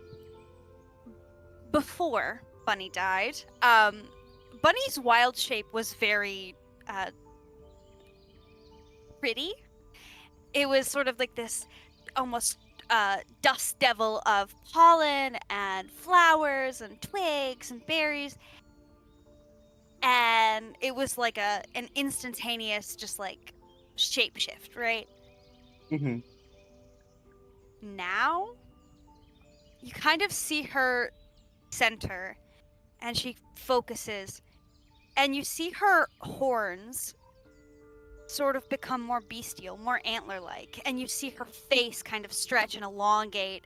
before Bunny died, Bunny's wild shape was very pretty. It was sort of like this almost dust devil of pollen and flowers and twigs and berries. And it was like an instantaneous just like shapeshift, right? Mm-hmm. Now you kind of see her center and she focuses and you see her horns sort of become more bestial, more antler-like, and you see her face kind of stretch and elongate,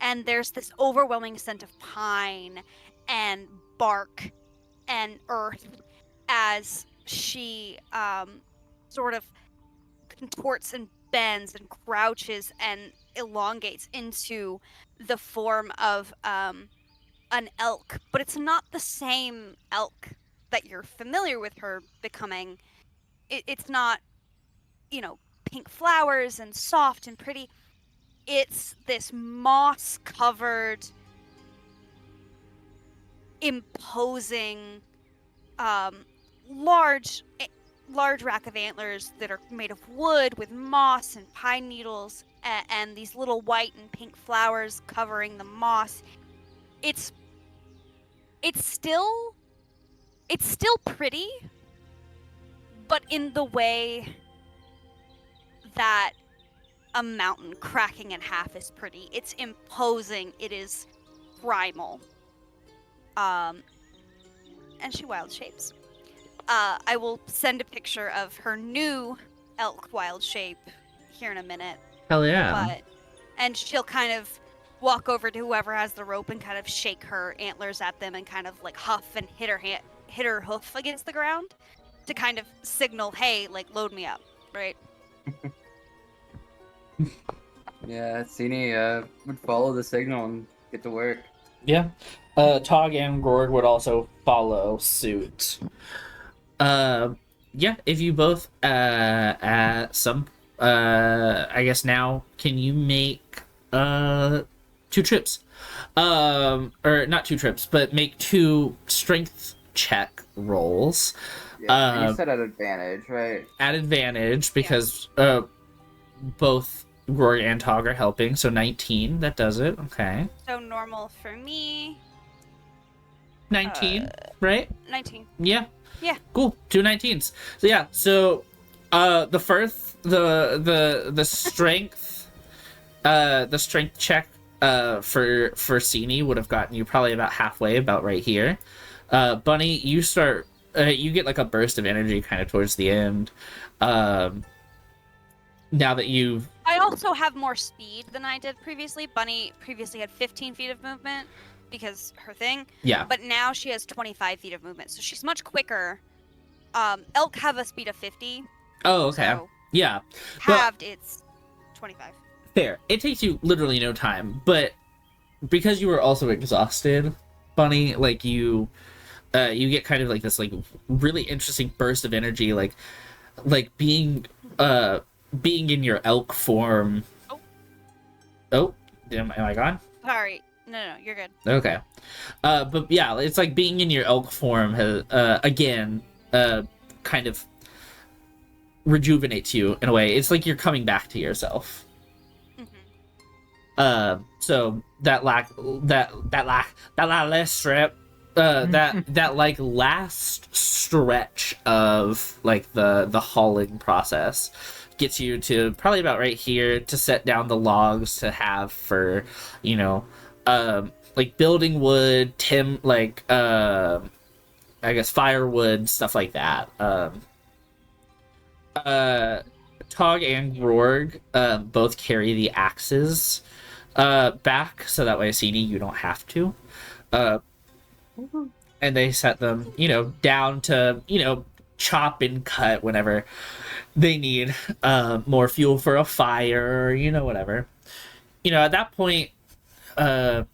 and there's this overwhelming scent of pine and bark and earth as she sort of contorts and bends and crouches and elongates into the form of an elk, but it's not the same elk that you're familiar with her becoming. It's not, pink flowers and soft and pretty. It's this moss-covered, imposing large rack of antlers that are made of wood with moss and pine needles and these little white and pink flowers covering the moss. It's still pretty, but in the way that a mountain cracking in half is pretty. It's imposing. It is primal. And she wild shapes. I will send a picture of her new elk wild shape here in a minute. Hell yeah. And she'll kind of walk over to whoever has the rope and kind of shake her antlers at them and kind of like huff and hit her hoof against the ground to kind of signal, hey, like load me up, right? Yeah, Sini would follow the signal and get to work. Yeah. Tog and Gorg would also follow suit. Yeah, if you both at some I guess now can you make 2 trips? Or not 2 trips, but make 2 strength check rolls. Yeah, and you said at advantage, right? At advantage because both Gorg and Tog are helping, so 19, that does it. Okay. So normal for me. 19, right? 19. Yeah. Yeah. Cool. 2 19s. So yeah, so the first the strength the strength check for Sini would have gotten you probably about halfway, about right here. Bunny, you start you get like a burst of energy kind of towards the end. Now that you've... I also have more speed than I did previously. Bunny previously had 15 feet of movement because her thing. Yeah. But now she has 25 feet of movement, so she's much quicker. Elk have a speed of 50. Oh, okay. So yeah. halved, it's 25. Fair. It takes you literally no time, but because you were also exhausted, Bunny, like you get kind of like this like really interesting burst of energy, like being in your elk form. Oh, am I gone? Sorry. No, you're good. Okay. But yeah, it's like being in your elk form has again kind of rejuvenates you in a way. It's like you're coming back to yourself. So that last strip, that like last stretch of like the hauling process gets you to probably about right here to set down the logs to have for, you know, like building wood, I guess firewood, stuff like that. Tog and Grorg both carry the axes back, so that way, Sini, you don't have to. And they set them, you know, down to, you know, chop and cut whenever they need more fuel for a fire, or, you know, whatever. You know, at that point, the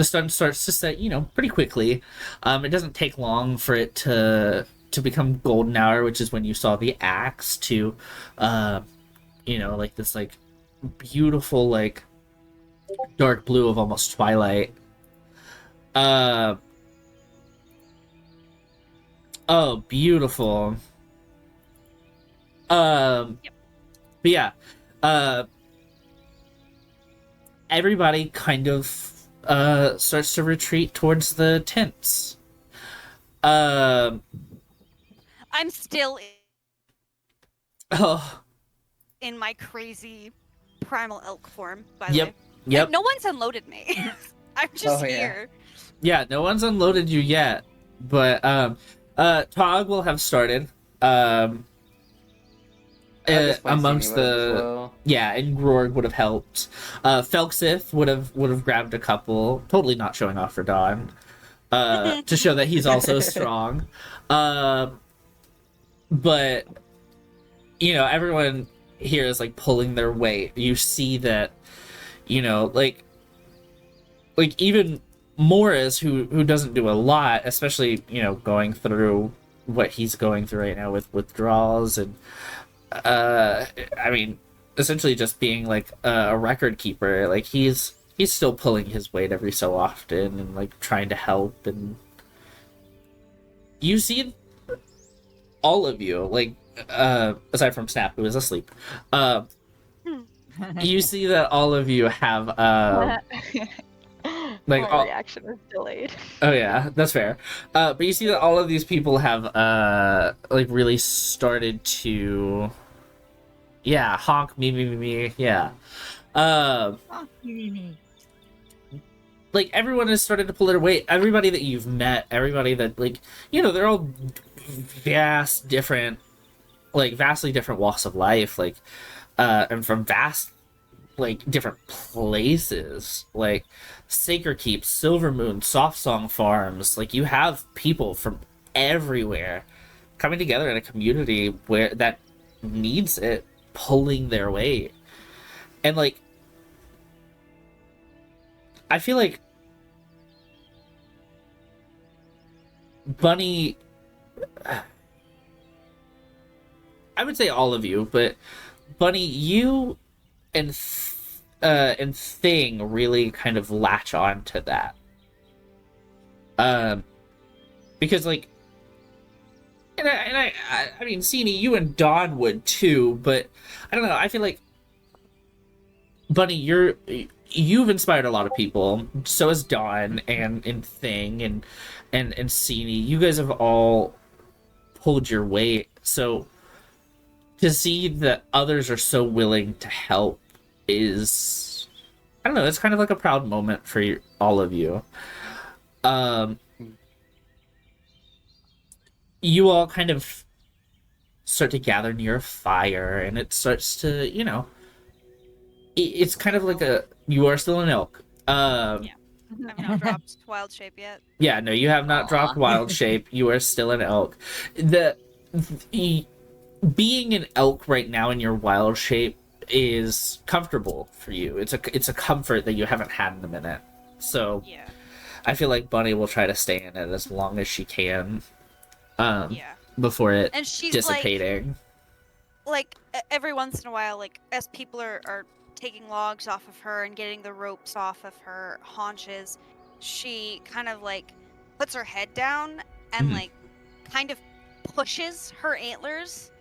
sun starts to set, you know, pretty quickly. It doesn't take long for it to become golden hour, which is when you saw the axe, to, you know, like this, like, beautiful, like, dark blue of almost twilight. Oh, beautiful. But yeah, everybody kind of starts to retreat towards the tents. I'm still in my crazy primal elk form, by the way. Yep. No one's unloaded me. I'm just here. Yeah, no one's unloaded you yet, but Tog will have started. Amongst the and Grorg would have helped. Felxith would have grabbed a couple, totally not showing off for Dawn, to show that he's also strong. But you know, everyone here is like pulling their weight. You see that, you know, like even Morris, who doesn't do a lot, especially, you know, going through what he's going through right now with withdrawals and I mean, essentially just being like a record keeper, like he's still pulling his weight every so often and like trying to help. And you see all of you, like, aside from Snap, who is asleep, you see that all of you have, like, my reaction was delayed. oh yeah, that's fair. But you see that all of these people have, like, really started to, yeah, honk, me, yeah. Like, everyone has started to pull their weight. Everybody that you've met, everybody that, like, you know, they're all vastly different walks of life, like, and from like, different places, like Sacred Keep, Silver Moon, Soft Song Farms. Like, you have people from everywhere coming together in a community where that needs it, pulling their weight. And, like, I feel like Bunny, I would say all of you, but Bunny, you and Thing really kind of latch on to that. Because, like, I mean, Sini, you and Dawn would too, but I don't know. I feel like Bunny, you've inspired a lot of people. So has Dawn and Thing and Sini. You guys have all pulled your weight. So to see that others are so willing to help is, I don't know, it's kind of like a proud moment for all of you. You all kind of start to gather near a fire, and it starts to, you know, it's kind of like you are still an elk. I've not dropped wild shape yet. Yeah, no, you have not dropped wild shape. You are still an elk. Being an elk right now in your wild shape is comfortable for you. It's a comfort that you haven't had in a minute. So Yeah. I feel like Bunny will try to stay in it as long as she can. Yeah. Before it And she's dissipating. like every once in a while, like as people are taking logs off of her and getting the ropes off of her haunches, she kind of like puts her head down and Mhm. like kind of pushes her antlers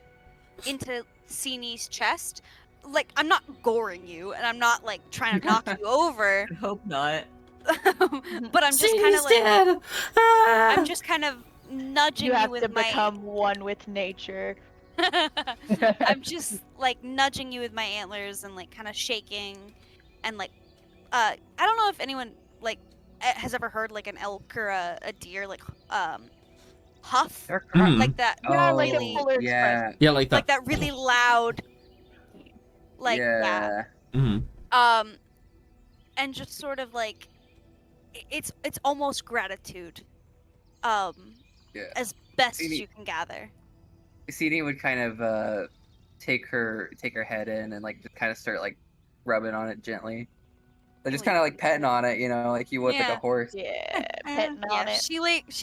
into Sini's chest. Like, I'm not goring you, and I'm not like trying to knock you over, I hope not. but I'm just kind of like dead. Ah! I'm just kind of nudging You you have with to my. become one with nature. I'm just like nudging you with my antlers and like kind of shaking, and like, I don't know if anyone like has ever heard like an elk or a deer like huff Mhm. like that. Yeah, Oh, like really, a fuller yeah, expression. Yeah, like like that really loud, like yeah. Mhm. and just sort of like it's almost gratitude, um, Yeah. as best as Maybe- you can gather. CD would kind of take her head in and like just kind of start like rubbing on it gently. They're just kind of like petting on it, you know, like you would like Yeah. a horse. Yeah, petting Yeah, on it. she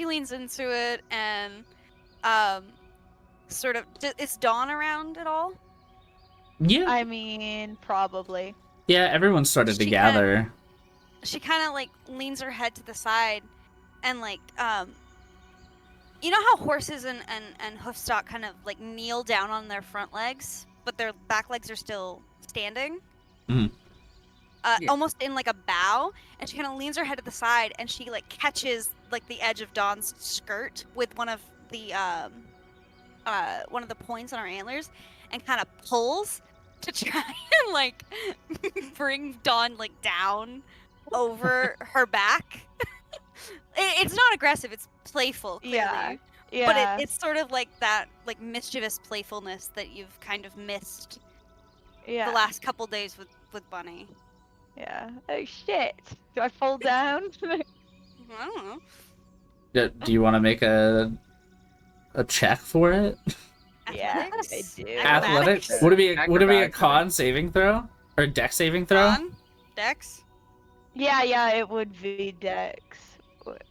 leans into it and sort of is Dawn around at all? Yeah. I mean, probably. Yeah, everyone started to She gather. She kind of like leans her head to the side and like you know how horses and hoofstock kind of like kneel down on their front legs, but their back legs are still standing? Mhm. Yeah. Almost in like a bow, and she kind of leans her head to the side, and she like catches like the edge of Dawn's skirt with one of the points on her antlers, and kind of pulls to try and like bring Dawn like down over her back. It's not aggressive; it's playful, clearly. Yeah. Yeah. But it's sort of like that like mischievous playfulness that you've kind of missed yeah. the last couple days with Bunny. Yeah. Oh shit. Do I fall down? I don't know. Do you want to make a check for it? Yeah, I Athletics? do. Athletics? Would it be a Acrobatics. con saving throw or dex saving throw? Con? Dex? Yeah, it would be Dex.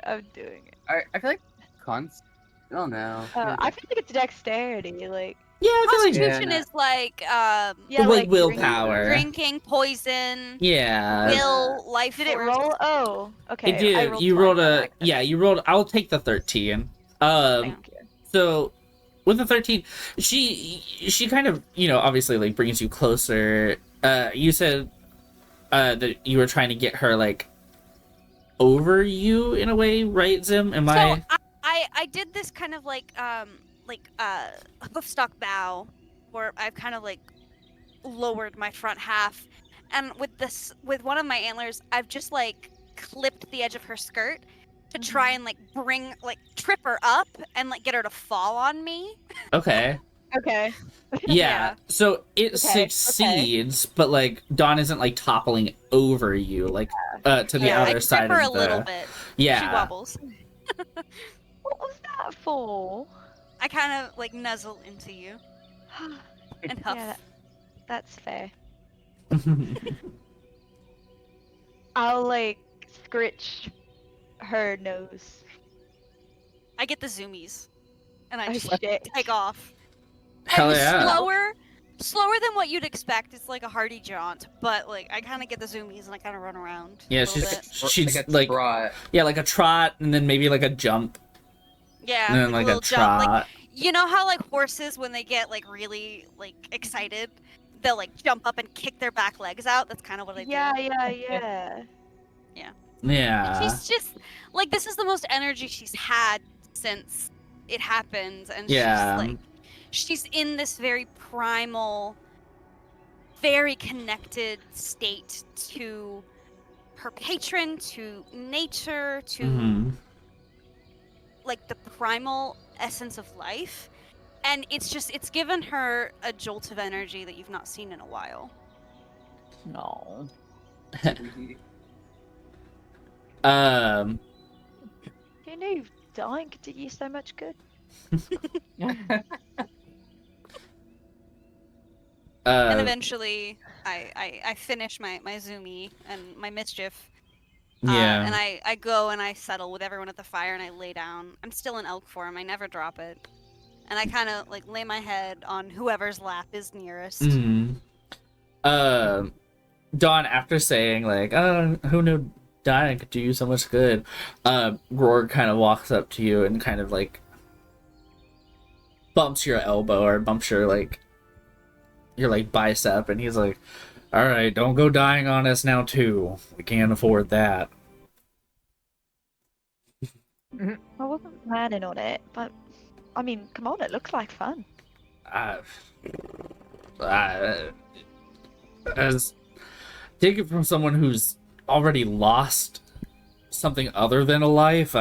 I'm doing it. I feel like cons. I don't know. I feel like it's dexterity, like Yeah, I feel like Constitution is like yeah, like like willpower. drinking, poison, Yeah. will, life Did it force. roll? Oh, okay. It did. I rolled You 20 rolled on a that. yeah. You rolled. I'll take the 13. Thank you. So with the 13, she kind of, obviously like brings you closer. You said that you were trying to get her like over you in a way, right, Zim? Am I? I did this kind of like hoofstock bow, where I've kind of like lowered my front half, and with one of my antlers, I've just like clipped the edge of her skirt to try and like trip her up and like get her to fall on me. Okay. Okay. Yeah. So it Okay. succeeds, but like Dawn isn't like toppling over you, like to the Yeah, other I side trip her of a the. little bit. Yeah. She wobbles. What was that for? I kind of like nuzzle into you and huff. Yeah, that's fair. I'll like scritch her nose. I get the zoomies, and I Oh just shit. take off. Hell And yeah. slower than what you'd expect. It's like a hardy jaunt, but like I kind of get the zoomies and I kind of run around. Yeah, a little bit. she's like a like trot. yeah, like a trot, and then maybe like a jump, Yeah, and then like like a little jump. Like trot. you know how like horses when they get like really like excited, they'll like jump up and kick their back legs out. That's kind of what I Yeah, do. yeah. And Yeah. she's just like this is the most energy she's had since it happened, and Yeah. she's in this very primal, very connected state to her patron, to nature, to Mhm. like the primal essence of life. And it's given her a jolt of energy that you've not seen in a while. No. Um. Who knew dying could do you so much good? And Uh. eventually I finish my Zoomy and my mischief. Yeah. And I go and I settle with everyone at the fire and I lay down. I'm still in elk form. I never drop it. And I kind of like lay my head on whoever's lap is nearest. Mhm. Dawn, after saying like, who knew dying could do you so much good? Roar kind of walks up to you and kind of like bumps your elbow or bumps your like bicep, and he's like, "All right, don't go dying on us now too. We can't afford that." I wasn't planning on it, but I mean, come on, it looks like fun. As take it from someone who's already lost something other than a life,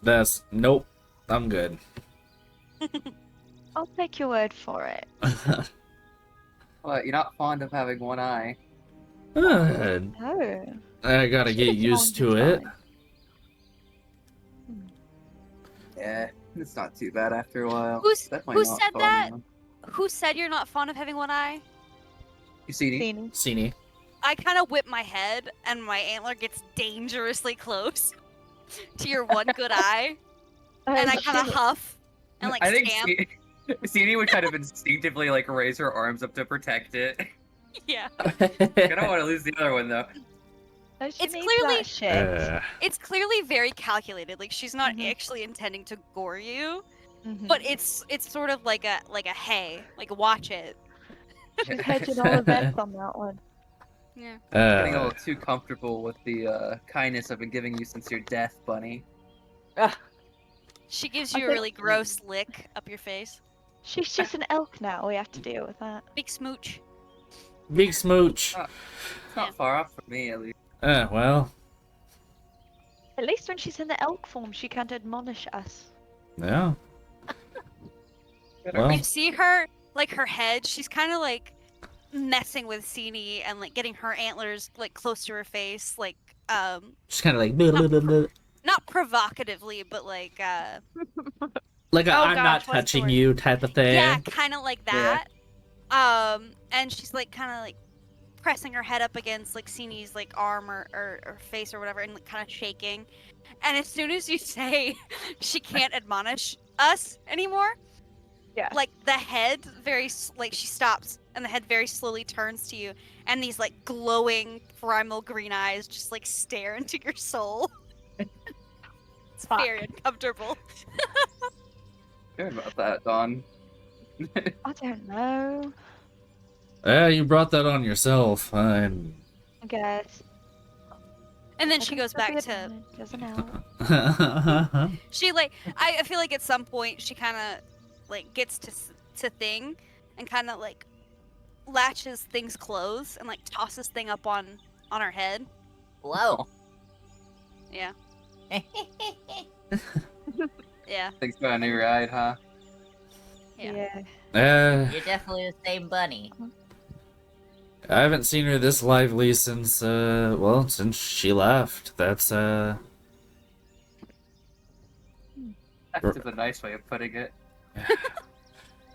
that's nope. I'm good. I'll take your word for it. What, you're not fond of having one eye? No. I gotta get used to it. Yeah, it's not too bad after a while. Who Definitely said not fun, that? though. Who said you're not fond of having one eye? You see, Seen. Sini. I kind of whip my head and my antler gets dangerously close to your one good eye. And I kind of huff and like I think stamp. Ceenie would kind of instinctively like raise her arms up to protect it. Yeah. I don't want to lose the other one though. It's clearly- shit. It's clearly very calculated. Like she's not Mhm. actually intending to gore you, Mhm. but it's sort of like a hey, like watch it. She's hedging all the bets on that one. Yeah. Getting a little too comfortable with the kindness I've been giving you since your death, Bunny. She gives I you a think- really gross lick up your face. She's just an elk now. We have to deal with that. Big smooch. Big smooch. It's not far off from me, at least. Well, At least when she's in the elk form, she can't admonish us. yeah. Well, You see her, like her head, she's kind of like messing with Ceenie and like getting her antlers like close to her face, like just kind of like blah, blah, blah, blah. not provocatively, but like Like a Oh I'm gosh, not what's the touching word? you type of thing. yeah, kind of like Yeah. that. And she's like kind of like pressing her head up against like Ceenie's like arm or face or whatever, and like kind of shaking. And as soon as you say she can't admonish us anymore, Yeah. like the head like she stops and the head very slowly turns to you, and these like glowing primal green eyes just like stare into your soul. It's Fuck. very uncomfortable. Sure about that, Dawn. I don't know. You brought that on yourself. I'm. I guess. And then she Second goes back period to and it doesn't help. she like I feel like at some point she kind of like gets to thing and kind of like latches things close and like tosses thing up on her head. Whoa. Yeah. Yeah. Thanks for a new ride, huh? Yeah. You're definitely the same bunny. I haven't seen her this lively since since she left. That's That's a nice way of putting it.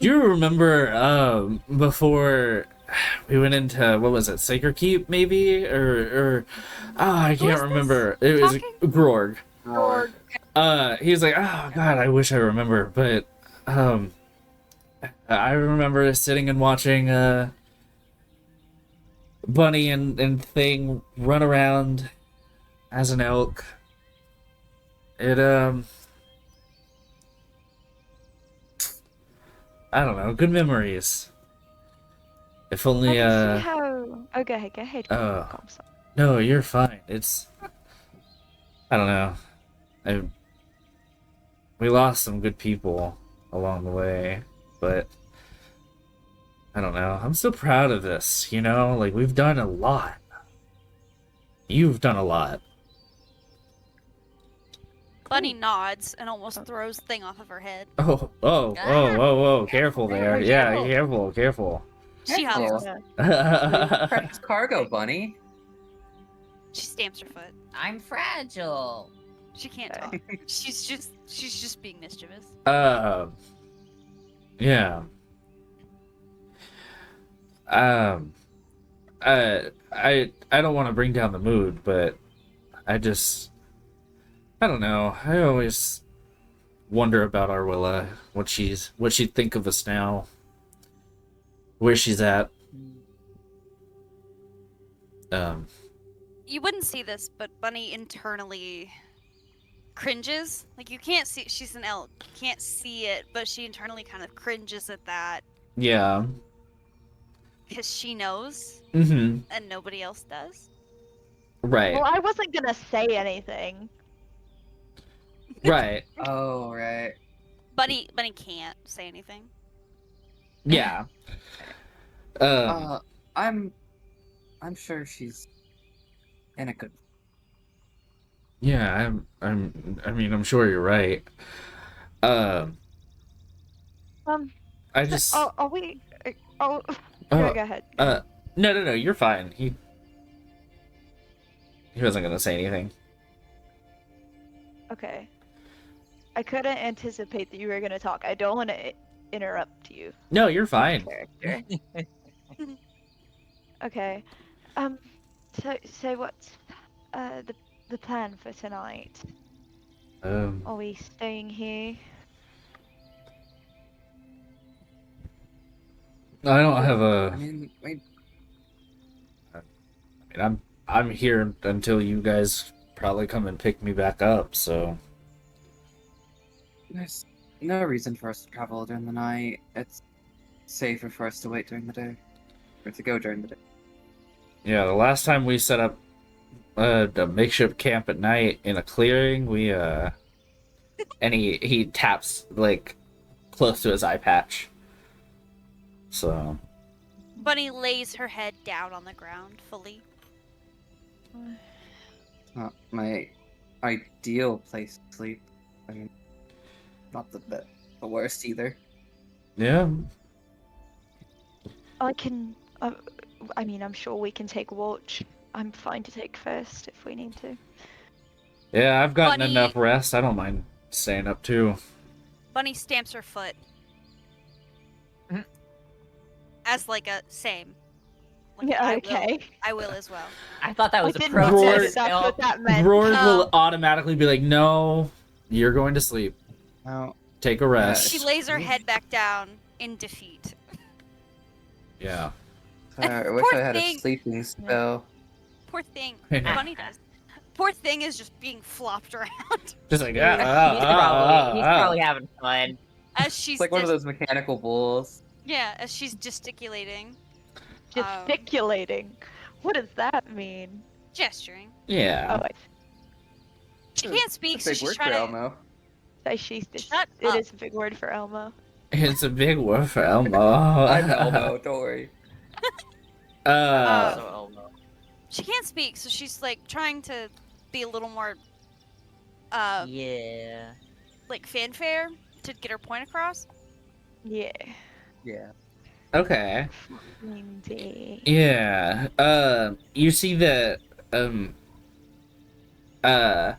Do you remember before we went into what was it, Sacred Keep maybe? Or I Who can't is remember. this It was talking? Grorg. Roar. He was like, oh god, I wish I remember, but I remember sitting and watching Bunny and Thing run around as an elk. It I don't know, good memories. If only I can see how. Oh, go ahead. Oh. I'm sorry. No, you're fine. It's I don't know. We lost some good people along the way, but I don't know. I'm so proud of this, you know? Like, we've done a lot. You've done a lot. Bunny nods and almost throws thing off of her head. Whoa. Careful there. Careful. Yeah, careful. She Careful. hops. Precious cargo, bunny. She stamps her foot. I'm fragile. She can't talk. She's just being mischievous. Yeah. I don't want to bring down the mood, but I don't know. I always wonder about Arwilla, what she'd think of us now, where she's at. You wouldn't see this, but Bunny internally cringes. Like, you can't see, she's an elk. You can't see it, but she internally kind of cringes at that Yeah. because she knows Mm-hmm. and nobody else does. Right. Well, I wasn't gonna say anything. Right. Oh, right. Bunny can't say anything. Yeah. I'm sure she's in a good. Yeah, I'm sure you're right. I just Are we? Oh, Uh, go ahead. no, you're fine. He wasn't gonna say anything. Okay. I couldn't anticipate that you were gonna talk. I don't want to interrupt you. No, you're fine. Character. Okay. So what's the plan for tonight? Are we staying here? I don't have I mean, wait. I'm here until you guys probably come and pick me back up, so There's no reason for us to travel during the night. It's safer for us to wait during the day, or to go during the day. yeah, the last time we set up a makeshift camp at night in a clearing, we and he taps like close to his eye patch. So Bunny lays her head down on the ground fully. It's not my ideal place to sleep. I mean, not the worst either. yeah. I can. I mean, I'm sure we can take watch. I'm fine to take first if we need to. Yeah, I've gotten Bunny- enough rest. I don't mind staying up too. Bunny stamps her foot. As like a same. Like, Yeah. I Okay. will as well. I thought that was I a didn't know protest. that's Bill. what that meant. Roar Oh. will automatically be like, "No, you're going to sleep. Now, Take a rest." She lays her head back down in defeat. Yeah. I wish Poor I had thing. a sleeping spell. Poor thing. Yeah. Bunny does. Poor thing is just being flopped around. Just like He's probably having fun. as she's It's like one of those mechanical bulls. yeah, as she's gesticulating, Gesticulating. What does that mean? gesturing. Yeah. Oh, She It's can't speak, a so big she's word for trying to. Elmo. Shut it up. is a big word for Elmo. It's a big word for Elmo. I'm Elmo, don't worry. I'm Uh, also Elmo. She can't speak, so she's like trying to be a little more Yeah. like fanfare to get her point across. Yeah. Yeah. okay. Indeed. Yeah. You see that, uh,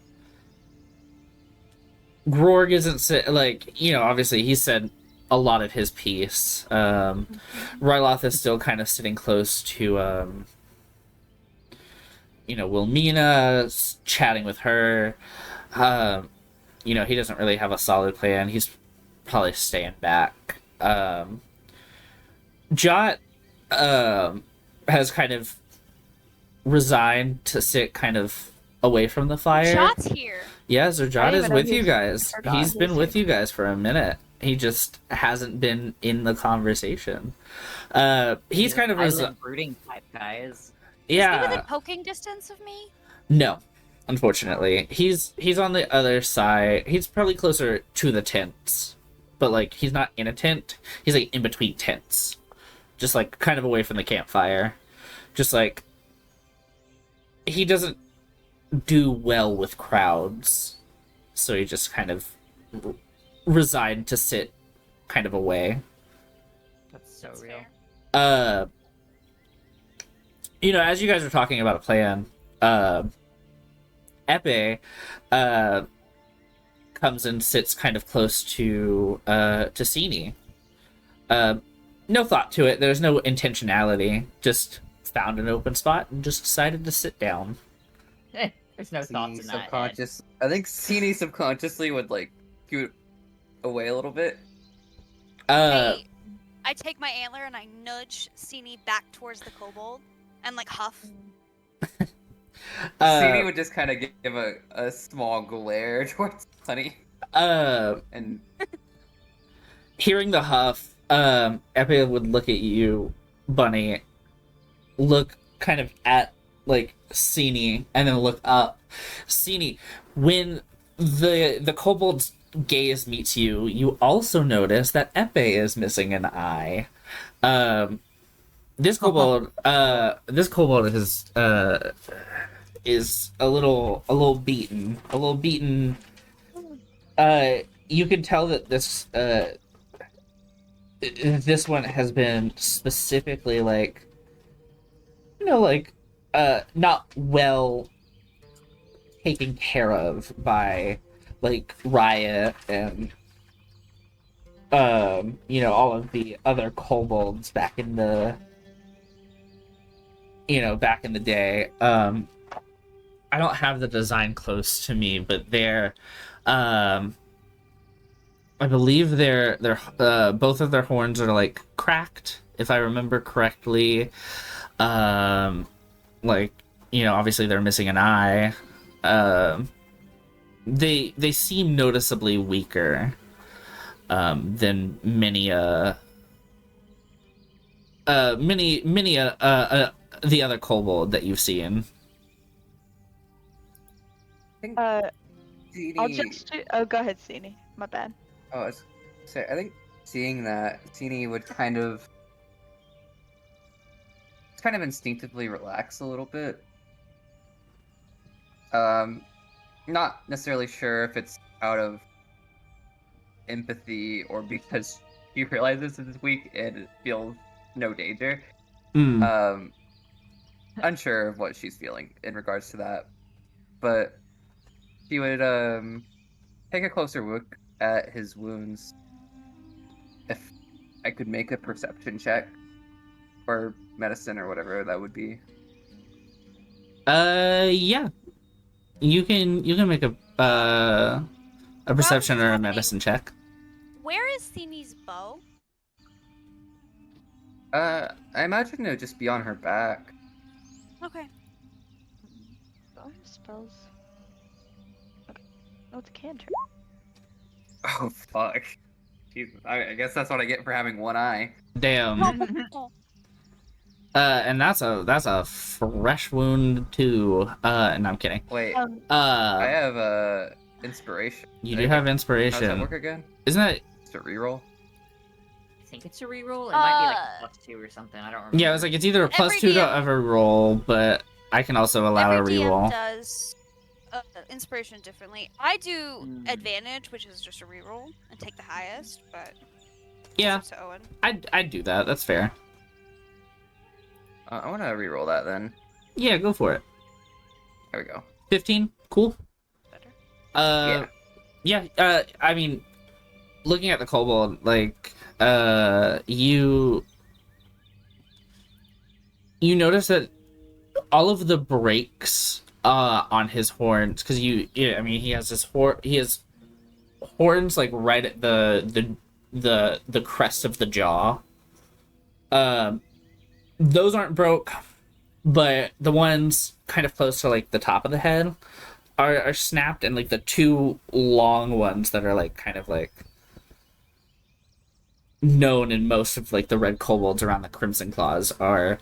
Grorg isn't like, obviously he said a lot of his piece. Ryloth is still kind of sitting close to, Wilmina, chatting with her. He doesn't really have a solid plan. He's probably staying back. Jot, has kind of resigned to sit kind of away from the fire. Jot's here. Yeah, so I Jot didn't is even know with he you was- guys. I forgot He's he been was with here. you guys for a minute. He just hasn't been in the conversation. He's kind of Island brooding type guys. Is he yeah. within poking distance of me? No, unfortunately, he's on the other side. He's probably closer to the tents, but like he's not in a tent. He's like in between tents, just like kind of away from the campfire. Just like he doesn't do well with crowds, so he just kind of resigned to sit kind of away. That's so That's real. fair. As you guys are talking about a plan, Epe, comes and sits kind of close to Sini. No thought to it. There's no intentionality. Just found an open spot and just decided to sit down. There's no thoughts in that head. Subconscious. I think Cini subconsciously would like scoot away a little bit. Hey, I take my antler and I nudge Sini back towards the kobold and like huff. Cini would just kind of give a small glare towards Honey. And Hearing the huff, Epe would look at you, Bunny, look kind of at like Sini, and then look up. Sini, when the kobold's gaze meets you, you also notice that Epe is missing an eye. This kobold is a little beaten. You can tell that this one has been specifically not well taken care of by Riot and all of the other kobolds back in the day. I don't have the design close to me, but they're I believe they're both of their horns are cracked, if I remember correctly. Obviously they're missing an eye. They seem noticeably weaker than many the other kobold that you've seen. I'll Cini, just. Oh, go ahead, Sini. My bad. I think seeing that, Cini would kind of instinctively relax a little bit. Not necessarily sure if it's out of empathy or because she realizes it's weak and feels no danger. Unsure of what she's feeling in regards to that, but she would take a closer look at his wounds. If I could make a perception check or medicine or whatever that would be. Yeah. You can make a perception or a medicine check. Where is Sini's bow? I imagine it would just be on her back. Okay. Fire spells. Okay. Oh, it's a cantrip. Oh fuck. Jesus, I guess that's what I get for having one eye. Damn. And that's a fresh wound too. And I'm kidding. Wait, I Uh, have inspiration. you Did do I have get- How does that inspiration. work again? Isn't it? Just a reroll? I think it's a reroll. It might be like Uh, a +2 or something. I don't remember. Yeah, it was like it's either a Every +2 to DM every roll, but I can also allow Every a DM reroll. does inspiration differently. I do Hmm. advantage, which is just a reroll, and take the highest, but Yeah, it's up to Owen. I'd do that. That's fair. I want to reroll that then. Yeah, go for it. There we go. 15, cool. Better. Yeah. I mean, looking at the kobold, like, you notice that all of the breaks on his horns, because I mean, he has horns like right at the crest of the jaw. Those aren't broke, but the ones kind of close to like the top of the head are snapped, and like the two long ones that are like kind of like known in most of like the red kobolds around the Crimson Claws are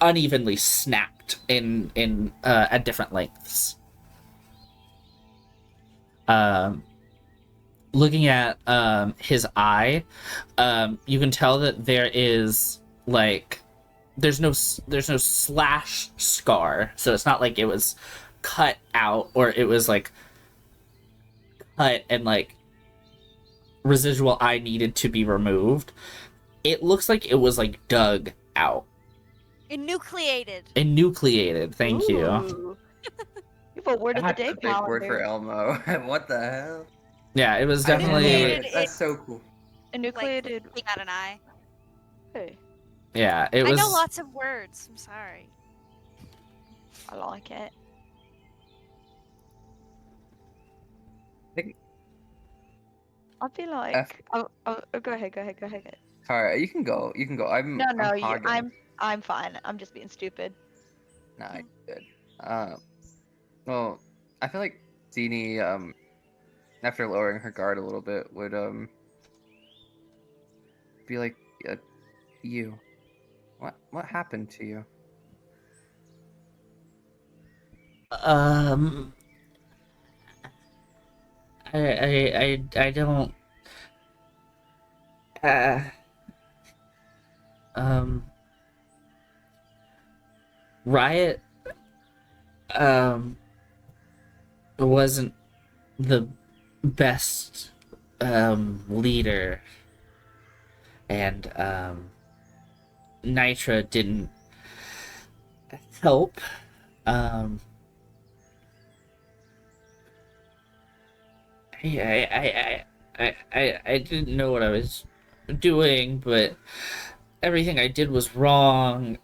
unevenly snapped in at different lengths. Looking at his eye, you can tell that there is like there's no slash scar, so it's not like it was cut out or it was like cut and like residual eye needed to be removed. It looks like it was like dug out. Enucleated. Enucleated, thank you. Ooh. You have a word of the That's day, a big word for calendar. Elmo. What the hell? Yeah, it was I didn't know definitely that. That's so cool. Enucleated. Like, taking out an eye. Hey, yeah, it I was know lots of words. I'm sorry. I like it. I feel like. Oh, go ahead. Alright, you can go. You can go. No, I'm hogging. I'm fine. I'm just being stupid. Nah, you're good. Well, I feel like Zini, after lowering her guard a little bit, would be like, you. What happened to you? um I don't um Riot wasn't the best leader, and Nitra didn't help. I didn't know what I was doing, but everything I did was wrong.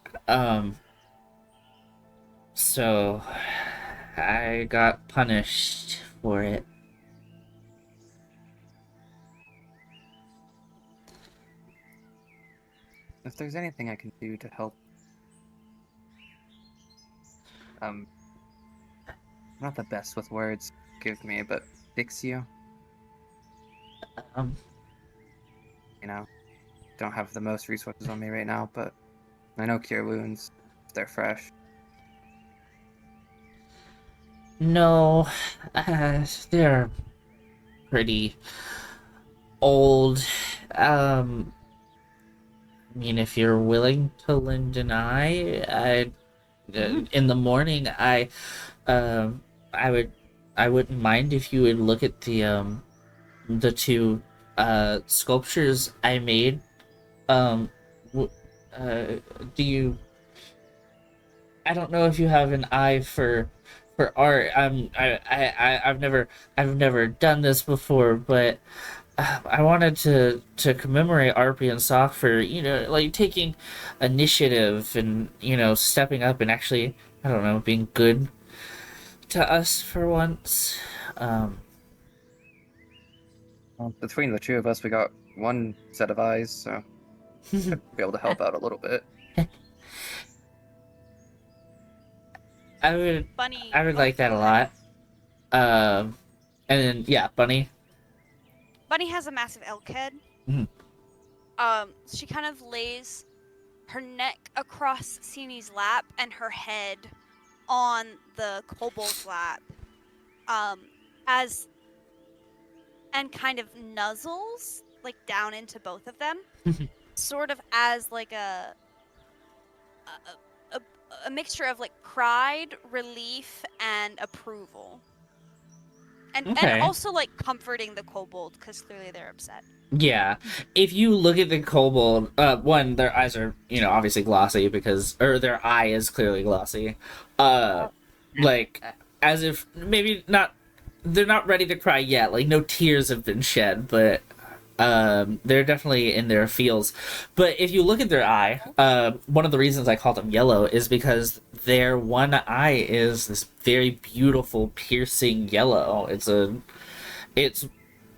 So I got punished for it. If there's anything I can do to help, not the best with words, give me, but fix you. Um, You know, don't have the most resources on me right now, but I know cure wounds if they're fresh. no, they're pretty old. I mean, if you're willing to lend an eye, in the morning, I wouldn't mind if you would look at the two sculptures I made. Do you? I don't know if you have an eye for art. I've never done this before, but I wanted to commemorate Arpy and Sock for, like, taking initiative and, stepping up and actually, I don't know, being good to us for once. Well, between the two of us, we got one set of eyes, so should be able to help out a little bit. I would Bunny. like that a lot. And then, yeah, Bunny. Bunny has a massive elk head. Mhm. She kind of lays her neck across Sini's lap and her head on the kobold's lap. And kind of nuzzles like down into both of them, sort of as like a mixture of like pride, relief, and approval. And Okay. also like comforting the kobold because clearly they're upset. Yeah. If you look at the kobold, one, their eyes are, obviously glossy or their eye is clearly glossy. Like, as if maybe not, they're not ready to cry yet. Like, no tears have been shed, but they're definitely in their feels. But if you look at their eye, one of the reasons I called them yellow is because their one eye is this very beautiful, piercing yellow. It's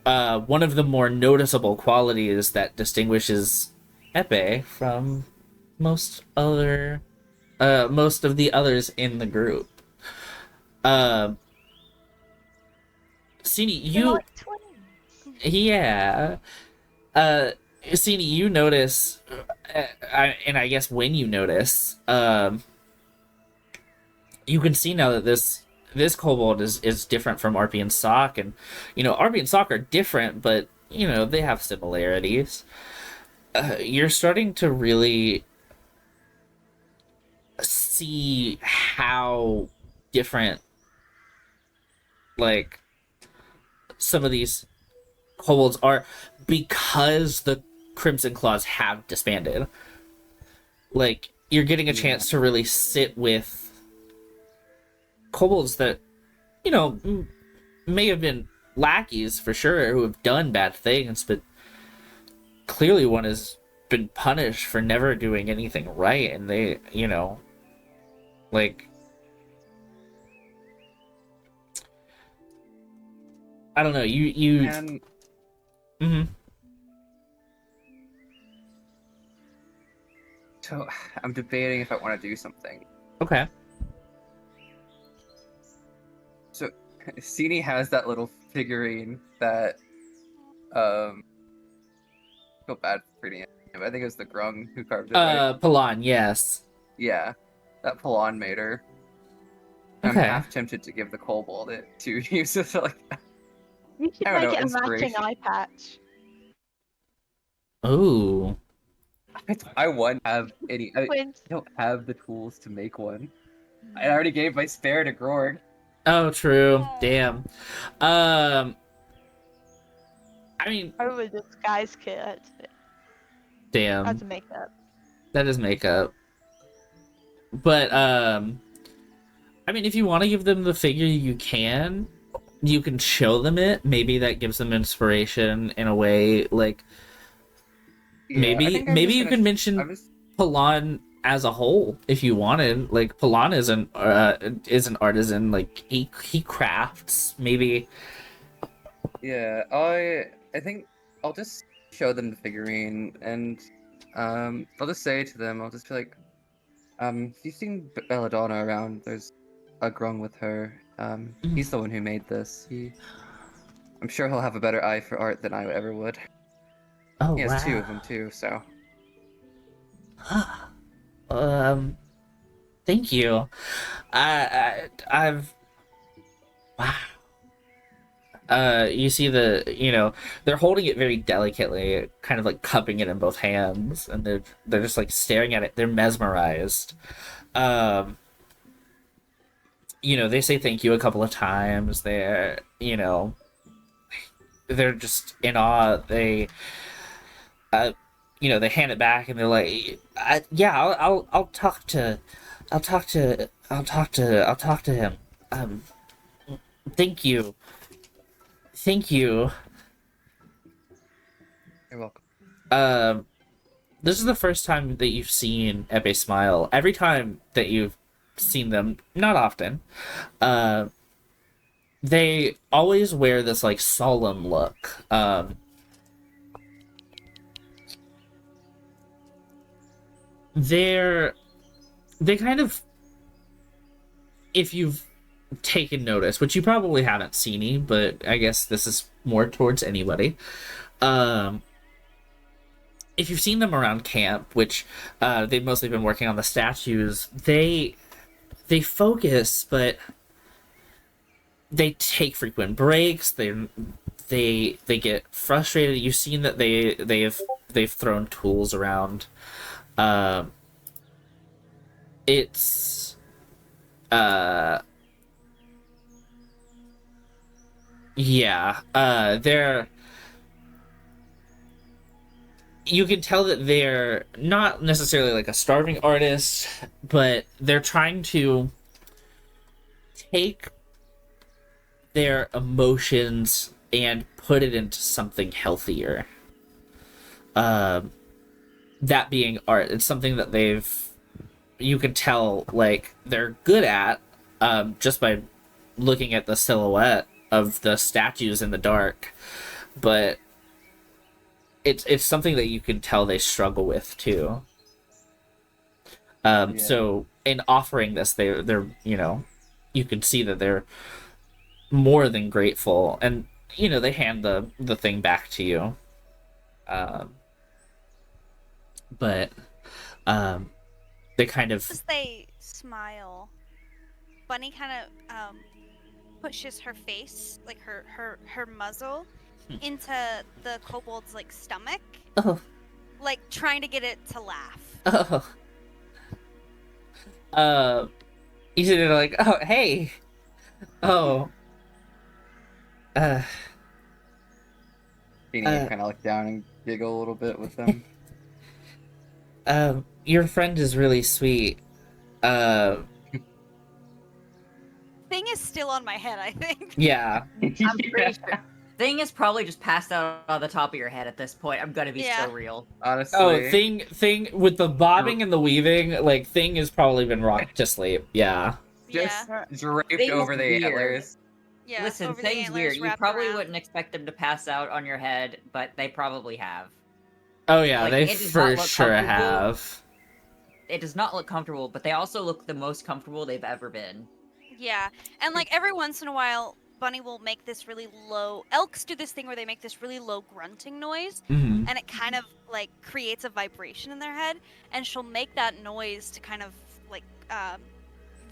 one of the more noticeable qualities that distinguishes Epe from most of the others in the group. Sini, They're you like twins. yeah. Sini, you notice, and I guess when you notice, you can see now that this kobold is different from Arpy and Sock, and Arpy and Sock are different, but they have similarities. You're starting to really see how different, like, some of these kobolds are because the Crimson Claws have disbanded. Like, you're getting a chance to really sit with kobolds that, may have been lackeys for sure, who have done bad things, but clearly one has been punished for never doing anything right, and they, like, I don't know, you And mm-hmm. so I'm debating if I want to do something. Okay. So Sini has that little figurine that feel bad for reading it. I think it was the Grung who carved it, right? Palan, yes. Yeah. That Palan made her. I'm Okay. half tempted to give the kobold it to use it like You should I don't make know, it a matching inspiration. eye patch. Ooh. I won't have any. I Twins. don't have the tools to make one. I already gave my spare to Grorg. Oh, true. Damn. I mean, Probably disguise kit. damn. That's makeup. That is makeup. But, I mean, if you want to give them the figure, you can. You can show them it. Maybe that gives them inspiration in a way. Like, Yeah, I maybe think I'm maybe just you gonna can mention I'm just Palan as a whole if you wanted. Like, Palan is an artisan. Like, he crafts. Maybe. Yeah, I think I'll just show them the figurine and I'll just say to them, I'll just be like, you've seen Belladonna around, there's a Grung with her. He's the one who made this. I'm sure he'll have a better eye for art than I ever would. Oh, He has wow. 2 of them too, so Thank you. I've wow. You see they're holding it very delicately, kind of like cupping it in both hands, and they're just like staring at it. They're mesmerized. They say thank you a couple of times. They're just in awe. They they hand it back and they're like, yeah, I'll talk to him. Thank you. you're welcome. This is the first time that you've seen Epe smile. Every time that you've seen them, not often, they always wear this like solemn look. They kind of, if you've taken notice, which you probably haven't seen, but I guess this is more towards anybody. If you've seen them around camp, which they've mostly been working on the statues, they focus, but they take frequent breaks. They get frustrated. You've seen that they've thrown tools around. It's yeah. They're You can tell that they're not necessarily like a starving artist, but they're trying to take their emotions and put it into something healthier. That being art. It's something that you can tell like they're good at, just by looking at the silhouette of the statues in the dark. But it's something that you can tell they struggle with too. So in offering this, they're you can see that they're more than grateful, and they hand the thing back to you. But they kind of As they smile, Bunny kind of pushes her face, like her muzzle, into the kobold's like stomach, like trying to get it to laugh. you see they're like, oh hey, oh, Beanie kind of look down and giggle a little bit with them. your friend is really sweet. Thing is still on my head, I think. Yeah. I'm pretty sure. Thing is probably just passed out on the top of your head at this point. I'm gonna be so real. Honestly. Oh, thing with the bobbing and the weaving, like thing has probably been rocked to sleep. Yeah. Just Yeah. draped Thing's over the weird. antlers. Yeah. Listen, over the Thing's antlers weird. You wrapped probably around. wouldn't expect them to pass out on your head, but they probably have. Oh yeah, Like, they it does for not look sure comfortable. have. It does not look comfortable, but they also look the most comfortable they've ever been. Yeah, and like every once in a while, Bunny will make this really low. Elks do this thing where they make this really low grunting noise, Mm-hmm. and it kind of like creates a vibration in their head, and she'll make that noise to kind of like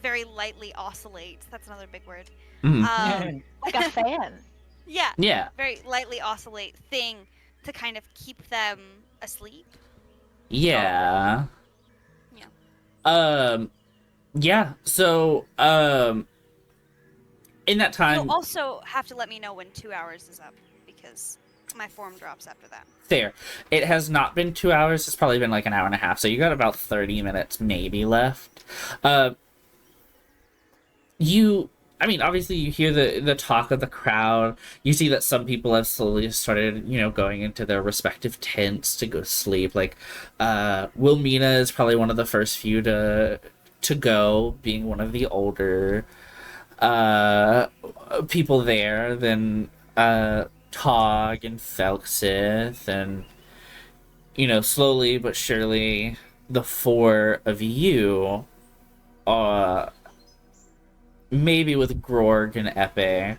very lightly oscillate. That's another big word. Mm-hmm. Like a fan. Yeah, Yeah. very lightly oscillate thing to kind of keep them asleep. Yeah. Yeah. Yeah. So, in that time, You'll also have to let me know when 2 hours is up, because my form drops after that. there. It has not been 2 hours. It's probably been like an hour and a half. So you got about 30 minutes maybe left. Obviously you hear the talk of the crowd. You see that some people have slowly started, going into their respective tents to go to sleep. Like, Wilmina is probably one of the first few to go, being one of the older people there. Then Tog and Felxith, and slowly but surely the four of you, maybe with Grorg and Epe,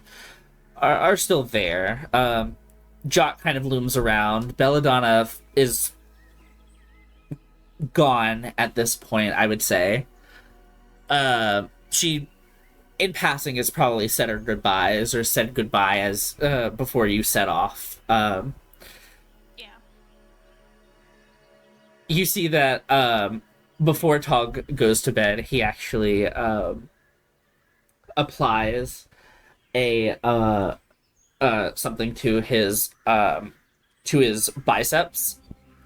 are still there. Jock kind of looms around. Belladonna is gone at this point, I would say. She, in passing, has probably said her goodbyes, or said goodbye as before you set off. Yeah. You see that before Tog goes to bed, he actually applies a something to his biceps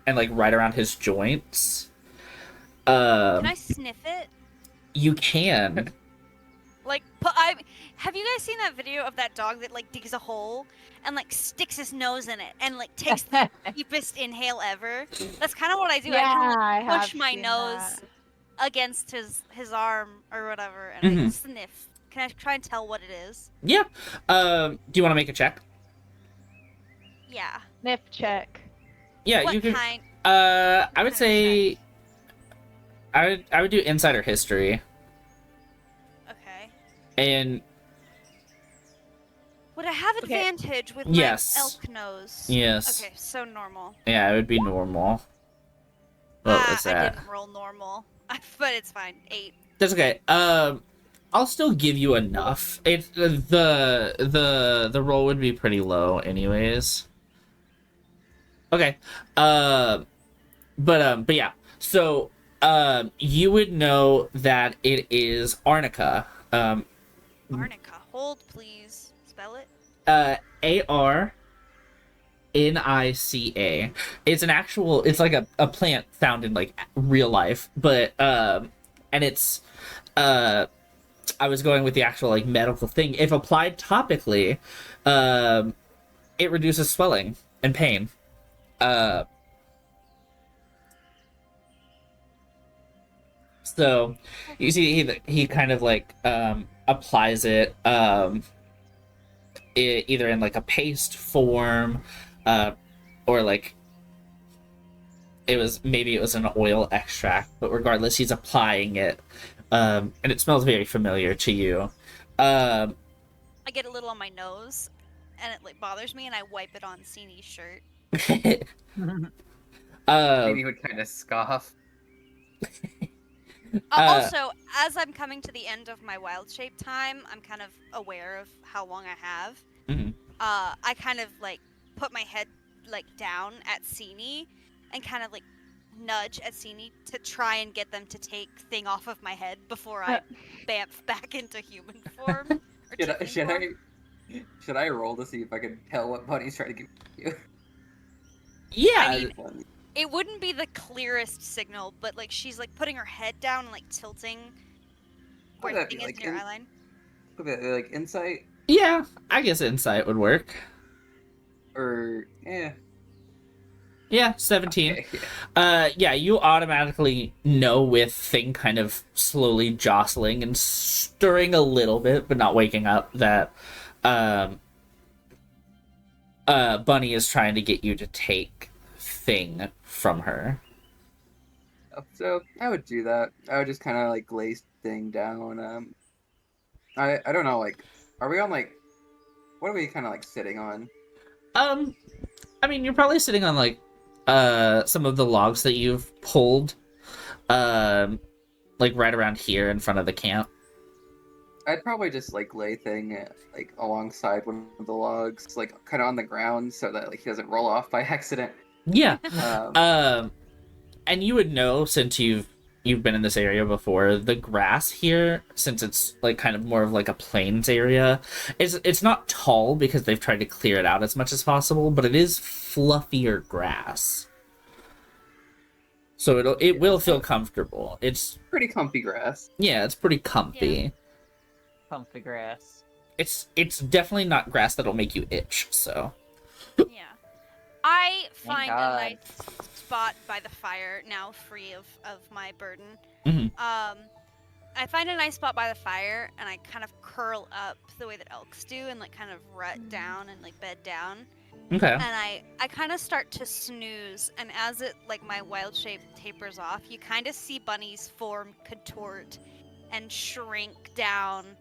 and like right around his joints. Can I sniff it? You can. Like, have you guys seen that video of that dog that like digs a hole and like sticks his nose in it and like takes the deepest inhale ever? That's kind of what I do. I kind of I like, push have my seen nose that. against his arm or whatever, and I Mhm. sniff. Can I try and tell what it is? Yeah. Do you want to make a check? Yeah. Sniff check. Yeah, What you can. kind? I would kind of say. I would do insider history, Okay. and Would I have Okay. advantage with Yes. my elk nose? Yes. Okay, so normal. Yeah, it would be normal. What was I that? didn't roll normal, but it's fine. 8. That's okay. I'll still give you enough. It the roll would be pretty low anyways. Okay. But yeah. So you would know that it is Arnica. Arnica, hold please. Spell it. Arnica. It's an actual. It's like a plant found in like real life, but and it's I was going with the actual like medical thing. If applied topically, it reduces swelling and pain. So you see he kind of like applies it, either in like a paste form, or like it was an oil extract, but regardless he's applying it, and it smells very familiar to you. I get a little on my nose, and it like bothers me, and I wipe it on Sini's shirt. Maybe he would kind of scoff. Also, as I'm coming to the end of my wild shape time, I'm kind of aware of how long I have. Mhm. I kind of like put my head like down at Sini and kind of like nudge at Sini to try and get them to take thing off of my head before I bamf back into human form. Or Should I roll to see if I can tell what Bunny's trying to give you? Yeah. I mean, it wouldn't be the clearest signal, but like she's like putting her head down and like tilting where the Would that thing be, is like, near your eyeline. Would that be, like, insight? Yeah, I guess insight would work. Or, Yeah, 17. Okay, yeah. Yeah, you automatically know with thing kind of slowly jostling and stirring a little bit, but not waking up, that Bunny is trying to get you to take thing from her. So I would do that. I would just kind of like glaze thing down. I don't know. Like, are we on like, what are we kind of like sitting on? I mean, you're probably sitting on like some of the logs that you've pulled, like right around here in front of the camp. I'd probably just like lay thing like alongside one of the logs, like kind of on the ground, so that like he doesn't roll off by accident. Yeah. Um, And you would know, since you've been in this area before, the grass here, since it's like kind of more of like a plains area, it's not tall because they've tried to clear it out as much as possible, but it is fluffier grass. So it will feel comfortable. It's pretty comfy grass. yeah, it's pretty comfy. Comfy grass. It's definitely not grass that'll make you itch, so. Yeah. I find a God. nice spot by the fire, now free of my burden. Mhm. I find a nice spot by the fire, and I kind of curl up the way that elks do, and like kind of rut down and like bed down. Okay. And I kind of start to snooze, and as it like my wild shape tapers off, you kind of see Bunny's form contort and shrink down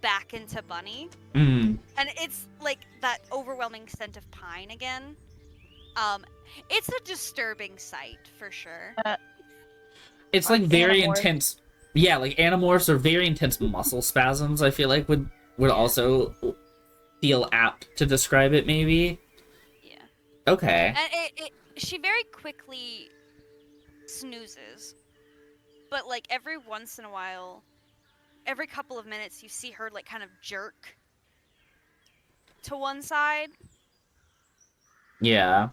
back into Bunny. Mm. And it's like that overwhelming scent of pine again. It's a disturbing sight for sure. It's like very Animorphs. intense. Yeah, like animorphs are very intense muscle spasms, I feel like would also feel apt to describe it, maybe. Yeah. Okay. And she very quickly snoozes. But like every once in a while, every couple of minutes, you see her like kind of jerk to one side. Yeah.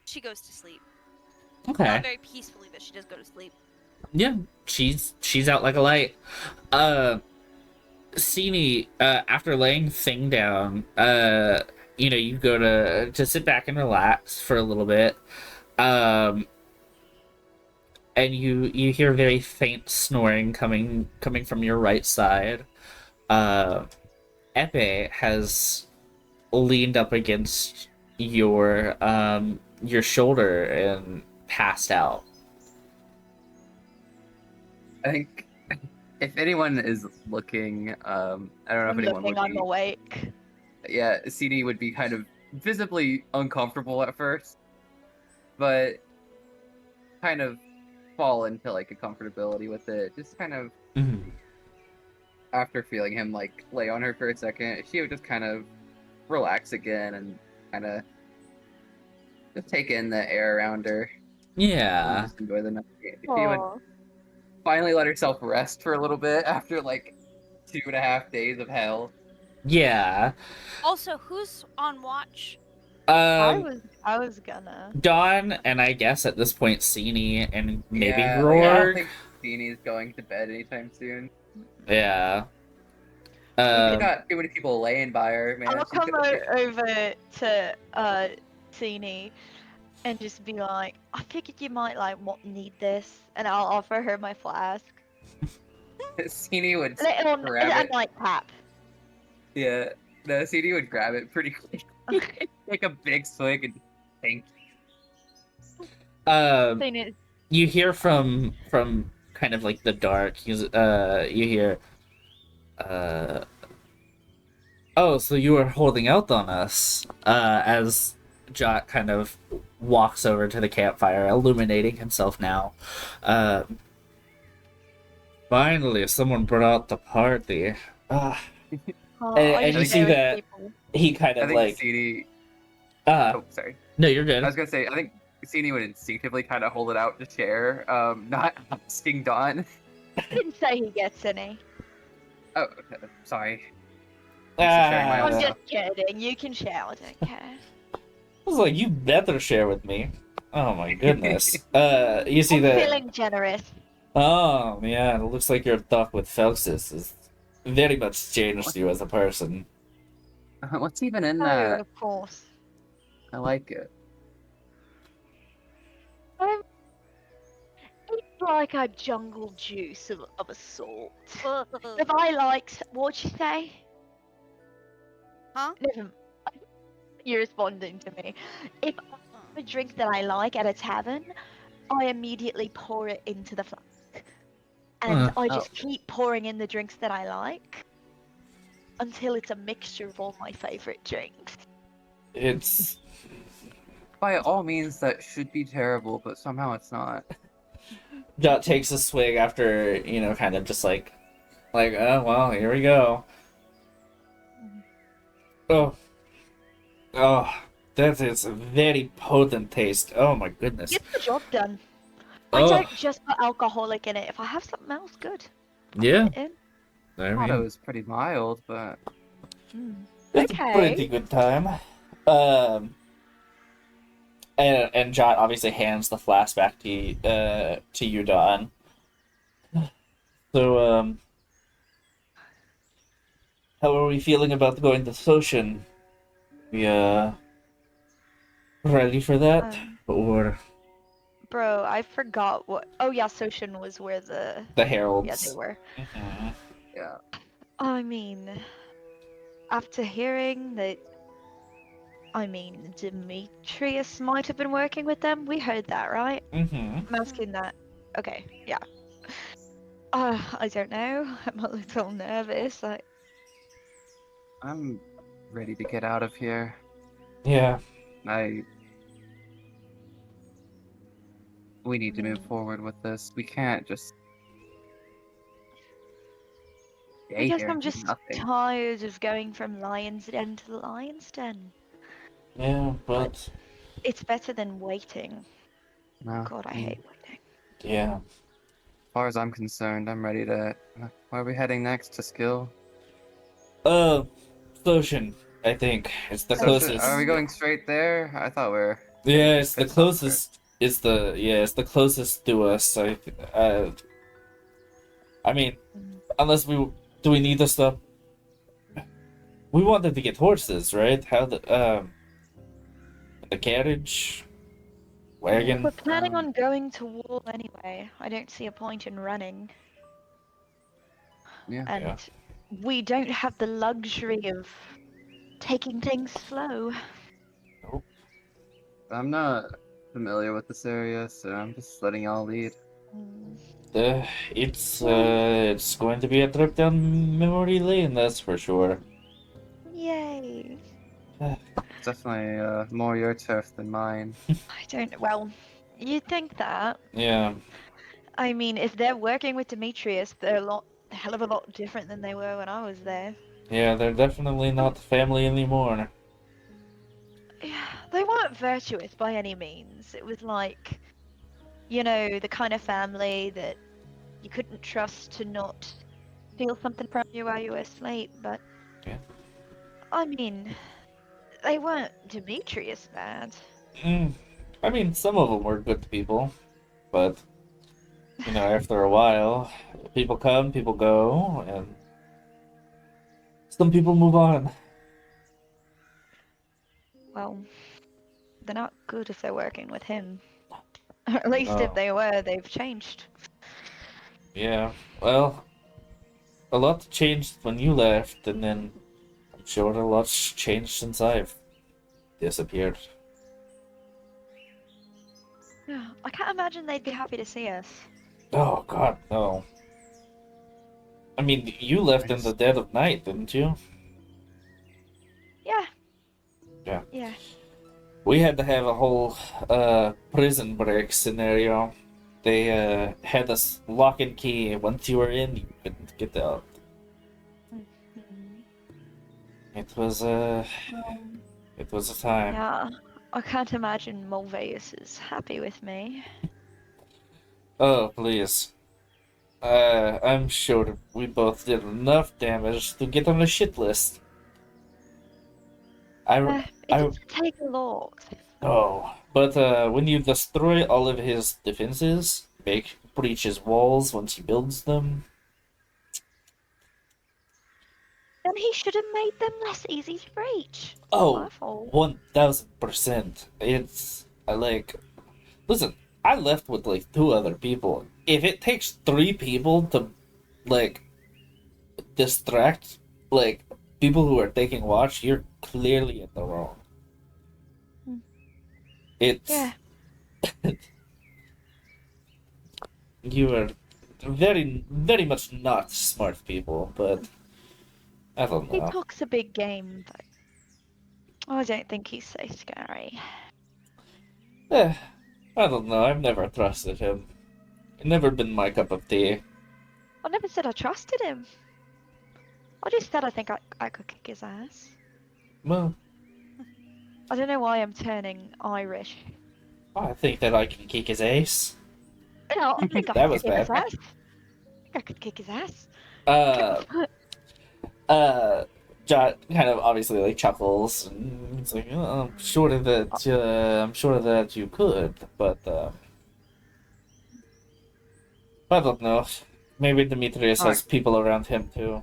She goes to sleep. Okay. Not very peacefully, but she does go to sleep. Yeah, she's out like a light. Sini, after laying thing down, you go to sit back and relax for a little bit. And you hear very faint snoring coming from your right side. Epe has leaned up against your shoulder and passed out. I think if anyone is looking, I don't know if I'm anyone looking, would I'm be. awake. Yeah, CD would be kind of visibly uncomfortable at first, but kind of fall into like a comfortability with it. Just kind of Mhm. after feeling him like lay on her for a second, she would just kind of relax again and kind of just take in the air around her and Yeah. just enjoy the night. She would Aw. finally let herself rest for a little bit after like 2.5 days of hell. Yeah. Also, who's on watch? I Um, was gonna. Dawn, and I guess at this point, Sini and maybe Yeah, like I don't Rourke. think Jeannie's going to bed anytime soon. Yeah. She's Um, got too many people laying by her, man. I'll She's come gonna be. over to Sini and just be like, I figured you might need this, and I'll offer her my flask. CD would Little grab a it. nightcap. Yeah, no, CD would grab it pretty quick. Take a big swig and think. Sini, you hear from kind of like the dark. You hear, uh, oh, so you were holding out on us. As Jot kind of walks over to the campfire, illuminating himself now. Finally, someone brought the party. Ah. I And you just think- see stare at that people. he kind I of think like, CD. ah, Oh, sorry. no, you're I good. was gonna say I think CD would instinctively kind of hold it out to share, not asking Dawn. I didn't say he gets any. Oh, okay, sorry. Used to sharing my own I'm Ah. stuff. just kidding. You can share. I don't care. I was like, you better share with me. Oh my goodness. You see I'm that? feeling generous. Oh yeah, it looks like your talk with Felsis has very much changed you as a person. What's even in Oh, that? of course. I like it. It's like a jungle juice of a sort. If I liked, what'd you say? Huh? Never. You're responding to me. If I have a drink that I like at a tavern, I immediately pour it into the flask, and Huh. I just keep pouring in the drinks that I like until it's a mixture of all my favorite drinks. It's By all means, that should be terrible, but somehow it's not. Jot takes a swig after, kind of just oh well, here we go. Oh, oh, that is a very potent taste. Oh my goodness. Get the job done. I Oh, don't just put alcoholic in it. If I have something else good, I'll yeah. put it in. I I thought it mean, was pretty mild, but it's a pretty Okay. good time. And Jot obviously hands the flask back to you, Dawn. So, how are we feeling about going to Soshin? We, ready for that? Or Bro, I forgot what. Oh yeah, Soshin was where the yeah, Heralds? they were. Mhm. yeah. I mean, after hearing that, Demetrius might have been working with them. We heard that, right? Mhm. I'm asking that. Okay, yeah. I don't know. I'm a little nervous. I'm ready to get out of here. Yeah. We need to move forward with this. We can't just I stay guess here I'm and do just nothing. tired of going from Lion's Den to Lion's Den. Yeah, but It's better than waiting. No, God, I hate waiting. yeah. As far as I'm concerned, I'm ready to. Where are we heading next? To Skill? Soshin, I think. It's the So closest. are we going straight there? I thought we were. Yeah, it's the Pit stop closest. It's the closest to us. I mean, unless do we need to stop? We wanted to get horses, right? How the carriage, wagon. We're planning on going to war anyway. I don't see a point in running. Yeah. And Yeah. we don't have the luxury of taking things slow. I'm not familiar with this area, so I'm just letting y'all lead. It's going to be a trip down memory lane, that's for sure. Yay. It's definitely more your turf than mine. I don't. Well, you'd think that. Yeah, I mean, if they're working with Demetrius, they're a hell of a lot different than they were when I was there. yeah, they're definitely not family anymore. Yeah, they weren't virtuous by any means. It was like, the kind of family that you couldn't trust to not steal something from you while you were asleep, but. Yeah. I mean, they weren't Demetrius bad. I mean, some of them were good people, but after a while, people come, people go, and some people move on. Well, they're not good if they're working with him. Or at least if No. they were, they've changed. Yeah, well, a lot changed when you left, and then I'm sure a lot's changed since I've disappeared. Yeah, I can't imagine they'd be happy to see us. Oh God, no. I mean, you left in the dead of night, didn't you? Yeah. Yeah. Yeah. We had to have a whole prison break scenario. They had us lock and key. Once you were in, you couldn't get out. Mhm. It was it was a time. Yeah, I can't imagine Mulveus is happy with me. Oh please. I'm sure we both did enough damage to get on the shit list. It I doesn't take a lot. Oh, but when you destroy all of his defenses, breach his walls once he builds them. Then he should have made them less easy to breach. Oh, My fault. 1000%. It's listen, I left with like 2 other people. If it takes 3 people to like distract like people who are taking watch, you're clearly in the wrong. Hmm. It's Yeah. You are very, very much not smart people, but I don't He know. talks a big game, but I don't think he's so scary. Eh, I don't know. I've never trusted him. Never been my cup of tea. I never said I trusted him. I just said I think I could kick his ass. Well, I don't know why I'm turning Irish. I think that I can kick his ace. No, I think I That could was kick his bad. ass. I think I could kick his ass. Uh, Kick my foot. Jot kind of obviously like chuckles. And it's like, "Oh, I'm sure that you could, but I don't know. Maybe Demetrius has Alright. people around him too.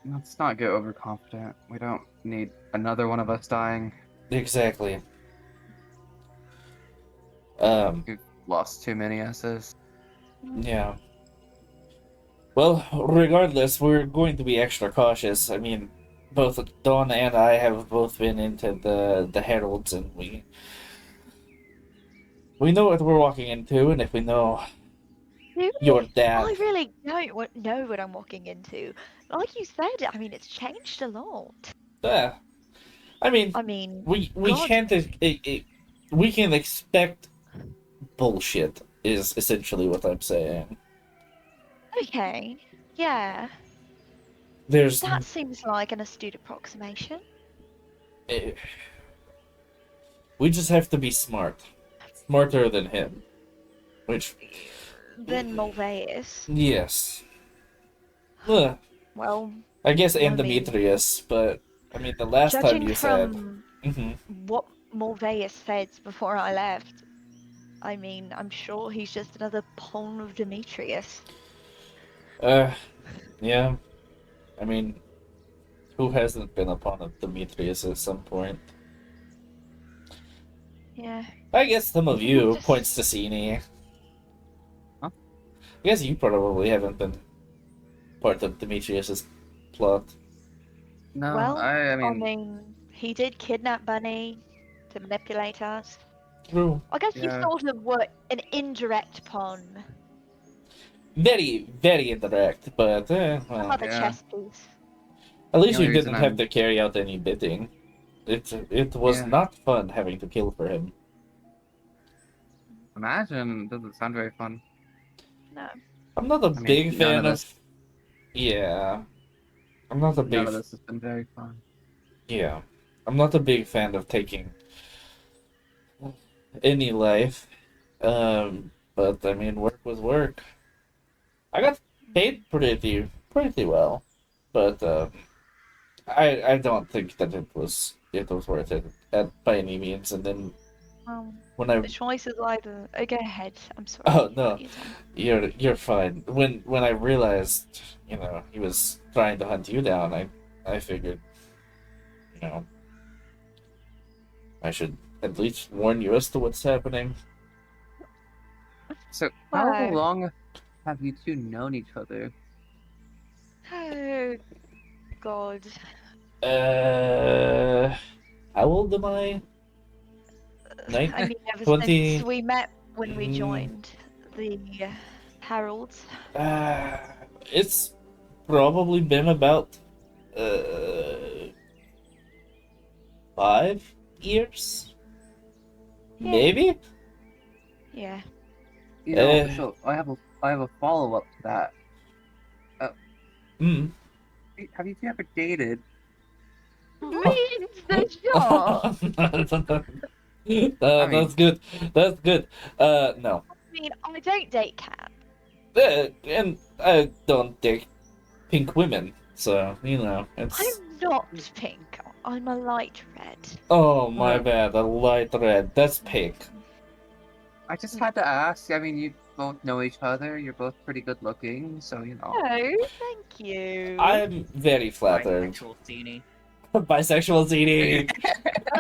Let's not get overconfident. We don't need another one of us dying. Exactly. We've lost too many S's. Yeah. Well, regardless, we're going to be extra cautious. I mean, both Dawn and I have both been into the heralds, and we know what we're walking into, and if we know Really? your dad, I really don't know what I'm walking into. Like you said, I mean, it's changed a lot. I mean, I mean, we God. can't we can expect bullshit. Is essentially what I'm saying. Okay, yeah, There's that seems like an astute approximation. eh, we just have to be smarter than him, which Then Mulveus. yes. Ugh. Well, I guess I and mean, Demetrius, but I mean the last time judging you said, from hmm what Mulveus said before I left, I mean, I'm sure he's just another pawn of Demetrius. yeah. I mean, who hasn't been a pawn of Demetrius at some point? Yeah. I guess some of He you just- points to Sini. Huh? I guess you probably haven't been part of Demetrius's plot. No, Well, I I mean, mean, he did kidnap Bunny to manipulate us. True. I guess you Yeah. sort of were an indirect pawn. very, very indirect, but How well, about the Yeah. chess piece? at least The you only reason didn't have I'm- to carry out any bidding. It was Yeah. not fun having to kill for him. Imagine, doesn't sound very fun. No. I'm not a I mean, big none fan of of. this, Yeah, I'm not a none big. of this has been very fun. Yeah, I'm not a big fan of taking any life. But I mean, work was work. I got paid pretty well, but I don't think that it was worth it by any means. And then when I The choice is either. Go ahead. I'm sorry. oh no, You tell me. you're fine. When I realized he was trying to hunt you down, I figured I should at least warn you as to what's happening. So, how Wow. long have you two known each other? Oh, God. How old am I? Nine- I mean, ever 20 since we met when we Mm. joined the Heralds. It's probably been about uh 5 years, Yeah. maybe. Yeah. You know, Eh. so I have a follow up to that. Mm. Have you two ever dated? Read the shot. That's good. That's good. No. I mean, I don't date cats. And I don't date pink women, so it's. I'm not pink. I'm a light red. Oh my Oh. bad. A light red. That's pink. I just had to ask. I mean, you both know each other. You're both pretty good looking, so Oh, thank you. I'm very flattered. Bisexual Teeny. Bisexual ZD.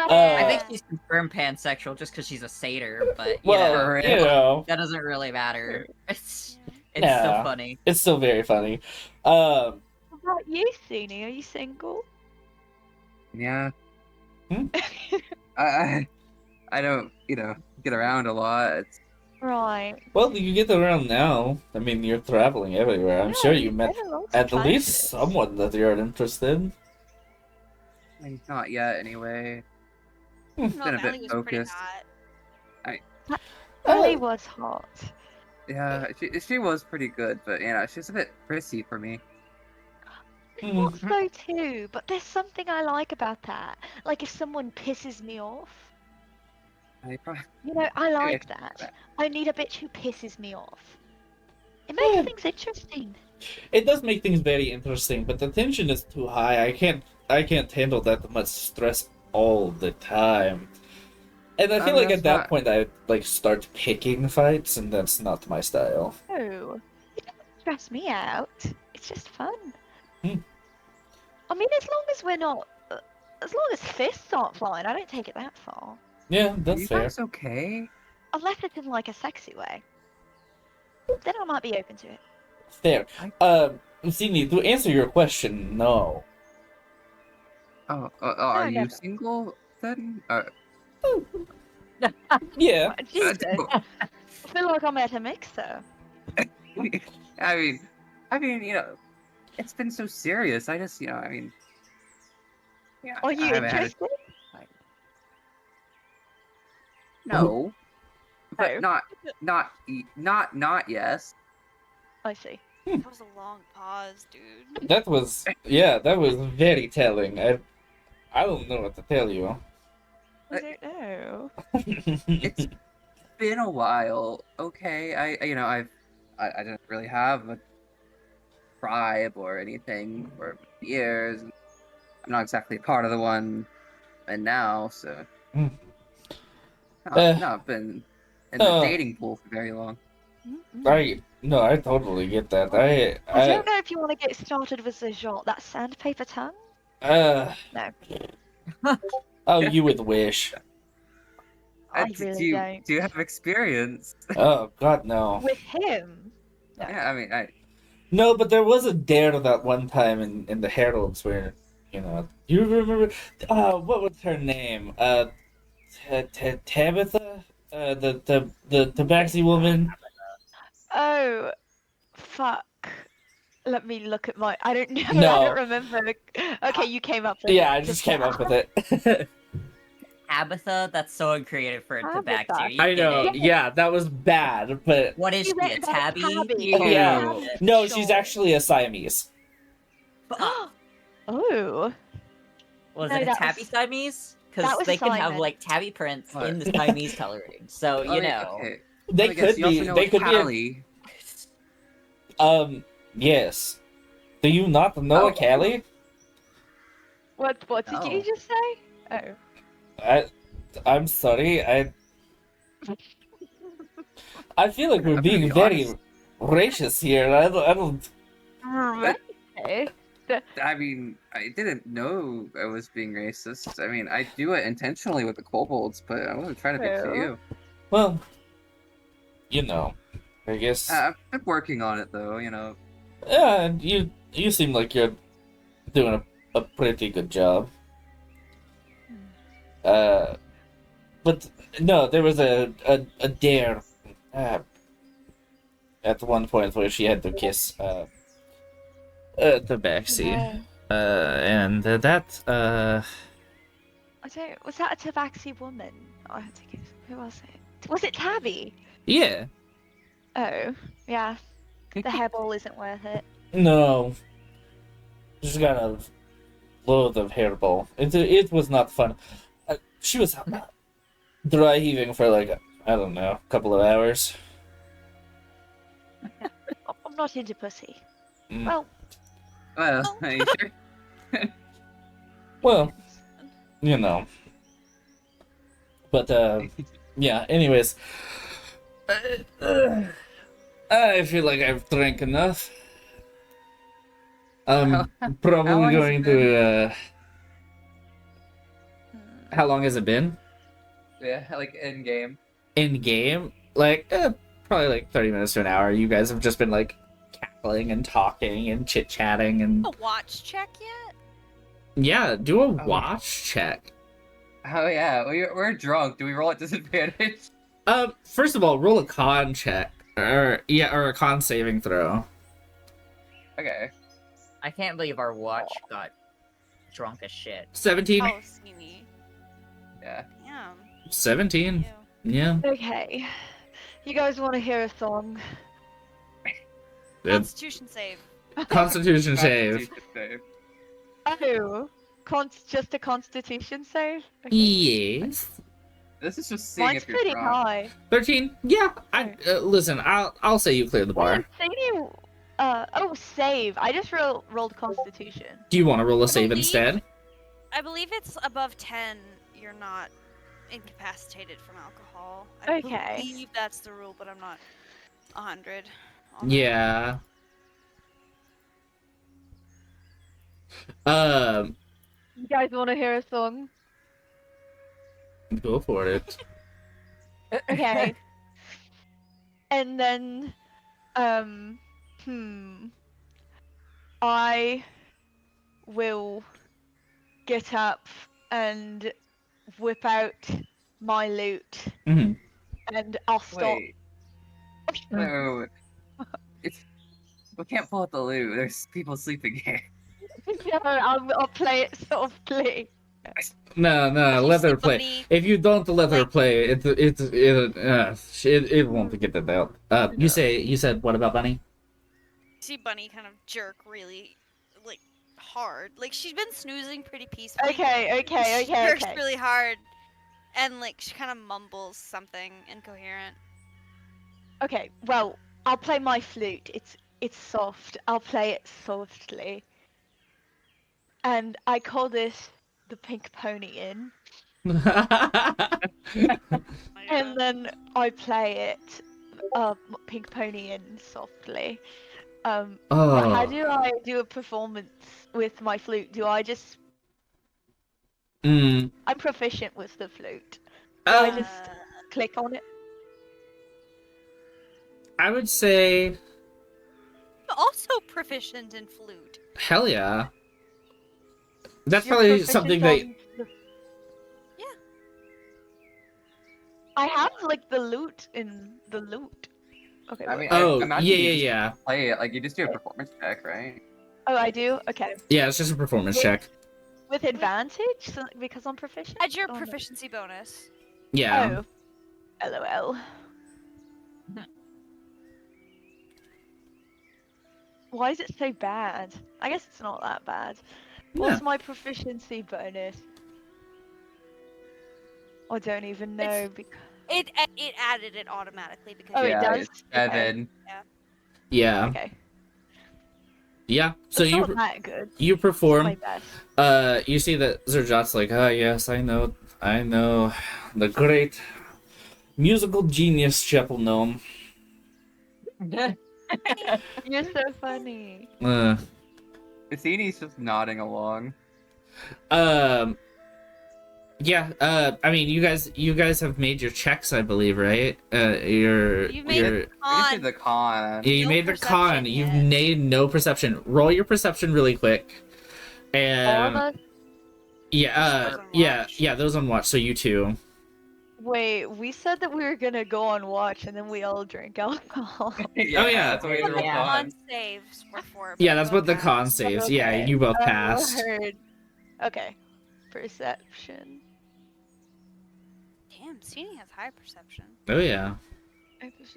I think she's confirmed pansexual just because she's a satyr, but Well, that doesn't really matter. It's Yeah. still funny. it's still very funny. What about you, Suni? Are you single? yeah. Hmm? I don't get around a lot. It's, Right. Well, you get around now. I mean, you're traveling everywhere. I'm Yeah, sure you we've met been to lots of at least places. someone that you're interested in. I mean, not yet anyway. No, been a bit Ellie was pretty focused. hot. Ellie was hot. Yeah, she was pretty good, but she's a bit prissy for me. I thought so too, but there's something I like about that. Like if someone pisses me off, I probably, I like Yeah. that. I need a bitch who pisses me off. It makes Yeah. things interesting. It does make things very interesting, but the tension is too high. I can't handle that much stress all the time. And I feel like that's at that not- point I start picking fights, and that's not my style. No, it doesn't stress me out. It's just fun. Hmm. I mean, as long as we're not, as long as fists aren't flying, I don't take it that far. Yeah, Are that's you fair. guys okay? Unless it's in like a sexy way. Then I might be open to it. Fair. Sydney, to answer your question, no. Oh, are you never. single then? Yeah. Jesus, I feel like I'm at a mixer. I mean, it's been so serious. I just, I mean, yeah. Are you I haven't had a- interested? No, but No. not yes. I see. That was a long pause, dude. That was very telling. I don't know what to tell you. I don't know. It's been a while. Okay, I didn't really have a tribe or anything for years. I'm not exactly part of the one, and now so. Hmm. Not been in the dating pool for very long. I totally get that. I don't know if you want to get started with the genre, that sandpaper tongue. No. Oh, you would wish. I Do really you don't. do you have experience? Oh God, no. With him? No. Yeah, I mean, No, but there was a dare that one time in the Heralds where, you remember, what was her name? Tabitha? The tabaxi woman? Oh, fuck. Let me look at my. I don't know. I No. don't remember. Okay, you came up with Yeah, it. I just came up with it. Tabitha, that's so uncreative for it to back to. Tabitha. Are you I know. kidding? Yeah, that was bad, but What is You she, went a about tabby? tabby. You- yeah. Tabby. No, she's Sure. actually a Siamese. Uh, Oh. Was No, it a that tabby was- Siamese? that Because was they can have Simon. like tabby prints What? in the Siamese coloring. So you know. Okay. They Let me guess, could you also be. know They could be. Callie. Yes. Do you not know Oh. a Callie? What did you No. just say? Oh. I'm sorry. I feel like we're I'm gonna being be very honest. racist here. I don't. Okay. I mean, I didn't know I was being racist. I mean, I do it intentionally with the kobolds, but I wasn't trying to pick for you. Well, you know, I guess. I've been working on it, though. Yeah, you seem like you're doing a pretty good job. But no, there was a dare at one point where she had to kiss the Baxi. And that I don't. Was that a Tabaxi woman? I had to guess. Who was it? Was it Tabby? yeah. Oh, yeah. The hairball isn't worth it. No. Just got a load of hairball. It was not fun. She was dry heaving for like, I don't know, a couple of hours. I'm not into pussy. Mm. Well, Well, are you sure? Well, you know. But, yeah, anyways. I feel like I've drank enough. I'm how probably long has going it to, how long has it been? Yeah, like in game. In game? Like, probably like 30 minutes to an hour. You guys have just been, like, cackling and talking and chit-chatting and... A watch check yet? Yeah, do a Oh. watch check. Oh yeah, we're drunk. Do we roll at disadvantage? First of all, roll a con check. Or a con saving throw. Okay. I can't believe our watch got drunk as shit. 17? Oh, Steamy. Yeah. Damn. 17. Ew. Yeah. okay. You guys want to hear a song? Constitution save. Constitution save. Save. Oh, just a Constitution save? Okay. Yes. This is just seeing Mine's if you're pretty drunk. high. 13? Yeah. Listen, I'll say you cleared the Well, bar. I'm thinking, save. I just rolled Constitution. Do you want to roll a save believe- instead? I believe it's above 10. You're not incapacitated from alcohol. I Okay. believe that's the rule, but I'm not 100. Yeah. You guys want to hear a song? Go for it. Okay. And then, I will get up and whip out my loot, Mhm. and I'll stop. Wait. No. We can't pull out the loot. There's people sleeping here. No, I'll play it softly. No, let her play. Bunny, If you don't let her like- play, it won't get that out. You said what about Bunny? see Bunny kind of jerk really, like, hard. Like, she's been snoozing pretty peacefully. Okay. She jerks really hard, and, like, she kind of mumbles something incoherent. Okay, well, I'll play my flute. It's soft. I'll play it softly. And I call this the Pink Pony Inn. And then I play it Pink Pony Inn softly. How Oh. do I do a performance with my flute? Do I just Mm. I'm proficient with the flute. I Um, just click on it? I would say I'm also proficient in flute. hell yeah. That's You're probably proficient something that on the- Yeah. I have like the loot in the loot. Okay. I mean, Oh, I imagine yeah, you yeah, just yeah. play it like you just do a performance check, right? Oh, I do. Okay. Yeah, it's just a performance check. With advantage, so, because I'm proficient. Add your or not? proficiency bonus. Yeah. Oh. LOL. Why is it so bad? I guess it's not that bad. What's Yeah. my proficiency bonus? I don't even know. It's- Because... It added it automatically because Oh, you it Yeah, does? it's Okay. 7. Yeah. Okay. Yeah. So It's not that good. you It's not my perform. best. You see that Zerjot's like, ah, yes, I know, the great musical genius Chapel Gnome. You're so funny. Cassini's just nodding along. Yeah. I mean, you guys have made your checks, I believe, right? You've made your We just on. did the con. yeah, you No made the con. perception You've yet. made no perception. Roll your perception really quick. All of And us? yeah, Those on watch. yeah, those on watch. So you two. Wait, we said that we were gonna go on watch and then we all drank alcohol. Yeah. That's what we Yeah. did with Yeah. con. On saves were for. Yeah, but that's you what the both con passed. saves. Yeah, Okay. you both Oh, passed. word. Okay. Perception. Damn, Steenie has high perception. Oh yeah,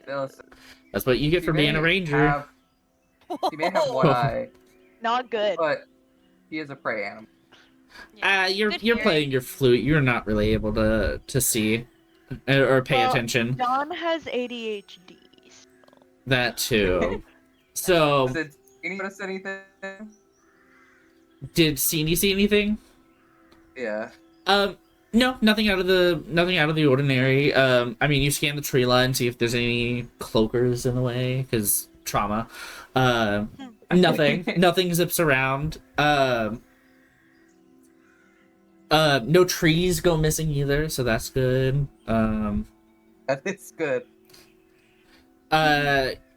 Phyllis, that's what you get for he being a may ranger. he may have one eye, Not good. but he is a prey animal. Yeah. You're Good you're hearing. playing your flute. You're not really able to see or pay Well, attention. John has ADHD. That too. So Did anyone notice anything? did Sini see anything? Yeah. No, nothing out of the ordinary. I mean, you scan the tree line, see if there's any cloakers in the way, because trauma. Nothing zips around. No trees go missing either, so that's good. That is good.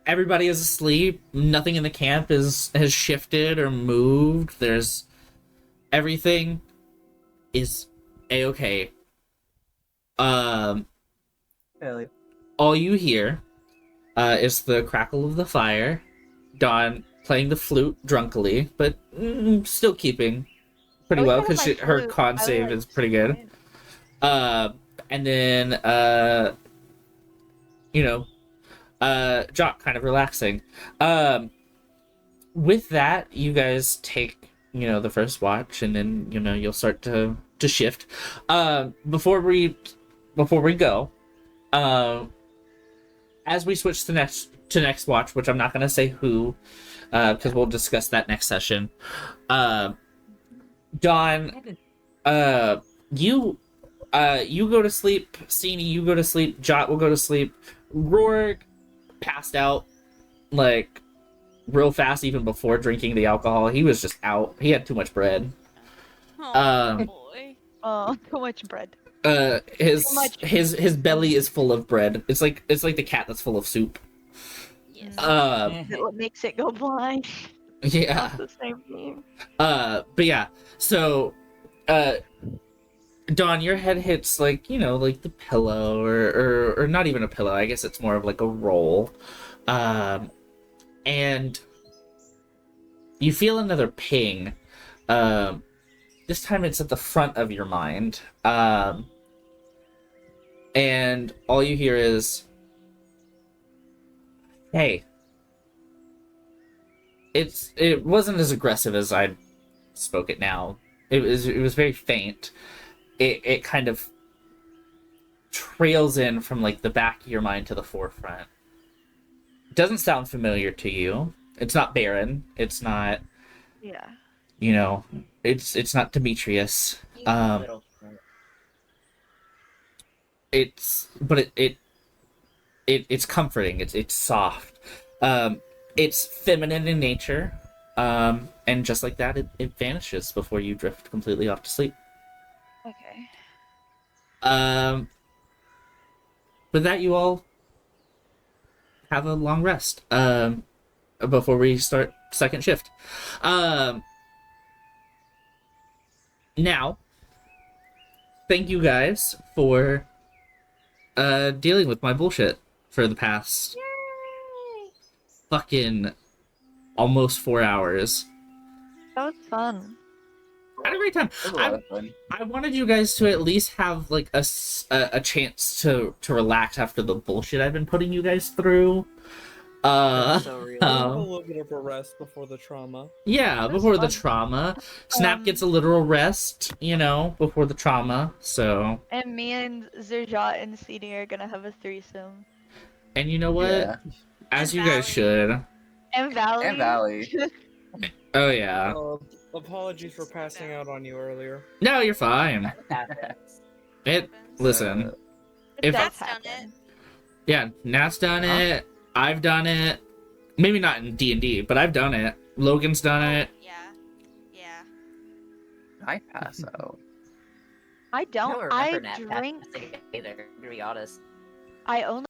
Everybody is asleep. Nothing in the camp has shifted or moved. Everything is a-okay. Hell yeah. All you hear is the crackle of the fire, Dawn playing the flute drunkily, but still keeping pretty well because her con save is pretty good. And then Jock kind of relaxing. With that, you guys take the first watch, and then you'll start to shift. Before we go, as we switch to next watch, which I'm not gonna say who, because we'll discuss that next session. Dawn, you go to sleep. Sini, you go to sleep. Jot will go to sleep. Rourke passed out like real fast even before drinking the alcohol. He was just out. He had too much bread. Oh boy. Oh, too much bread. His belly is full of bread. It's like the cat that's full of soup. Yes. What makes it go blind? Yeah. That's the same thing. But yeah. So, Dawn, your head hits like the pillow or not even a pillow. I guess it's more of like a roll. And you feel another ping. This time it's at the front of your mind. And all you hear is, "Hey." It wasn't as aggressive as I spoke it now. It was very faint. It kind of trails in from like the back of your mind to the forefront. It doesn't sound familiar to you. It's not Baron. It's not Yeah. it's not Demetrius. Little It's comforting. It's soft. It's feminine in nature. And just like that, it vanishes before you drift completely off to sleep. Okay. With that, you all have a long rest. Before we start second shift. Now, thank you guys for dealing with my bullshit for the past fucking almost 4 hours. That was fun. I had a great time. It was a lot of fun. I wanted you guys to at least have like a chance to relax after the bullshit I've been putting you guys through. That's so real. Have a uh, little bit of a rest before the trauma. yeah, It was before the fun. trauma. Snap gets a literal rest, you know, before the trauma. So, And me and Zerjat and CD are gonna have a threesome. and you know what? Yeah. As And you guys Valley. should. And Valley. And Valley. Oh yeah. Apologies for passing out on you earlier. No, you're fine. Happens. It. Listen. It If- does Nat's done happen. Yeah, Nat's done Huh? it. I've done it. Maybe not in D&D, but I've done it. Logan's done it. Yeah. Yeah. I pass out. I I don't. don't I remember Nat drink. passing either, to be honest. I only